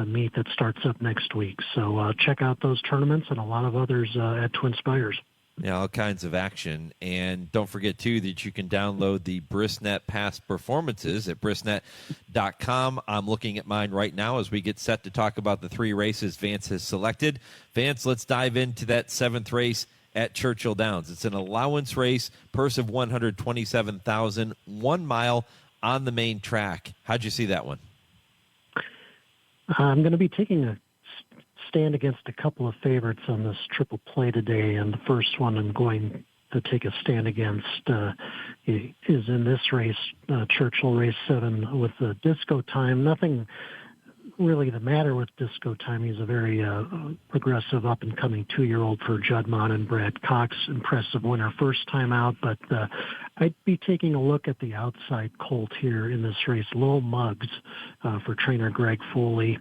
meet that starts up next week. So check out those tournaments and a lot of others at TwinSpires. Yeah, all kinds of action. And don't forget, too, that you can download the Brisnet past performances at brisnet.com. I'm looking at mine right now as we get set to talk about the 3 races Vance has selected. Vance, let's dive into that 7th race at Churchill Downs. It's an allowance race, purse of $127,000, 1 mile on the main track. How'd you see that one? I'm going to be taking a stand against a couple of favorites on this triple play today, and the first one I'm going to take a stand against is in this race, Churchill Race 7 with the Disco Time. Nothing really the matter with Disco Time. He's a very progressive, up-and-coming 2-year-old for Juddmonte and Brad Cox. Impressive winner first time out, but I'd be taking a look at the outside colt here in this race, Lil Muggs, for trainer Greg Foley.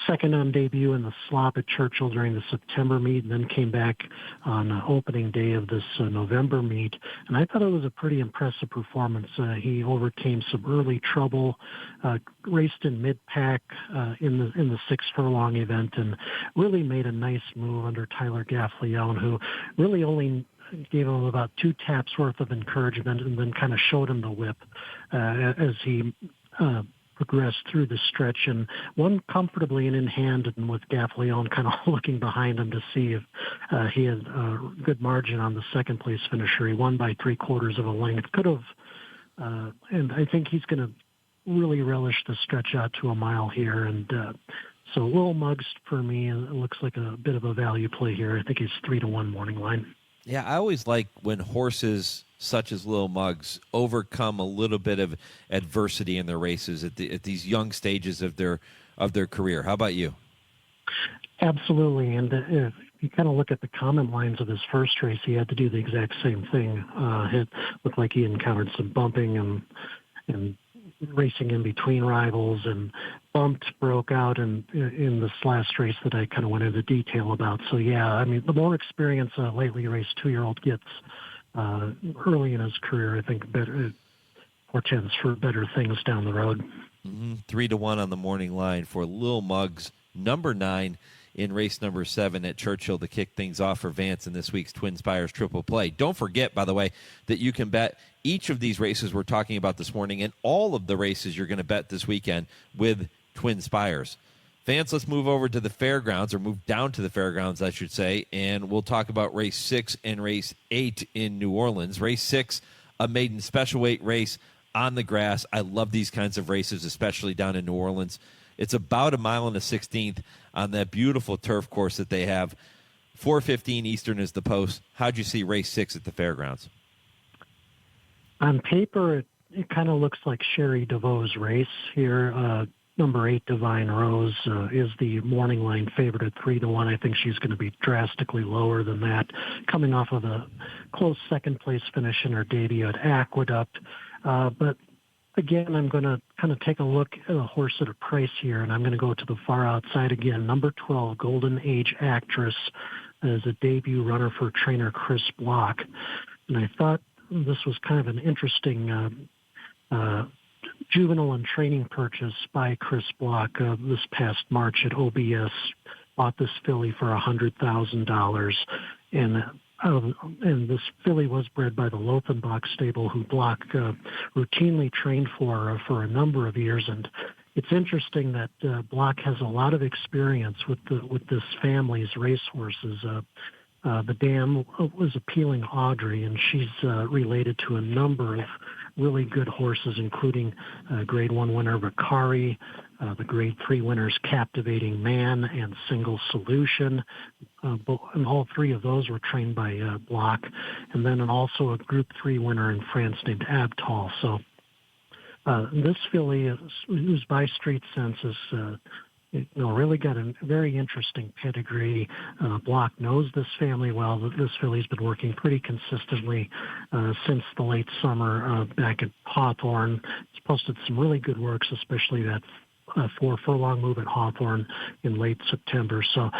Second on debut in the slop at Churchill during the September meet, and then came back on opening day of this November meet. And I thought it was a pretty impressive performance. He overcame some early trouble, raced in mid-pack in the 6 furlong event, and really made a nice move under Tyler Gaffleone, who really only gave him about 2 taps worth of encouragement and then kind of showed him the whip as he progressed through the stretch, and won comfortably and in hand, and with Gaffleone kind of looking behind him to see if he had a good margin on the second place finisher. He won by 3/4 of a length. Could have, and I think he's going to really relish the stretch out to a mile here. And so Lil Muggs for me looks like a bit of a value play here. I think he's 3-1 morning line. Yeah, I always like when horses such as Lil Muggs overcome a little bit of adversity in their races at these young stages of their career. How about you? Absolutely, and if you kind of look at the comment lines of his first race, he had to do the exact same thing. It looked like he encountered some bumping and racing in between rivals, and bumped, broke out in this last race that I kind of went into detail about. So yeah, I mean, the more experience a lately raced 2-year-old gets early in his career, I think better portends for better things down the road. 3-1 on the morning line for Lil Muggs, number 9 in race number 7 at Churchill to kick things off for Vance in this week's TwinSpires Triple Play. Don't forget, by the way, that you can bet each of these races we're talking about this morning and all of the races you're going to bet this weekend with TwinSpires. Vance, let's move over to the fairgrounds, or move down to the fairgrounds, I should say, and we'll talk about race 6 and race 8 in New Orleans. Race 6, a maiden special weight race on the grass. I love these kinds of races, especially down in New Orleans. It's about 1 mile and a 16th on that beautiful turf course that they have. 4:15 Eastern is the post. How'd you see race 6 at the fairgrounds? On paper, it kind of looks like Sherry DeVoe's race here. Number 8, Divine Rose, is the morning line favorite at 3-1. I think she's going to be drastically lower than that, coming off of a close second place finish in her debut at Aqueduct. But again, I'm going to kind of take a look at a horse at a price here, and I'm going to go to the far outside again. Number 12, Golden Age Actress, is a debut runner for trainer Chris Block. And I thought this was kind of an interesting juvenile and training purchase by Chris Block this past March at OBS. Bought this filly for $100,000, and this filly was bred by the Lothenbach stable, who Block routinely trained for a number of years, and it's interesting that Block has a lot of experience with this family's racehorses. The dam was appealing Audrey, and she's related to a number of really good horses, including Grade 1 winner Vicari, the Grade 3 winners Captivating Man and Single Solution. And all three of those were trained by Block. And then also a Group 3 winner in France named Abtal. So this filly, whose by street sense is really got a very interesting pedigree. Block knows this family well. This filly's been working pretty consistently since the late summer back at Hawthorne. It's posted some really good works, especially that 4 furlong move at Hawthorne in late September. So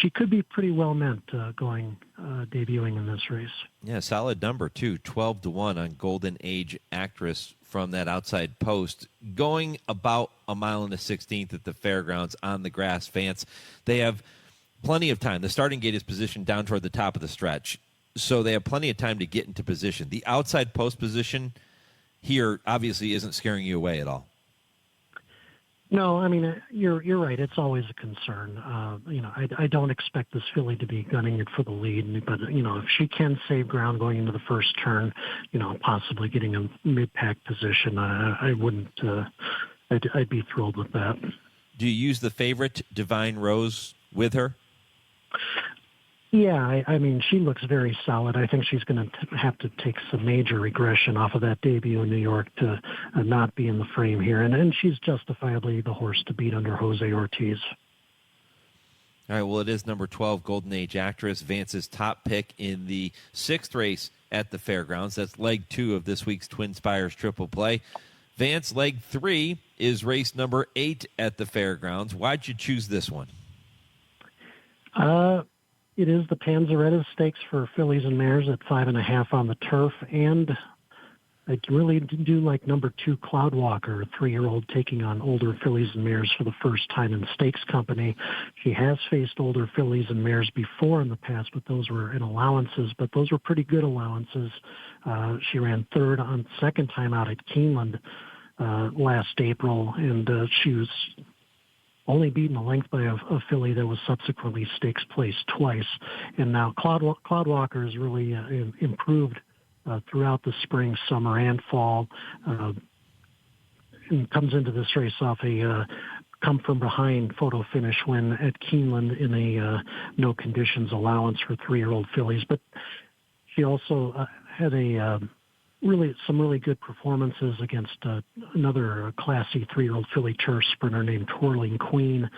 she could be pretty well meant debuting in this race. Yeah, solid number, too. 12-1 on Golden Age Actress from that outside post, going about 1 1/16 at the fairgrounds on the grass. Vance, they have plenty of time. The starting gate is positioned down toward the top of the stretch, so they have plenty of time to get into position. The outside post position here obviously isn't scaring you away at all. No, I mean, you're right. It's always a concern. I don't expect this filly to be gunning it for the lead, but, if she can save ground going into the first turn, possibly getting a mid-pack position, I wouldn't, I'd be thrilled with that. Do you use the favorite Divine Rose with her? Yeah, I mean, she looks very solid. I think she's going to have to take some major regression off of that debut in New York to not be in the frame here. And she's justifiably the horse to beat under Jose Ortiz. All right, well, it is number 12, Golden Age Actress, Vance's top pick in the 6th race at the fairgrounds. That's leg 2 of this week's TwinSpires Triple Play. Vance, leg 3 is race number 8 at the fairgrounds. Why'd you choose this one? It is the Panzeretta Stakes for fillies and mares at 5.5 on the turf, and I really do like number 2, Cloudwalker, a 3-year-old taking on older fillies and mares for the first time in stakes company. She has faced older fillies and mares before in the past, but those were in allowances, but those were pretty good allowances. She ran 3rd on second time out at Keeneland last April, and she was only beaten a length by a filly that was subsequently stakes placed twice. And now Cloudwalker has really improved throughout the spring, summer, and fall. And comes into this race off a come-from-behind photo finish win at Keeneland in a no conditions allowance for 3-year-old fillies. But she also had some really good performances against another classy 3-year-old filly turf sprinter named Twirling Queen,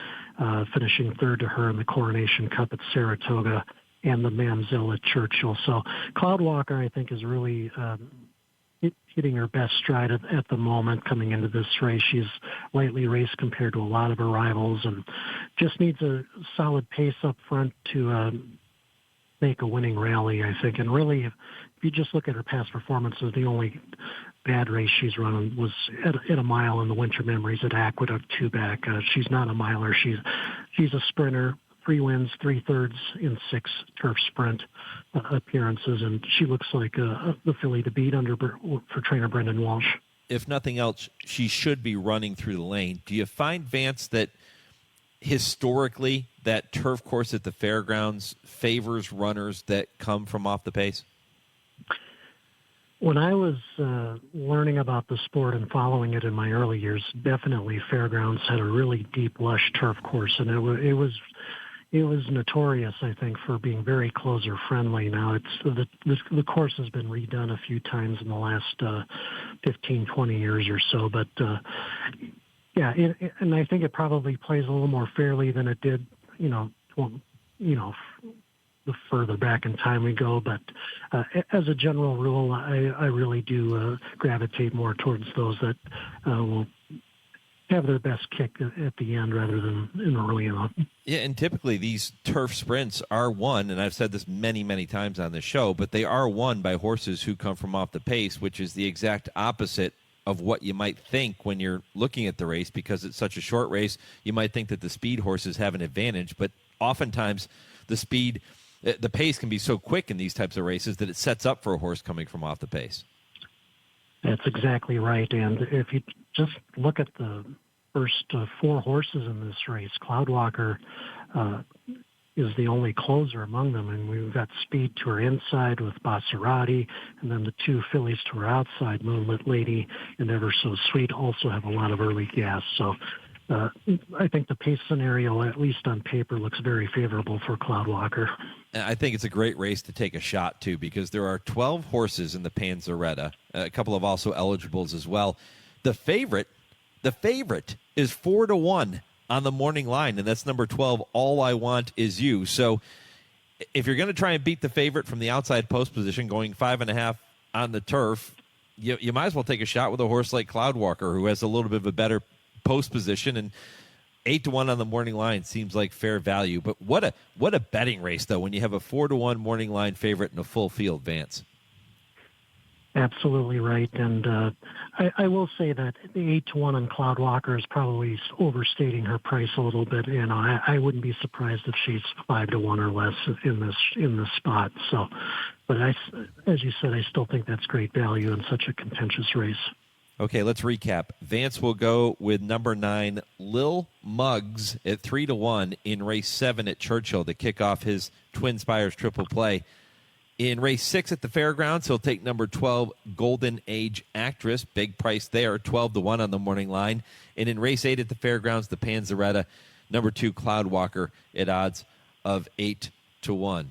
finishing 3rd to her in the Coronation Cup at Saratoga and the Mamzelle at Churchill. So Cloudwalker, I think, is really hitting her best stride at the moment coming into this race. She's lightly raced compared to a lot of her rivals and just needs a solid pace up front to make a winning rally, I think. And really, if you just look at her past performances, the only bad race she's run was at a mile in the Winter Memories at Aqueduct 2-back. She's not a miler. She's a sprinter, 3 wins, 3/3 in 6 turf sprint appearances, and she looks like the filly to beat for trainer Brendan Walsh. If nothing else, she should be running through the lane. Do you find, Vance, that historically that turf course at the fairgrounds favors runners that come from off the pace? When I was learning about the sport and following it in my early years, definitely fairgrounds had a really deep, lush turf course, and it was notorious, I think, for being very closer friendly. Now the course has been redone a few times in the last 15, 20 years or so, but and I think it probably plays a little more fairly than it did, the further back in time we go. But as a general rule, I really do gravitate more towards those that will have their best kick at the end rather than early on. Yeah, and typically these turf sprints are won, and I've said this many, many times on this show, but they are won by horses who come from off the pace, which is the exact opposite of what you might think when you're looking at the race. Because it's such a short race, you might think that the speed horses have an advantage, but oftentimes the pace can be so quick in these types of races that it sets up for a horse coming from off the pace. That's exactly right. And if you just look at the first 4 horses in this race. Cloudwalker is the only closer among them, and we've got Speed to her inside with Basarati, and then the 2 fillies to her outside, Moonlit Lady and Ever So Sweet, also have a lot of early gas. So I think the pace scenario, at least on paper, looks very favorable for Cloudwalker. I think it's a great race to take a shot, too, because there are 12 horses in the Panzeretta, a couple of also eligibles as well. The favorite is 4-1 on the morning line, and that's number 12, All I Want Is You. So if you're going to try and beat the favorite from the outside post position, going 5.5 on the turf, you might as well take a shot with a horse like Cloudwalker, who has a little bit of a better post position, and 8-1 on the morning line seems like fair value. But what a betting race, though, when you have a 4-1 morning line favorite in a full field, Vance. Absolutely right. And I will say that the 8-1 on Cloudwalker is probably overstating her price a little bit. You know, I wouldn't be surprised if she's 5-1 or less in this spot. So, but as you said, I still think that's great value in such a contentious race. Okay, let's recap. Vance will go with number 9, Lil Muggs, at 3-1 in race 7 at Churchill to kick off his TwinSpires Triple Play. In race 6 at the Fairgrounds, he'll take number 12, Golden Age Actress, big price there, 12-1 on the morning line. And in race 8 at the Fairgrounds, the Panzeretta, number 2, Cloudwalker, at odds of 8-1.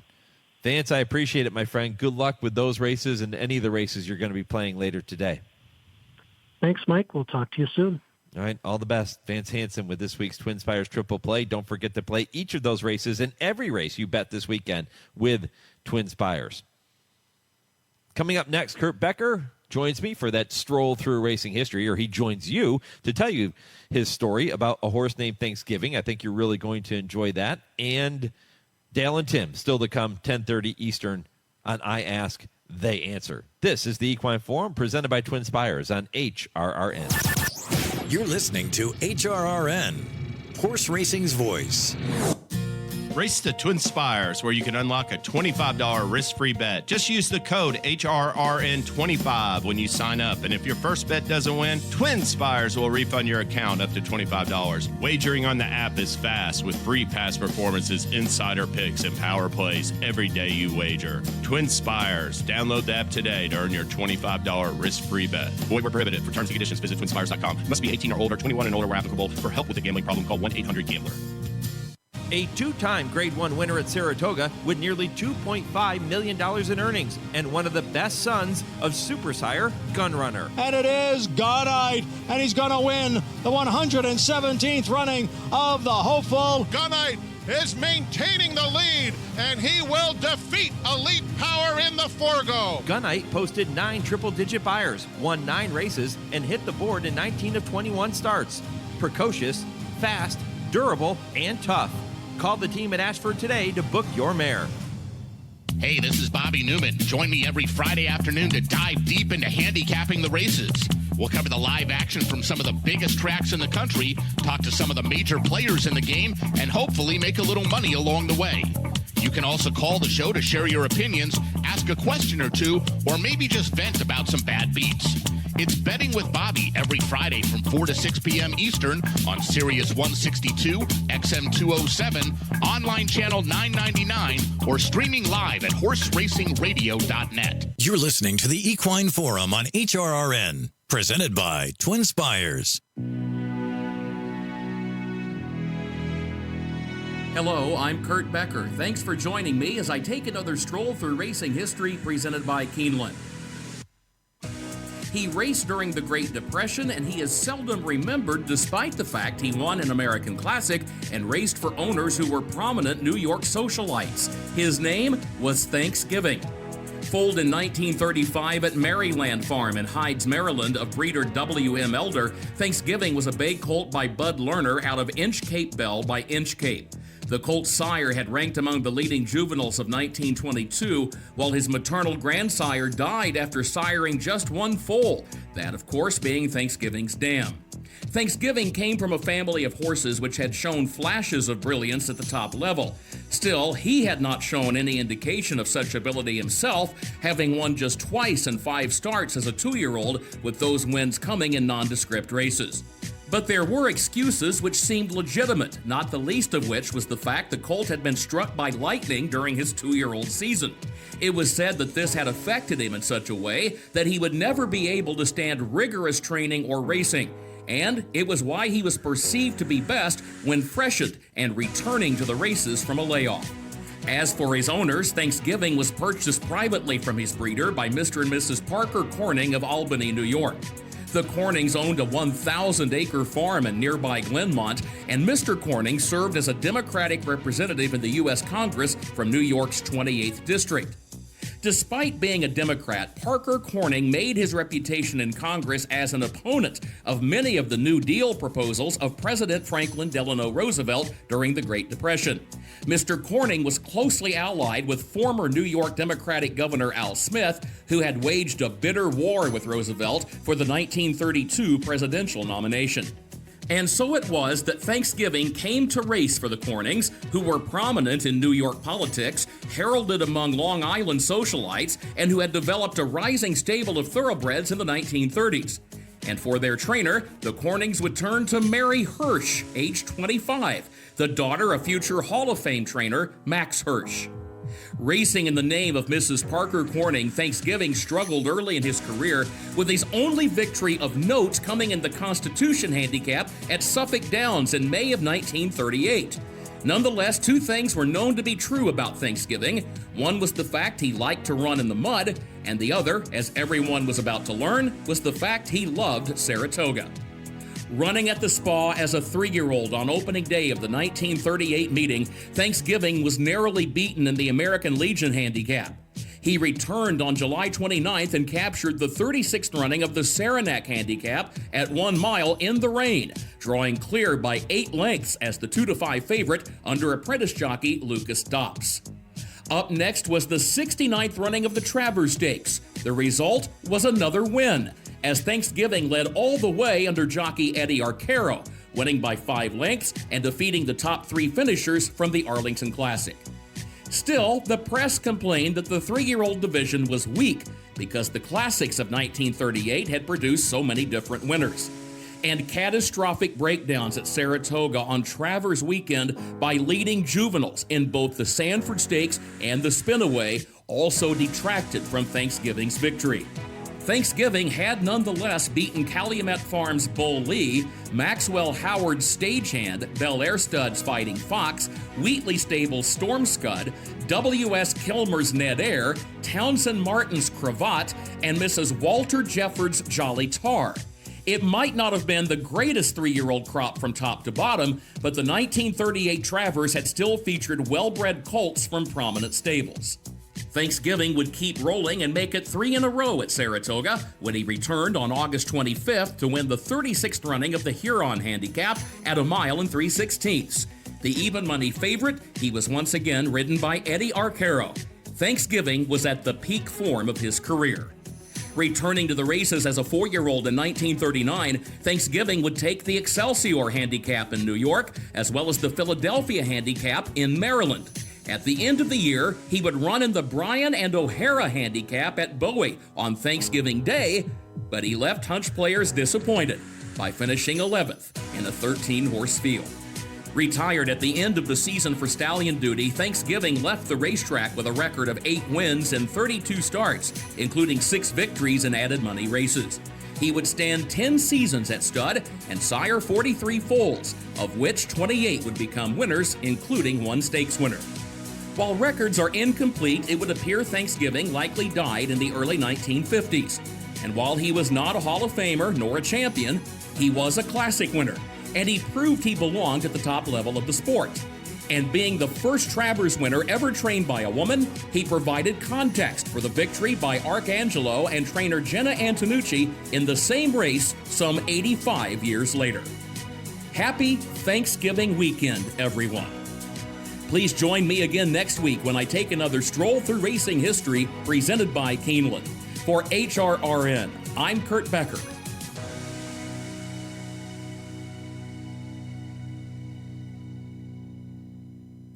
Vance, I appreciate it, my friend. Good luck with those races and any of the races you're going to be playing later today. Thanks, Mike. We'll talk to you soon. All right, all the best. Vance Hanson with this week's TwinSpires Triple Play. Don't forget to play each of those races and every race you bet this weekend with TwinSpires. Coming up next, Kurt Becker joins me for that stroll through racing history, or he joins you to tell you his story about a horse named Thanksgiving. I think you're really going to enjoy that. And Dale and Tim, still to come, 10:30 Eastern on I Ask, They Answer. This is the Equine Forum presented by TwinSpires on HRRN. You're listening to HRRN, Horse Racing's Voice. Race to TwinSpires, where you can unlock a $25 risk-free bet. Just use the code HRRN25 when you sign up. And if your first bet doesn't win, TwinSpires will refund your account up to $25. Wagering on the app is fast with free past performances, insider picks, and power plays every day you wager. TwinSpires. Download the app today to earn your $25 risk-free bet. Void where prohibited. For terms and conditions, visit TwinSpires.com. Must be 18 or older, 21 and older where applicable. For help with a gambling problem, call 1-800-GAMBLER. A 2-time Grade 1 winner at Saratoga with nearly $2.5 million in earnings, and one of the best sons of super sire Gunrunner. And it is Gunite, and he's going to win the 117th running of the hopeful. Gunite is maintaining the lead, and he will defeat Elite Power in the Forgo. Gunite posted 9 triple-digit buyers, won 9 races, and hit the board in 19 of 21 starts. Precocious, fast, durable, and tough. Call the team at Ashford today to book your mare. Hey, this is Bobby Newman. Join me every Friday afternoon to dive deep into handicapping the races. We'll cover the live action from some of the biggest tracks in the country, talk to some of the major players in the game, and hopefully make a little money along the way. You can also call the show to share your opinions, ask a question or two, or maybe just vent about some bad beats. It's Betting with Bobby every Friday from 4 to 6 p.m. Eastern on Sirius 162, XM 207, online channel 999, or streaming live at horseracingradio.net. You're listening to the Equine Forum on HRRN, presented by TwinSpires. Hello, I'm Kurt Becker. Thanks for joining me as I take another stroll through racing history presented by Keeneland. He raced during the Great Depression, and he is seldom remembered despite the fact he won an American Classic and raced for owners who were prominent New York socialites. His name was Thanksgiving. Foaled in 1935 at Maryland Farm in Hydes, Maryland, of breeder W.M. Elder, Thanksgiving was a bay colt by Bud Lerner out of Inchcape Bell by Inchcape. The colt's sire had ranked among the leading juveniles of 1922, while his maternal grandsire died after siring just one foal, that, of course, being Thanksgiving's dam. Thanksgiving came from a family of horses which had shown flashes of brilliance at the top level. Still, he had not shown any indication of such ability himself, having won just twice in 5 starts as a 2-year-old, with those wins coming in nondescript races. But there were excuses which seemed legitimate, not the least of which was the fact the colt had been struck by lightning during his 2-year-old season. It was said that this had affected him in such a way that he would never be able to stand rigorous training or racing, and it was why he was perceived to be best when freshened and returning to the races from a layoff. As for his owners, Thanksgiving was purchased privately from his breeder by Mr. and Mrs. Parker Corning of Albany, New York. The Cornings owned a 1,000-acre farm in nearby Glenmont, and Mr. Corning served as a Democratic representative in the U.S. Congress from New York's 28th District. Despite being a Democrat, Parker Corning made his reputation in Congress as an opponent of many of the New Deal proposals of President Franklin Delano Roosevelt during the Great Depression. Mr. Corning was closely allied with former New York Democratic Governor Al Smith, who had waged a bitter war with Roosevelt for the 1932 presidential nomination. And so it was that Thanksgiving came to race for the Cornings, who were prominent in New York politics, heralded among Long Island socialites, and who had developed a rising stable of thoroughbreds in the 1930s. And for their trainer, the Cornings would turn to Mary Hirsch, age 25, the daughter of future Hall of Fame trainer Max Hirsch. Racing in the name of Mrs. Parker Corning, Thanksgiving struggled early in his career, with his only victory of note coming in the Constitution Handicap at Suffolk Downs in May of 1938. Nonetheless, two things were known to be true about Thanksgiving. One was the fact he liked to run in the mud, and the other, as everyone was about to learn, was the fact he loved Saratoga. Running at the Spa as a 3-year-old on opening day of the 1938 meeting, Thanksgiving was narrowly beaten in the American Legion Handicap. He returned on July 29th and captured the 36th running of the Saranac Handicap at 1 mile in the rain, drawing clear by 8 lengths as the 2-5 favorite under apprentice jockey Lucas Dops. Up next was the 69th running of the Travers Stakes. The result was another win, as Thanksgiving led all the way under jockey Eddie Arcaro, winning by 5 lengths and defeating the top 3 finishers from the Arlington Classic. Still, the press complained that the 3-year-old division was weak because the Classics of 1938 had produced so many different winners. And catastrophic breakdowns at Saratoga on Travers weekend by leading juveniles in both the Sanford Stakes and the Spinaway also detracted from Thanksgiving's victory. Thanksgiving had nonetheless beaten Calumet Farms' Bull Lee, Maxwell Howard's Stagehand, Bel Air Stud's Fighting Fox, Wheatley Stable's Storm Scud, W.S. Kilmer's Ned Air, Townsend Martin's Cravat, and Mrs. Walter Jeffords' Jolly Tar. It might not have been the greatest 3-year-old crop from top to bottom, but the 1938 Travers had still featured well-bred colts from prominent stables. Thanksgiving would keep rolling and make it 3 in a row at Saratoga when he returned on August 25th to win the 36th running of the Huron Handicap at 1 mile and 3/16. The even money favorite, he was once again ridden by Eddie Arcaro. Thanksgiving was at the peak form of his career. Returning to the races as a 4-year-old in 1939, Thanksgiving would take the Excelsior Handicap in New York, as well as the Philadelphia Handicap in Maryland. At the end of the year, he would run in the Bryan and O'Hara Handicap at Bowie on Thanksgiving Day, but he left Hunch players disappointed by finishing 11th in a 13-horse field. Retired at the end of the season for stallion duty, Thanksgiving left the racetrack with a record of 8 wins and 32 starts, including 6 victories in added money races. He would stand 10 seasons at stud and sire 43 foals, of which 28 would become winners, including 1 stakes winner. While records are incomplete, it would appear Thanksgiving likely died in the early 1950s. And while he was not a Hall of Famer nor a champion, he was a classic winner, and he proved he belonged at the top level of the sport. And being the first Travers winner ever trained by a woman, he provided context for the victory by Arcangelo and trainer Jenna Antonucci in the same race some 85 years later. Happy Thanksgiving weekend, everyone. Please join me again next week when I take another stroll through racing history presented by Keeneland. For HRRN, I'm Kurt Becker.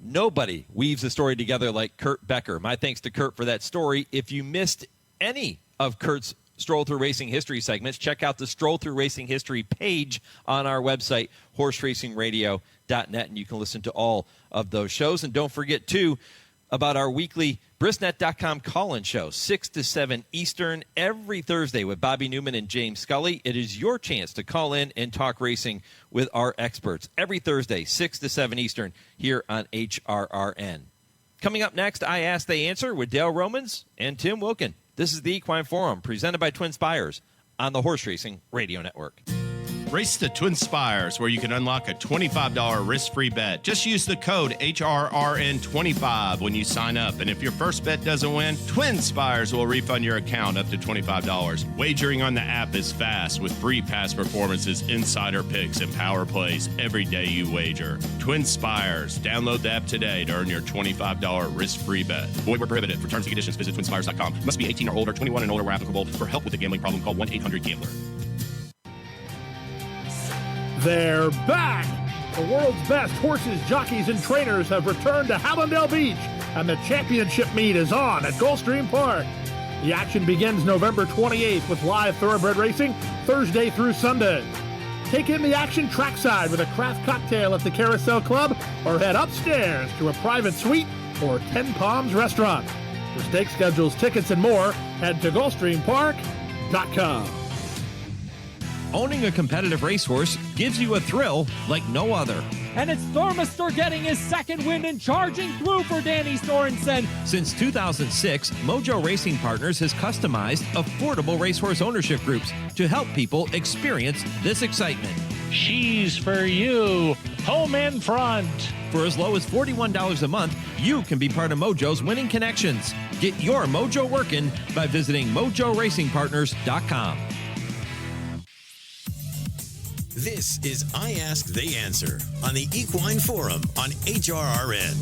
Nobody weaves a story together like Kurt Becker. My thanks to Kurt for that story. If you missed any of Kurt's Stroll Through Racing History segments, check out the Stroll Through Racing History page on our website, horseracingradio.net, and you can listen to all of those shows. And don't forget, too, about our weekly Brisnet.com call-in show, 6 to 7 Eastern, every Thursday with Bobby Newman and James Scully. It is your chance to call in and talk racing with our experts. Every Thursday, 6 to 7 Eastern, here on HRRN. Coming up next, I Ask, They Answer with Dale Romans and Tim Wilkin. This is the Equine Forum, presented by TwinSpires on the Horse Racing Radio Network. Race the TwinSpires, where you can unlock a $25 risk-free bet. Just use the code HRRN25 when you sign up. And if your first bet doesn't win, TwinSpires will refund your account up to $25. Wagering on the app is fast with free past performances, insider picks, and power plays every day you wager. TwinSpires. Download the app today to earn your $25 risk-free bet. Void where prohibited. For terms and conditions, visit TwinSpires.com. Must be 18 or older, 21 and older where applicable. For help with a gambling problem, call 1-800-GAMBLER. They're back! The world's best horses, jockeys, and trainers have returned to Hallandale Beach, and the championship meet is on at Gulfstream Park. The action begins November 28th with live thoroughbred racing Thursday through Sunday. Take in the action trackside with a craft cocktail at the Carousel Club, or head upstairs to a private suite or 10 Palms restaurant. For stake schedules, tickets, and more, head to GulfstreamPark.com. Owning a competitive racehorse gives you a thrill like no other. And it's Thormistor getting his second win and charging through for Danny Sorensen. Since 2006, Mojo Racing Partners has customized affordable racehorse ownership groups to help people experience this excitement. She's for you, home and front. For as low as $41 a month, you can be part of Mojo's winning connections. Get your Mojo working by visiting MojoRacingPartners.com. This is I Ask, They Answer on the Equine Forum on HRRN.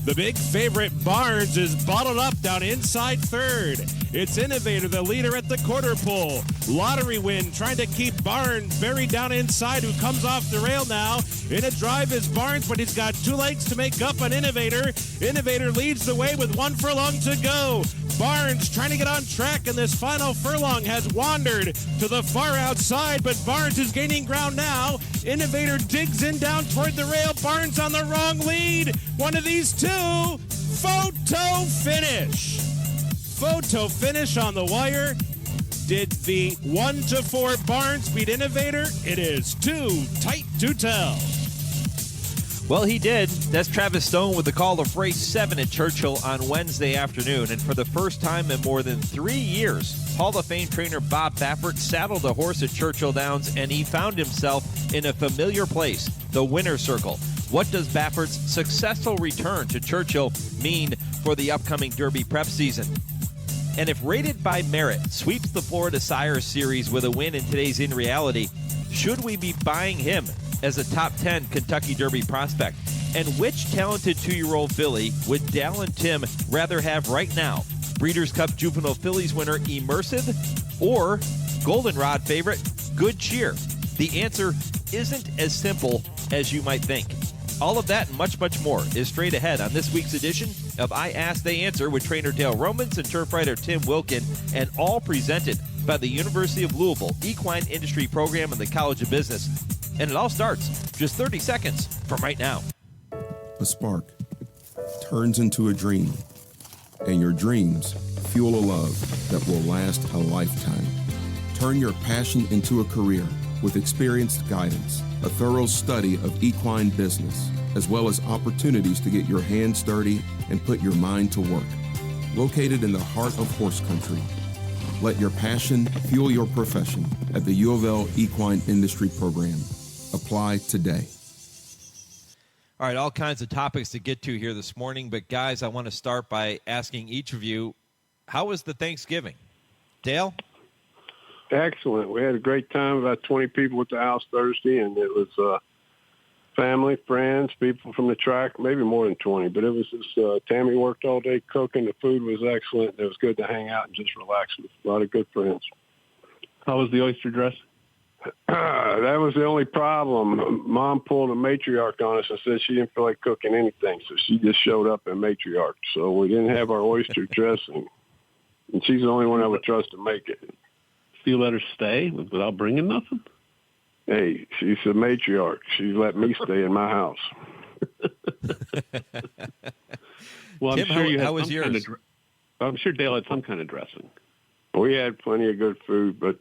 The big favorite Barnes is bottled up down inside third. It's Innovator, the leader at the quarter pole. Lottery Win trying to keep Barnes buried down inside, who comes off the rail now. In a drive is Barnes, but he's got two legs to make up on Innovator. Innovator leads the way with 1 furlong to go. Barnes trying to get on track, and this final furlong has wandered to the far outside, but Barnes is gaining ground now. Innovator digs in down toward the rail. Barnes on the wrong lead. One of these two. Photo finish. Photo finish on the wire. Did the 1-4 Barnes beat Innovator? It is too tight to tell. Well, he did. That's Travis Stone with the call of race 7 at Churchill on Wednesday afternoon. And for the first time in more than 3 years, Hall of Fame trainer Bob Baffert saddled a horse at Churchill Downs, and he found himself in a familiar place, the winner's circle. What does Baffert's successful return to Churchill mean for the upcoming Derby prep season? And if Rated by Merit sweeps the Florida Sires Series with a win in today's In Reality, should we be buying him as a top 10 Kentucky Derby prospect? And which talented 2-year-old filly would Dal and Tim rather have right now? Breeders' Cup Juvenile Fillies winner Immersive or Goldenrod favorite Good Cheer? The answer isn't as simple as you might think. All of that and much, much more is straight ahead on this week's edition of I Ask, They Answer with trainer Dale Romans and turf writer Tim Wilkin, and all presented by the University of Louisville Equine Industry Program and the College of Business. And it all starts just 30 seconds from right now. A spark turns into a dream, and your dreams fuel a love that will last a lifetime. Turn your passion into a career with experienced guidance, a thorough study of equine business, as well as opportunities to get your hands dirty and put your mind to work. Located in the heart of horse country, let your passion fuel your profession at the U of L Equine Industry Program. Apply today. All right, all kinds of topics to get to here this morning, but guys, I want to start by asking each of you, how was the Thanksgiving? Dale? Excellent. We had a great time, about 20 people at the house Thursday, and it was family, friends, people from the track, maybe more than 20, but it was just, Tammy worked all day cooking. The food was excellent. It was good to hang out and just relax with a lot of good friends. How was the oyster dress? That was the only problem. Mom pulled a matriarch on us and said she didn't feel like cooking anything, so she just showed up and matriarched. So we didn't have our oyster dressing, and she's the only one I would trust to make it. you let her stay without bringing nothing? Hey, she's a matriarch. She let me stay in my house. Well, I'm Tim, sure you had how was some yours? kind of I'm sure Dale had some kind of dressing. We had plenty of good food, but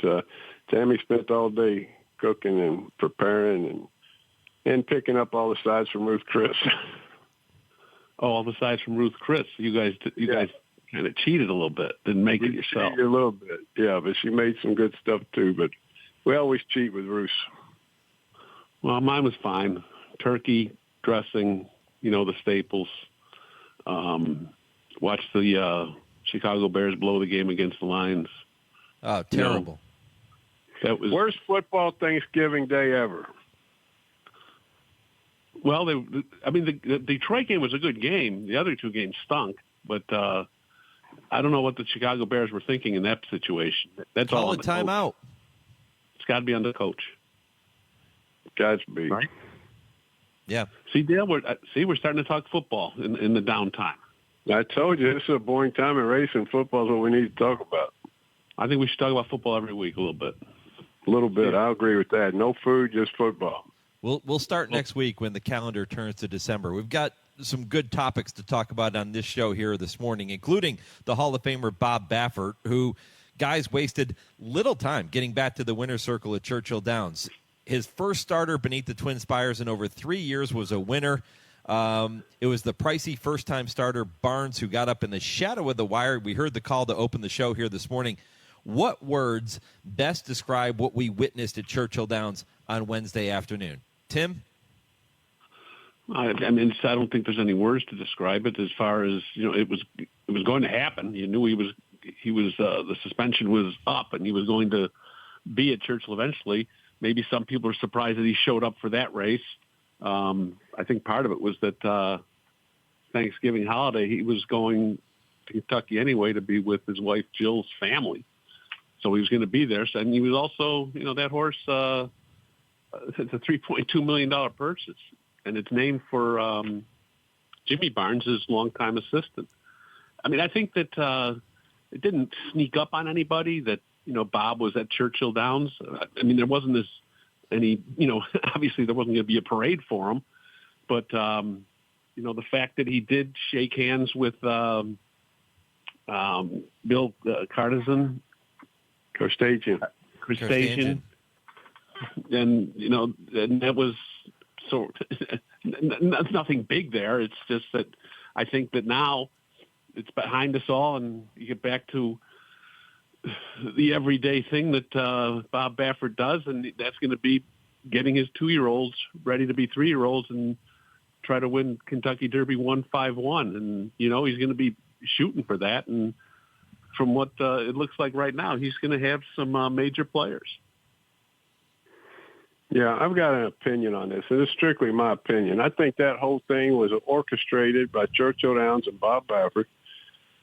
Tammy spent all day cooking and preparing and picking up all the sides from Ruth Chris. Oh, all the sides from Ruth Chris. You guys kind of cheated a little bit. Didn't make it yourself. Cheated a little bit, yeah, but she made some good stuff too. But we always cheat with Ruth. Well, mine was fine. Turkey, dressing, the staples. Watched the Chicago Bears blow the game against the Lions. Oh, terrible. That was worst football Thanksgiving day ever. Well, the Detroit game was a good game. The other two games stunk, but I don't know what the Chicago Bears were thinking in that situation. That's all. Call a timeout. It's got to be on the coach. Got to be. Right? Yeah. See, Dale, we're starting to talk football in the downtime. I told you, this is a boring time in racing. Football is what we need to talk about. I think we should talk about football every week a little bit. A little bit. Yeah. I agree with that. No food, just football. We'll start next week when the calendar turns to December. We've got some good topics to talk about on this show here this morning, including the Hall of Famer Bob Baffert, who, guys, wasted little time getting back to the winner's circle at Churchill Downs. His first starter beneath the TwinSpires in over 3 years was a winner. It was the pricey first-time starter Barnes who got up in the shadow of the wire. We heard the call to open the show here this morning. What words best describe what we witnessed at Churchill Downs on Wednesday afternoon? Tim? I don't think there's any words to describe it. As far as it was going to happen. You knew he was the suspension was up, and he was going to be at Churchill eventually. Maybe some people are surprised that he showed up for that race. I think part of it was that Thanksgiving holiday he was going to Kentucky anyway to be with his wife Jill's family, so he was going to be there. And he was also, that horse. It's a $3.2 million purchase, and it's named for Jimmy Barnes, his longtime assistant. I think that it didn't sneak up on anybody that, Bob was at Churchill Downs. There wasn't obviously there wasn't going to be a parade for him, but, the fact that he did shake hands with Bill Carstaigen. And, and that was that's nothing big there. It's just that I think that now it's behind us all, and you get back to the everyday thing that Bob Baffert does, and that's going to be getting his 2-year-olds ready to be 3-year-olds and try to win Kentucky Derby 151. And, he's going to be shooting for that. And from what it looks like right now, he's going to have some major players. Yeah, I've got an opinion on this, and it's strictly my opinion. I think that whole thing was orchestrated by Churchill Downs and Bob Baffert.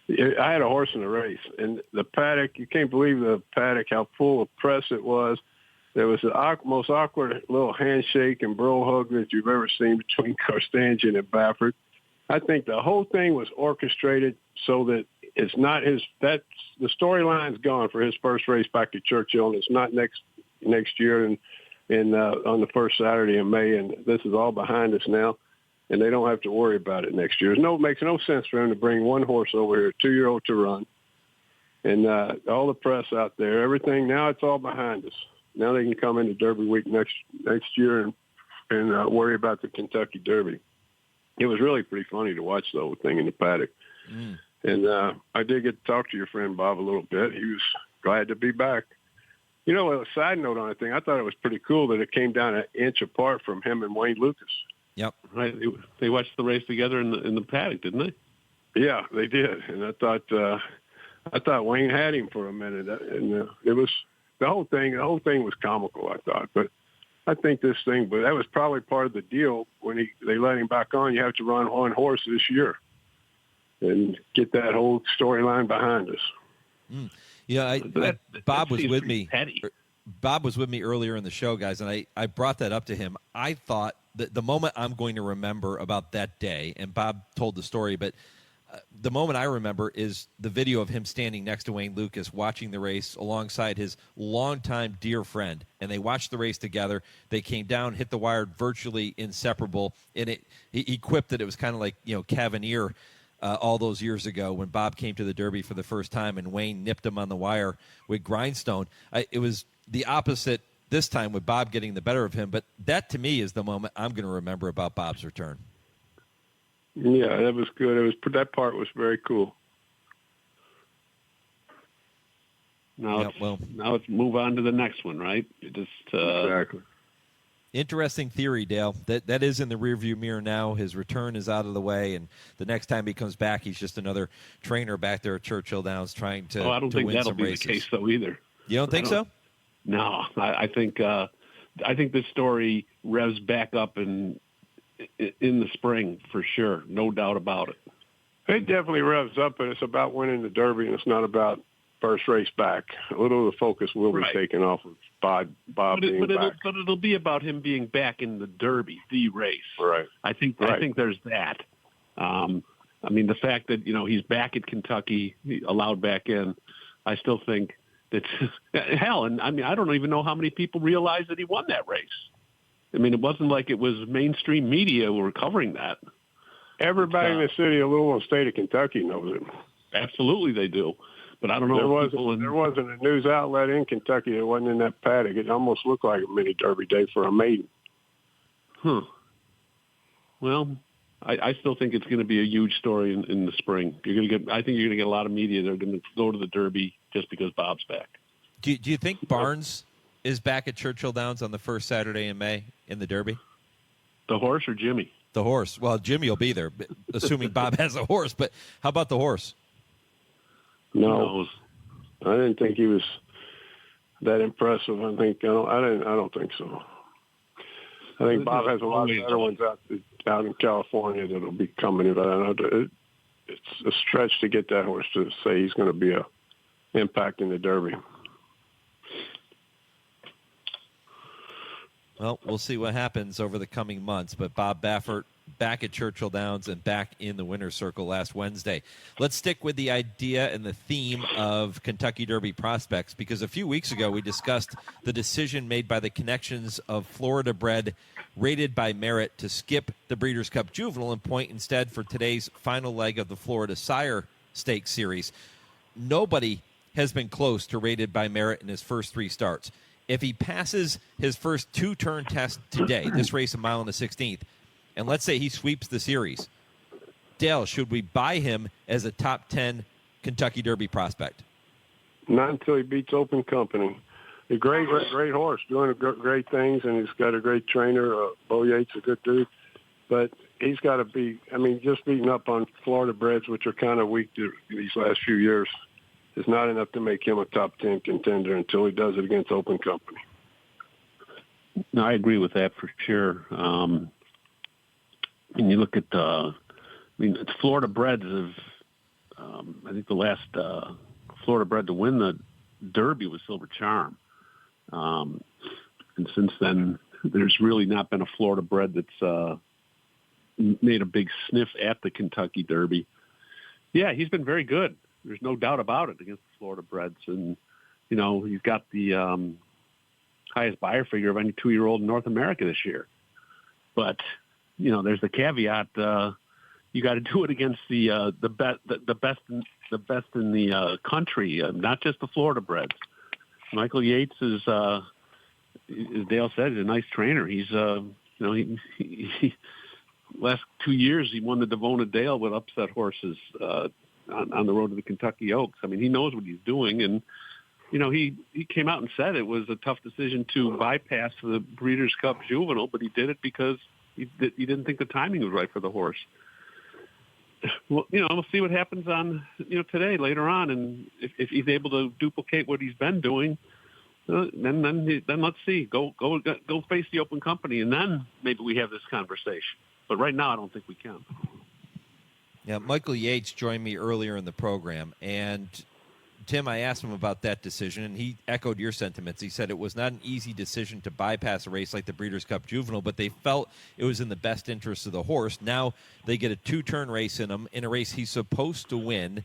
I had a horse in the race, and the paddock, you can't believe the paddock, how full of press it was. There was the most awkward little handshake and bro hug that you've ever seen between Carstaigen and Baffert. I think the whole thing was orchestrated so that it's not the storyline's gone for his first race back at Churchill, and it's not next year and on the first Saturday in May, and this is all behind us now, and they don't have to worry about it next year. It makes no sense for him to bring one horse over here, a 2-year-old to run, and all the press out there, everything. Now it's all behind us. Now they can come into Derby week next year and worry about the Kentucky Derby. It was really pretty funny to watch the whole thing in the paddock. And I did get to talk to your friend Bob a little bit. He was glad to be back. A side note on the thing, I thought it was pretty cool that it came down an inch apart from him and Wayne Lucas. Yep. Right. They watched the race together in the paddock, didn't they? Yeah, they did. And I thought Wayne had him for a minute, and it was the whole thing was comical, I thought. But I think this thing, but that was probably part of the deal when they let him back on. You have to run one horse this year and get that whole storyline behind us. Bob was with me. Bob was with me earlier in the show, guys, and I brought that up to him. I thought that the moment I'm going to remember about that day, and Bob told the story, but the moment I remember is the video of him standing next to Wayne Lukas watching the race alongside his longtime dear friend. And they watched the race together. They came down, hit the wire, virtually inseparable. And he quipped that it was kind of like, Cavanier all those years ago when Bob came to the Derby for the first time and Wayne nipped him on the wire with Grindstone. It was the opposite this time with Bob getting the better of him. But that, to me, is the moment I'm going to remember about Bob's return. Yeah, that was good. That part was very cool. Now let's move on to the next one, right? Exactly. Interesting theory, Dale. That is in the rearview mirror now. His return is out of the way, and the next time he comes back, he's just another trainer back there at Churchill Downs trying to I don't think win that'll some be races. the case, though, either. You don't think so? No, I think this story revs back up in the spring for sure, no doubt about it. It definitely revs up, and it's about winning the Derby, and it's not about first race back. A little of the focus will be taken off of Bob being back. But it'll be about him being back in the Derby, the race. Right. I think there's that. I mean, the fact that he's back at Kentucky, allowed back in, I still think that hell. And I mean, I don't even know how many people realize that he won that race. I mean, it wasn't like it was mainstream media who were covering that. Everybody in the city of Louisville and state of Kentucky knows it. Absolutely, they do. But I don't know. There wasn't a news outlet in Kentucky that wasn't in that paddock. It almost looked like a mini Derby day for a maiden. Well, I still think it's going to be a huge story in the spring. I think you're going to get a lot of media that are going to go to the Derby just because Bob's back. Do you think Barnes is back at Churchill Downs on the first Saturday in May in the Derby? The horse or Jimmy? The horse. Well, Jimmy will be there, assuming Bob has a horse. But how about the horse? No, I didn't think he was that impressive. I don't think so. I think Bob has a lot of better ones out in California that'll be coming. But I know it's a stretch to get that horse to say he's going to be a impact in the Derby. Well, we'll see what happens over the coming months. But Bob Baffert back at Churchill Downs and back in the winner's circle last Wednesday. Let's stick with the idea and the theme of Kentucky Derby prospects, because a few weeks ago we discussed the decision made by the connections of Florida-bred Rated by merit to skip the Breeders' Cup Juvenile and point instead for today's final leg of the Florida Sire Stakes Series. Nobody has been close to Rated by merit in his first three starts. If he passes his first two-turn test today, this race a mile and the 16th, and let's say he sweeps the series, Dale, should we buy him as a top 10 Kentucky Derby prospect? Not until he beats Open Company. A great horse, doing great things, and he's got a great trainer. Bo Yates, a good dude. But he's got to be, just beating up on Florida-breds, which are kind of weak these last few years, is not enough to make him a top 10 contender until he does it against Open Company. No, I agree with that for sure. And you look at, it's Florida-breds have, I think the last Florida-bred to win the Derby was Silver Charm. And since then, there's really not been a Florida-bred that's made a big sniff at the Kentucky Derby. Yeah, he's been very good. There's no doubt about it against the Florida-breds. And, he's got the highest buyer figure of any 2-year-old in North America this year. But, there's the caveat. You got to do it against the best in the country, not just the Florida-breds. Michael Yates is, as Dale said, he's a nice trainer. He's, he last 2 years he won the Devona Dale with upset horses on the road to the Kentucky Oaks. He knows what he's doing, and he came out and said it was a tough decision to bypass the Breeders' Cup Juvenile, but he did it because he didn't think the timing was right for the horse. Well, we'll see what happens on today later on, and if he's able to duplicate what he's been doing, then let's see. Go face the Open Company, and then maybe we have this conversation. But right now, I don't think we can. Yeah, Michael Yates joined me earlier in the program, and Tim, I asked him about that decision, and he echoed your sentiments. He said it was not an easy decision to bypass a race like the Breeders' Cup Juvenile, but they felt it was in the best interest of the horse. Now they get a 2-turn race in him, in a race he's supposed to win.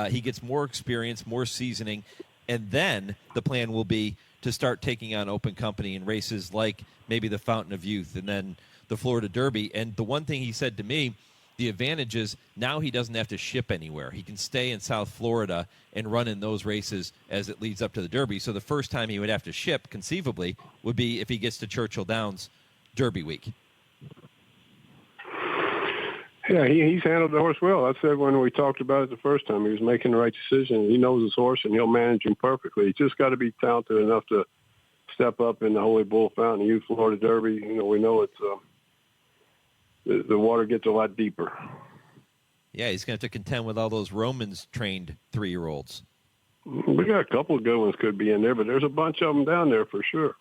He gets more experience, more seasoning, and then the plan will be to start taking on open company in races like maybe the Fountain of Youth and then the Florida Derby. And the one thing he said to me, the advantage is now he doesn't have to ship anywhere. He can stay in South Florida and run in those races as it leads up to the Derby. So the first time he would have to ship, conceivably, would be if he gets to Churchill Downs Derby week. Yeah, he's handled the horse well. I said when we talked about it the first time, he was making the right decision. He knows his horse, and he'll manage him perfectly. He's just got to be talented enough to step up in the Holy Bull Fountain Youth Florida Derby. We know it's the water gets a lot deeper. Yeah, he's going to have to contend with all those Romans-trained 3-year-olds. We got a couple of good ones could be in there, but there's a bunch of them down there for sure.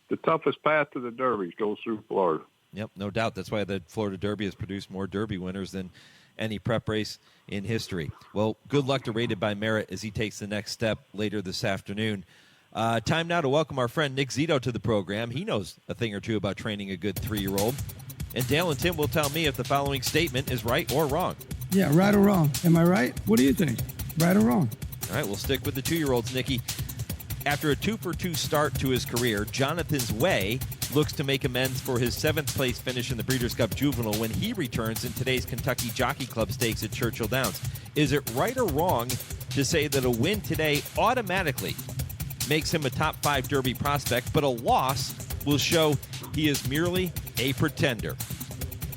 The toughest path to the Derby goes through Florida. Yep, no doubt. That's why the Florida Derby has produced more Derby winners than any prep race in history. Well, good luck to Rated by Merit as he takes the next step later this afternoon. Time now to welcome our friend Nick Zito to the program. He knows a thing or two about training a good 3-year-old. And Dale and Tim will tell me if the following statement is right or wrong. Yeah, right or wrong. Am I right? What do you think? Right or wrong? All right, we'll stick with the 2-year-olds, Nicky. After a 2-for-2 start to his career, Jonathan's Way looks to make amends for his 7th-place finish in the Breeders' Cup Juvenile when he returns in today's Kentucky Jockey Club Stakes at Churchill Downs. Is it right or wrong to say that a win today automatically makes him a top 5 Derby prospect, but a loss will show he is merely a pretender?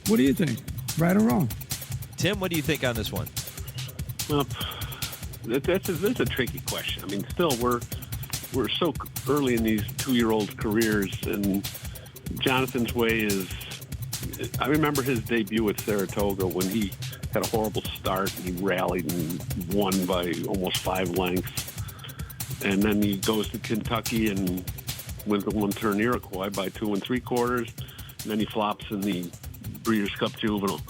What do you think? Right or wrong? Tim, what do you think on this one? Well, that's a tricky question. I mean, still, we're so early in these 2-year-old careers, and Jonathan's Way is, I remember his debut at Saratoga when he had a horrible start and he rallied and won by almost 5 lengths. And then he goes to Kentucky and wins the 1-turn Iroquois by 2 3/4. And then he flops in the Breeders' Cup Juvenile.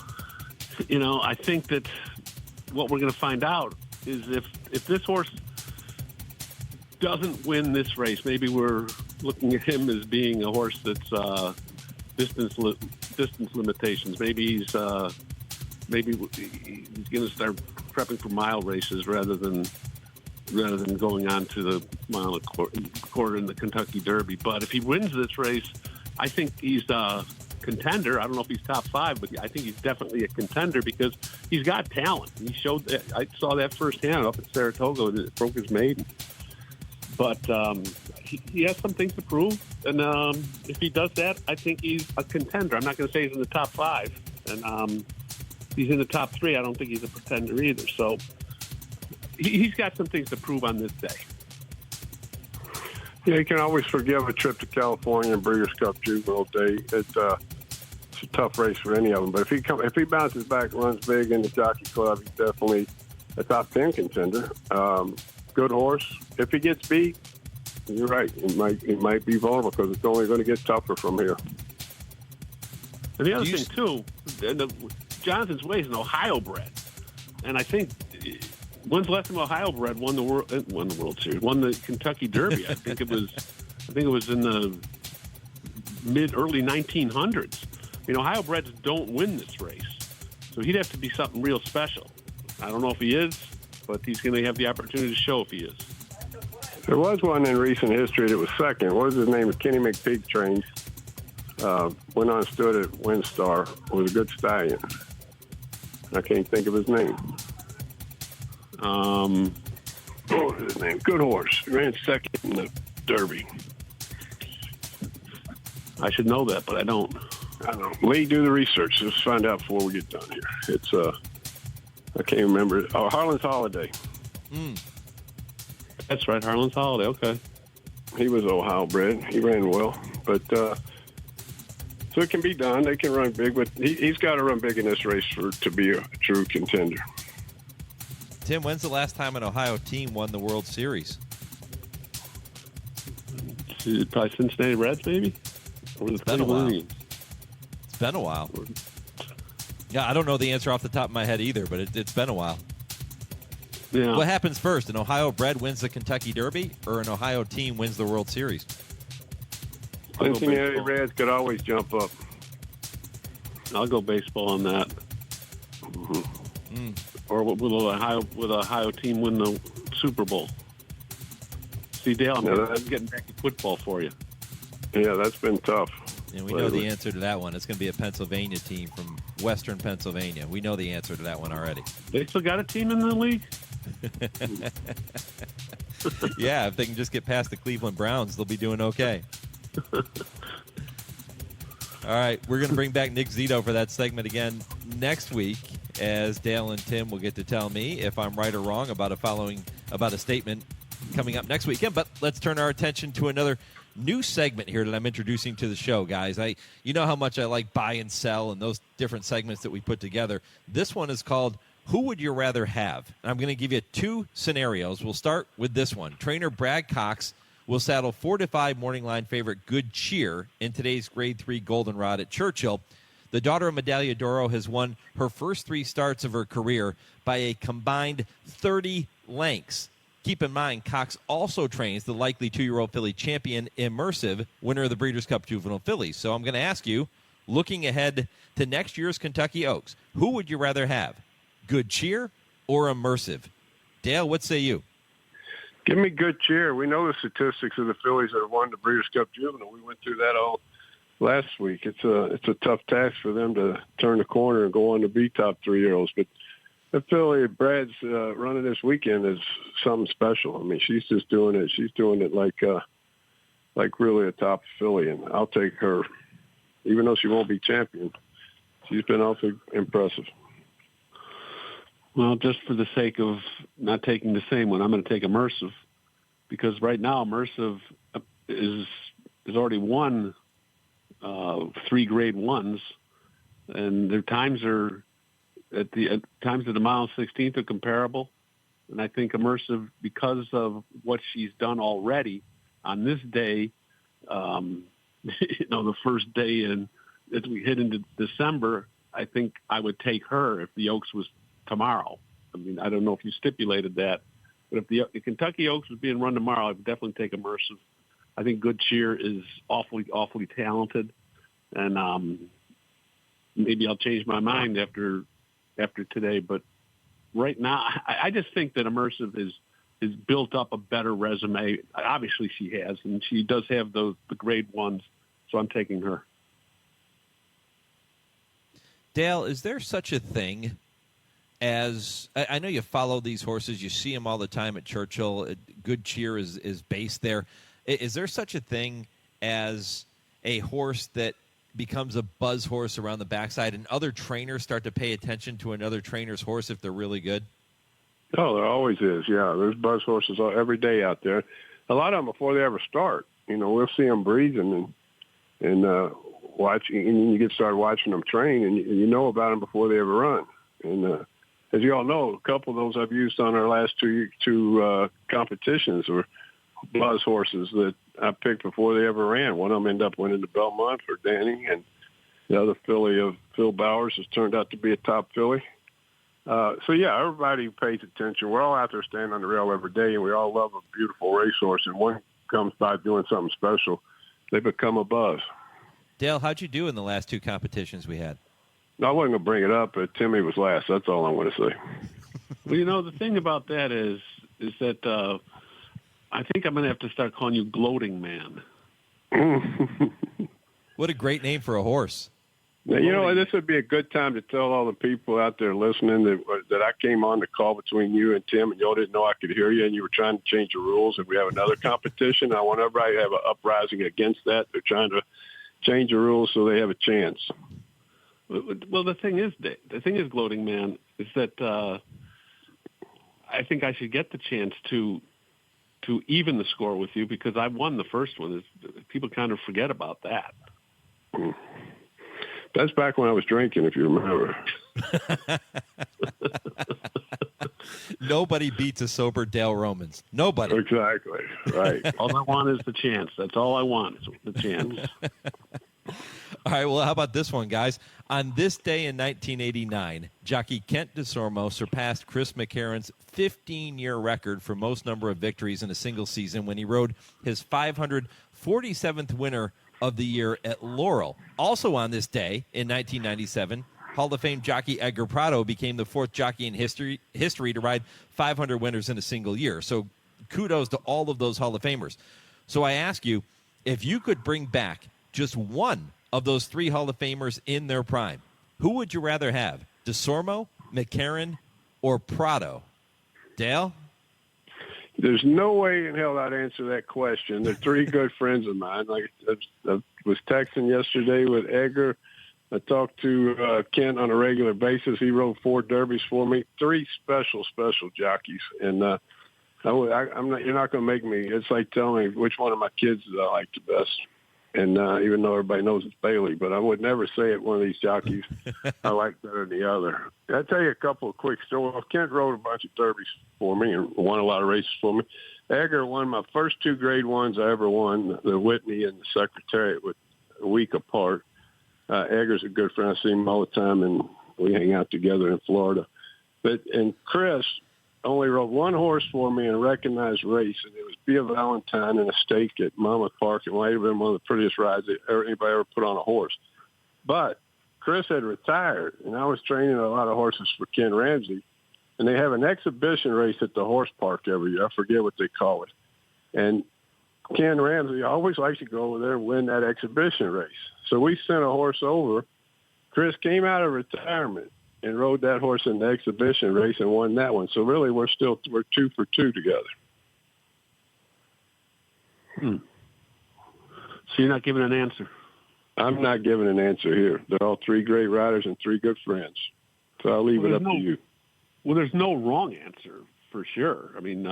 I think that what we're going to find out is if this horse doesn't win this race, maybe we're looking at him as being a horse that's distance limitations. Maybe he's going to start prepping for mile races rather than going on to the mile quarter in the Kentucky Derby. But if he wins this race, I think he's a contender. I don't know if he's top 5, but I think he's definitely a contender because he's got talent. He showed that. I saw that firsthand up at Saratoga and it broke his maiden. But he has some things to prove, and if he does that, I think he's a contender. I'm not going to say he's in the top 5, and he's in the top 3. I don't think he's a pretender either. So he's got some things to prove on this day. Yeah, you can always forgive a trip to California and Breeders' Cup Juvenile Day. It's a tough race for any of them. But if he bounces back and runs big in the Jockey Club, he's definitely a top 10 contender. Good horse. If he gets beat, you're right. It might be vulnerable because it's only going to get tougher from here. And the other thing too, Jonathan's Way is an Ohio bred, and I think when's the last time Ohio bred won the World Series, won the Kentucky Derby? I think it was in the early 1900s. Ohio breds don't win this race, so he'd have to be something real special. I don't know if he is, but he's going to have the opportunity to show if he is. There was one in recent history that was second. What was his name? Kenny McPeak trained. Went on, stood at Windstar. Was a good stallion. I can't think of his name. What was his name? Good horse. Ran second in the Derby. I should know that, but I don't. Lee, do the research. Let's find out before we get done here. It's I can't remember. Oh, Harlan's Holiday. That's right, Harlan's Holiday. Okay. He was Ohio bred. He ran well, but so it can be done. They can run big, but he's got to run big in this race to be a true contender. Tim, when's the last time an Ohio team won the World Series? Probably Cincinnati Reds, maybe? Or it's been a while. It's been a while. Yeah, I don't know the answer off the top of my head either, but it's been a while. Yeah. What happens first? An Ohio bred wins the Kentucky Derby, or an Ohio team wins the World Series? Cincinnati Reds could always jump up. I'll go baseball on that. Or will Ohio team win the Super Bowl? See, Dale, I'm getting back to football for you. Yeah, that's been tough. And we know the answer to that one. It's going to be a Pennsylvania team from Western Pennsylvania. We know the answer to that one already. They still got a team in the league? Yeah, if they can just get past the Cleveland Browns, they'll be doing okay. All right, we're going to bring back Nick Zito for that segment again next week, as Dale and Tim will get to tell me if I'm right or wrong about a statement coming up next weekend. But let's turn our attention to another new segment here that I'm introducing to the show, guys. You know how much I like buy and sell and those different segments that we put together. This one is called Who Would You Rather Have? And I'm going to give you two scenarios. We'll start with this one. Trainer Brad Cox will saddle 4-5 morning line favorite Good Cheer in today's Grade 3 Goldenrod at Churchill. The daughter of Medaglia d'Oro has won her first 3 starts of her career by a combined 30 lengths. Keep in mind, Cox also trains the likely 2-year-old filly champion Immersive, winner of the Breeders' Cup Juvenile Fillies. So I'm going to ask you, looking ahead to next year's Kentucky Oaks, who would you rather have, Good Cheer or Immersive? Dale, what say you? Give me Good Cheer. We know the statistics of the fillies that have won the Breeders' Cup Juvenile. We went through that all last week. It's a tough task for them to turn the corner and go on to be top 3-year-olds. But the filly Brad's running this weekend is something special. I mean, she's just doing it. She's doing it like really a top filly, and I'll take her. Even though she won't be champion, she's been awfully impressive. Well, just for the sake of not taking the same one, I'm going to take Immersive, because right now Immersive is already won 3 Grade 1s, and their times are times of the mile 16th are comparable. And I think Immersive, because of what she's done already on this day, the first day, and as we hit into December, I think I would take her if the Oaks was tomorrow. I mean, I don't know if you stipulated that, but if the Kentucky Oaks was being run tomorrow, I would definitely take Immersive. I think Good Cheer is awfully talented, and maybe I'll change my mind after today. But right now, I just think that Immersive is built up a better resume. Obviously, she has, and she does have the Grade 1s, so I'm taking her. Dale, is there such a thing as, I know you follow these horses, you see them all the time at Churchill, Good Cheer is based there. Is there such a thing as a horse that becomes a buzz horse around the backside and other trainers start to pay attention to another trainer's horse if they're really good? Oh, there always is, yeah. There's buzz horses every day out there. A lot of them before they ever start. We'll see them breathing and watching, and you get started watching them train, and you know about them before they ever run. And as you all know, a couple of those I've used on our last two competitions were buzz horses that I picked before they ever ran. One of them ended up winning the Belmont for Danny, and the other filly of Phil Bowers has turned out to be a top filly. So, yeah, everybody pays attention. We're all out there standing on the rail every day, and we all love a beautiful racehorse, and one comes by doing something special, they become a buzz. Dale, how'd you do in the last 2 competitions we had? I wasn't going to bring it up, but Timmy was last. That's all I want to say. Well, the thing about that is that I think I'm going to have to start calling you Gloating Man. What a great name for a horse. Now, this would be a good time to tell all the people out there listening that I came on the call between you and Tim, and y'all didn't know I could hear you, and you were trying to change the rules. If we have another competition, I want everybody to have an uprising against that. They're trying to change the rules so they have a chance. Well, the thing is, Gloating Man, is that I think I should get the chance to even the score with you, because I won the first one. People kind of forget about that. That's back when I was drinking, if you remember. Nobody beats a sober Dale Romans. Nobody. Exactly. Right. All I want is the chance. That's all I want is the chance. All right, well, how about this one, guys? On this day in 1989, jockey Kent DeSormo surpassed Chris McCarron's 15-year record for most number of victories in a single season when he rode his 547th winner of the year at Laurel. Also on this day in 1997, Hall of Fame jockey Edgar Prado became the fourth jockey in history to ride 500 winners in a single year. So kudos to all of those Hall of Famers. So I ask you, if you could bring back just one of those three Hall of Famers in their prime, who would you rather have, DeSormo, McCarron, or Prado? Dale? There's no way in hell I'd answer that question. They're three good friends of mine. Like I was texting yesterday with Edgar. I talked to Kent on a regular basis. He rode 4 derbies for me. 3 special jockeys, and I'm not. You're not going to make me. It's like telling me which one of my kids I like the best. And even though everybody knows it's Bailey, but I would never say it one of these jockeys I like better than the other. I'll tell you a couple of quick stories. Kent rode a bunch of derbies for me and won a lot of races for me. Edgar won my first 2 grade ones I ever won, the Whitney and the Secretariat, with a week apart. Edgar's a good friend. I see him all the time, and we hang out together in Florida. And Chris only rode 1 horse for me in a recognized race, and it was Be a Valentine in a stake at Monmouth Park. It might have been one of the prettiest rides that anybody ever put on a horse. But Chris had retired, and I was training a lot of horses for Ken Ramsey, and they have an exhibition race at the horse park every year. I forget what they call it. And Ken Ramsey always likes to go over there and win that exhibition race. So we sent a horse over. Chris came out of retirement and rode that horse in the exhibition race and won that one. So really, we're 2 for 2 together. So you're not giving an answer? I'm not giving an answer here. They're all 3 great riders and 3 good friends. So I'll leave it up to you. Well, there's no wrong answer for sure. I mean,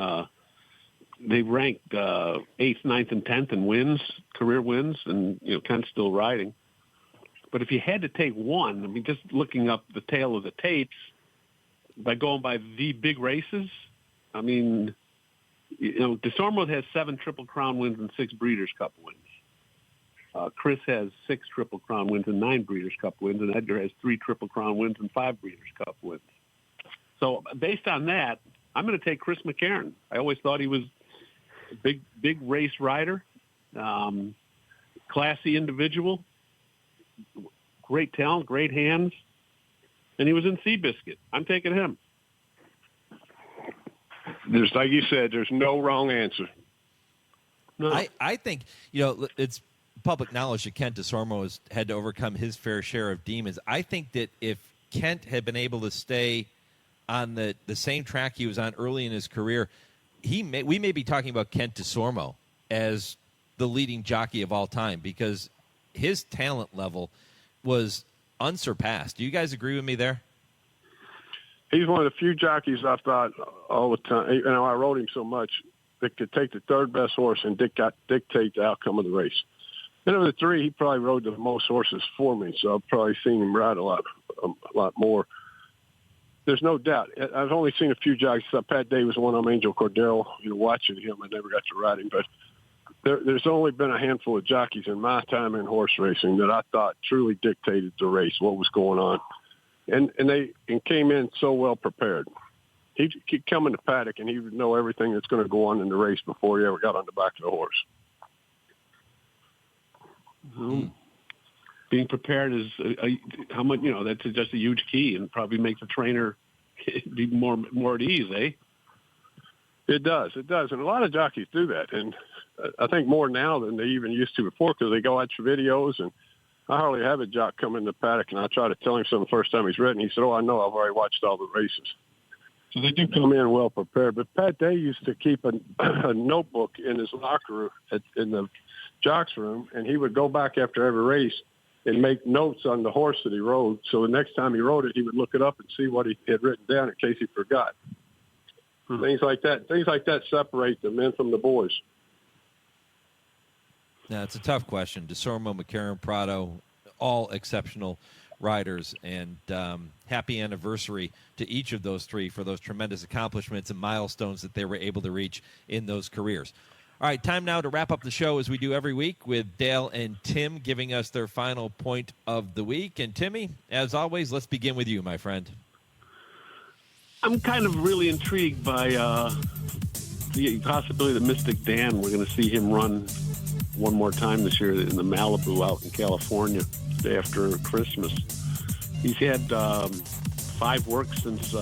they ranked 8th, 9th, and 10th in wins, career wins, and Kent's still riding. But if you had to take one, I mean, just looking up the tale of the tapes, by going by the big races, I mean, DeSormo has 7 Triple Crown wins and 6 Breeders' Cup wins. Chris has 6 Triple Crown wins and 9 Breeders' Cup wins, and Edgar has 3 Triple Crown wins and 5 Breeders' Cup wins. So based on that, I'm going to take Chris McCarron. I always thought he was a big race rider, classy individual, great talent, great hands, and he was in Seabiscuit. I'm taking him. There's, like you said, there's no wrong answer. No. I think, it's public knowledge that Kent DeSormo has had to overcome his fair share of demons. I think that if Kent had been able to stay on the same track he was on early in his career, we may be talking about Kent DeSormo as the leading jockey of all time, because his talent level was unsurpassed. Do you guys agree with me there? He's one of the few jockeys I thought all the time. I rode him so much that could take the 3rd best horse and dictate the outcome of the race. And of the 3, he probably rode the most horses for me, so I've probably seen him ride a lot more. There's no doubt. I've only seen a few jockeys. Pat Day was one of them, Angel Cordero. Watching him, I never got to ride him, but there's only been a handful of jockeys in my time in horse racing that I thought truly dictated the race, what was going on. And they came in so well prepared. He'd come in the paddock and he would know everything that's going to go on in the race before he ever got on the back of the horse. Being prepared is how much, that's just a huge key, and probably makes the trainer be more at ease, eh? It does. And a lot of jockeys do that. And I think more now than they even used to before, because they go watch videos, and I hardly have a jock come in the paddock, and I try to tell him something the first time he's ridden. He said, I know, I've already watched all the races. So they do come in well prepared. But Pat Day used to keep a notebook in his locker room in the jock's room, and he would go back after every race and make notes on the horse that he rode. So the next time he rode it, he would look it up and see what he had written down in case he forgot. Things like that separate the men from the boys. Now, it's a tough question. DeSormo, McCarron, Prado, all exceptional riders, and happy anniversary to each of those 3 for those tremendous accomplishments and milestones that they were able to reach in those careers. All right, time now to wrap up the show as we do every week with Dale and Tim giving us their final point of the week. And Timmy, as always, let's begin with you, my friend. I'm kind of really intrigued by the possibility that Mystic Dan, we're going to see him run one more time this year in the Malibu out in California the day after Christmas. He's had 5 works since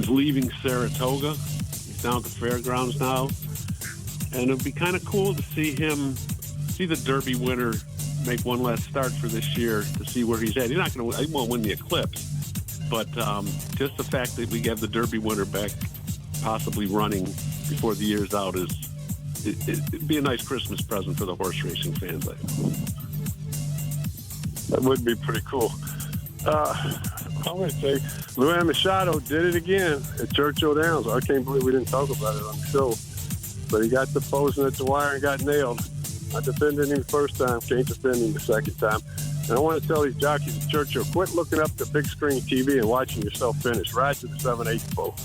leaving Saratoga. He's down at the fairgrounds now. And it would be kind of cool to see the Derby winner make one last start for this year to see where he's at. He won't win the Eclipse, but just the fact that we have the Derby winner back possibly running before the year's out it'd be a nice Christmas present for the horse racing fans. That would be pretty cool. I'm going to say Louis Machado did it again at Churchill Downs. I can't believe we didn't talk about it on the show. But he got the posing at the wire and got nailed. I defended him the first time, can't defend him the second time. And I want to tell these jockeys at Churchill, quit looking up the big screen TV and watching yourself finish. Ride to the 7/8 pole.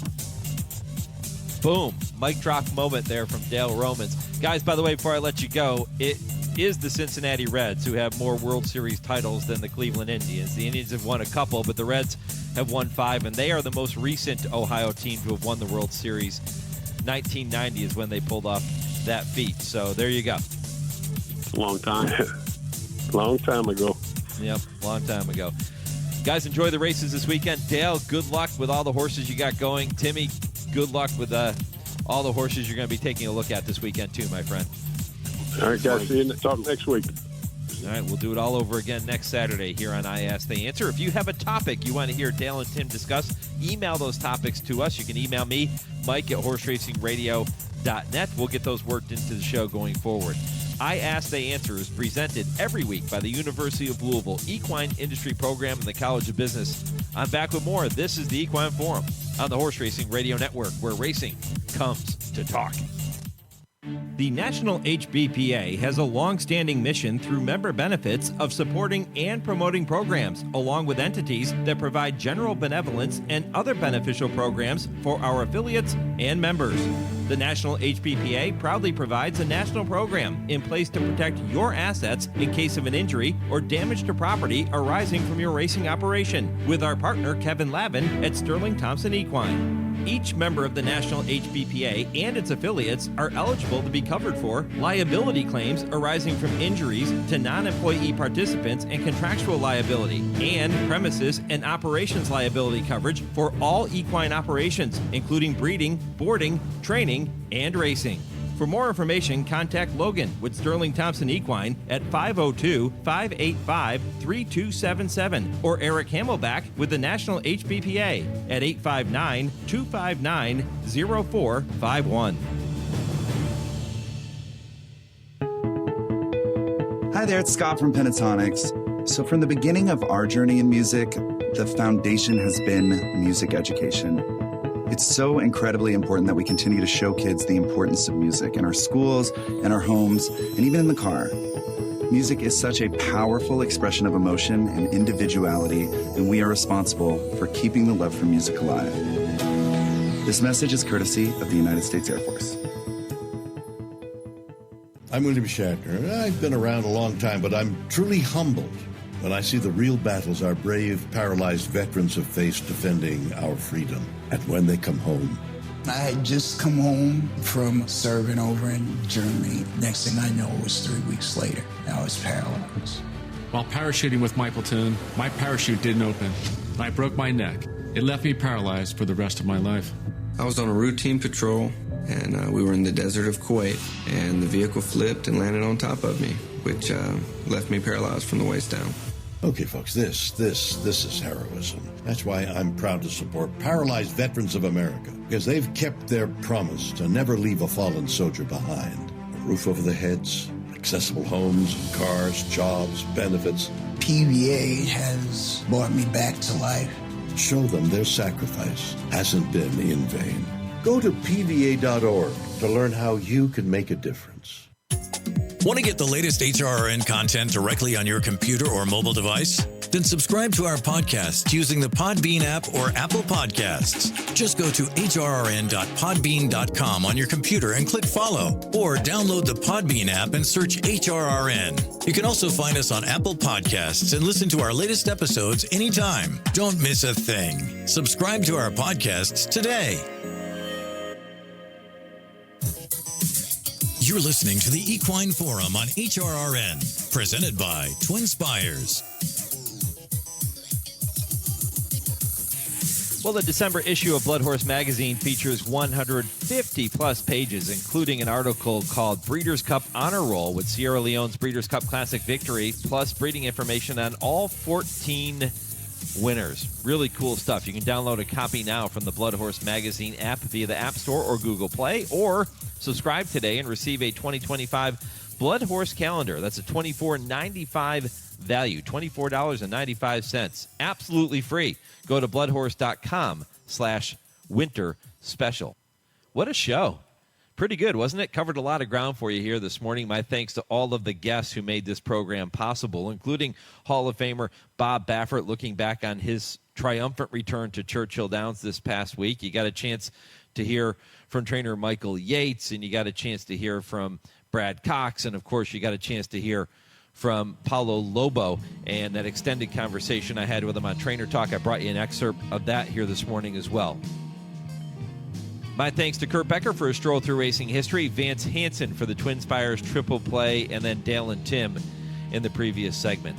Boom. Mic drop moment there from Dale Romans. Guys, by the way, before I let you go, it is the Cincinnati Reds who have more World Series titles than the Cleveland Indians. The Indians have won a couple, but the Reds have won 5, and they are the most recent Ohio team to have won the World Series. 1990 is when they pulled off that feat. So there you go. Long time. Long time ago. Yep, long time ago. Guys, enjoy the races this weekend. Dale, good luck with all the horses you got going. Timmy, good luck with all the horses you're going to be taking a look at this weekend too, my friend. All right, guys. See you talk next week. All right, we'll do it all over again next Saturday here on I Ask They Answer. If you have a topic you want to hear Dale and Tim discuss, email those topics to us. You can email me, Mike at horseracingradio.net. We'll get those worked into the show going forward. I Ask They Answer is presented every week by the University of Louisville Equine Industry Program and the College of Business. I'm back with more. This is the Equine Forum on the Horse Racing Radio Network, where racing comes to talk. The National HBPA has a long-standing mission through member benefits of supporting and promoting programs, along with entities that provide general benevolence and other beneficial programs for our affiliates and members. The National HBPA proudly provides a national program in place to protect your assets in case of an injury or damage to property arising from your racing operation, with our partner Kevin Lavin at Sterling Thompson Equine. Each member of the National HBPA and its affiliates are eligible to be covered for liability claims arising from injuries to non-employee participants and contractual liability, and premises and operations liability coverage for all equine operations, including breeding, boarding, training, and racing. For more information, contact Logan with Sterling Thompson Equine at 502-585-3277 or Eric Hamelback with the National HBPA at 859-259-0451. Hi there, it's Scott from Pentatonics. So from the beginning of our journey in music, the foundation has been music education. It's so incredibly important that we continue to show kids the importance of music in our schools, in our homes, and even in the car. Music is such a powerful expression of emotion and individuality, and we are responsible for keeping the love for music alive. This message is courtesy of the United States Air Force. I'm William Shatner. I've been around a long time, but I'm truly humbled when I see the real battles our brave, paralyzed veterans have faced defending our freedom. And when they come home. I had just come home from serving over in Germany. Next thing I know, it was 3 weeks later. I was paralyzed. While parachuting with my platoon, my parachute didn't open. I broke my neck. It left me paralyzed for the rest of my life. I was on a routine patrol, and we were in the desert of Kuwait, and the vehicle flipped and landed on top of me, which left me paralyzed from the waist down. Okay, folks, this is heroism. That's why I'm proud to support Paralyzed Veterans of America, because they've kept their promise to never leave a fallen soldier behind. A roof over their heads, accessible homes, cars, jobs, benefits. PVA has brought me back to life. Show them their sacrifice hasn't been in vain. Go to PVA.org to learn how you can make a difference. Want to get the latest HRRN content directly on your computer or mobile device? Then subscribe to our podcast using the Podbean app or Apple Podcasts. Just go to HRRN.podbean.com on your computer and click follow, or download the Podbean app and search HRRN. You can also find us on Apple Podcasts and listen to our latest episodes anytime. Don't miss a thing. Subscribe to our podcasts today. You're listening to the Equine Forum on HRRN, presented by TwinSpires. Well, the December issue of Blood Horse Magazine features 150-plus pages, including an article called Breeders' Cup Honor Roll with Sierra Leone's Breeders' Cup Classic victory, plus breeding information on all 14 winners. Really cool stuff. You can download a copy now from the Blood Horse Magazine app via the App Store or Google Play, or subscribe today and receive a 2025 Blood Horse calendar. That's a $24.95 value, $24.95. Absolutely free. Go to bloodhorse.com/winter special. What a show. Pretty good, wasn't it? Covered a lot of ground for you here this morning. My thanks to all of the guests who made this program possible, including Hall of Famer Bob Baffert, looking back on his triumphant return to Churchill Downs this past week. You got a chance to hear from trainer Michael Yates, and you got a chance to hear from Brad Cox, and, of course, you got a chance to hear from Paulo Lobo, and that extended conversation I had with him on Trainer Talk. I brought you an excerpt of that here this morning as well. My thanks to Kurt Becker for his Stroll Through Racing History, Vance Hanson for the TwinSpires Triple Play, and then Dale and Tim in the previous segment.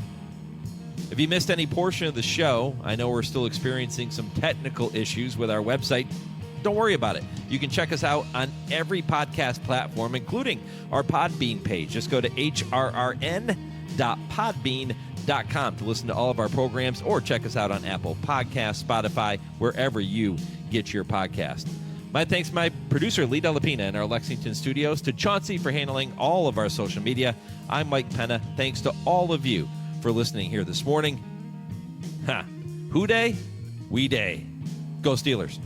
If you missed any portion of the show, I know we're still experiencing some technical issues with our website. Don't worry about it. You can check us out on every podcast platform, including our Podbean page. Just go to hrrn.podbean.com to listen to all of our programs, or check us out on Apple Podcasts, Spotify, wherever you get your podcast. My thanks to my producer, Lee Delapina, in our Lexington studios, to Chauncey for handling all of our social media. I'm Mike Penna. Thanks to all of you for listening here this morning. Who day? We day. Go Steelers.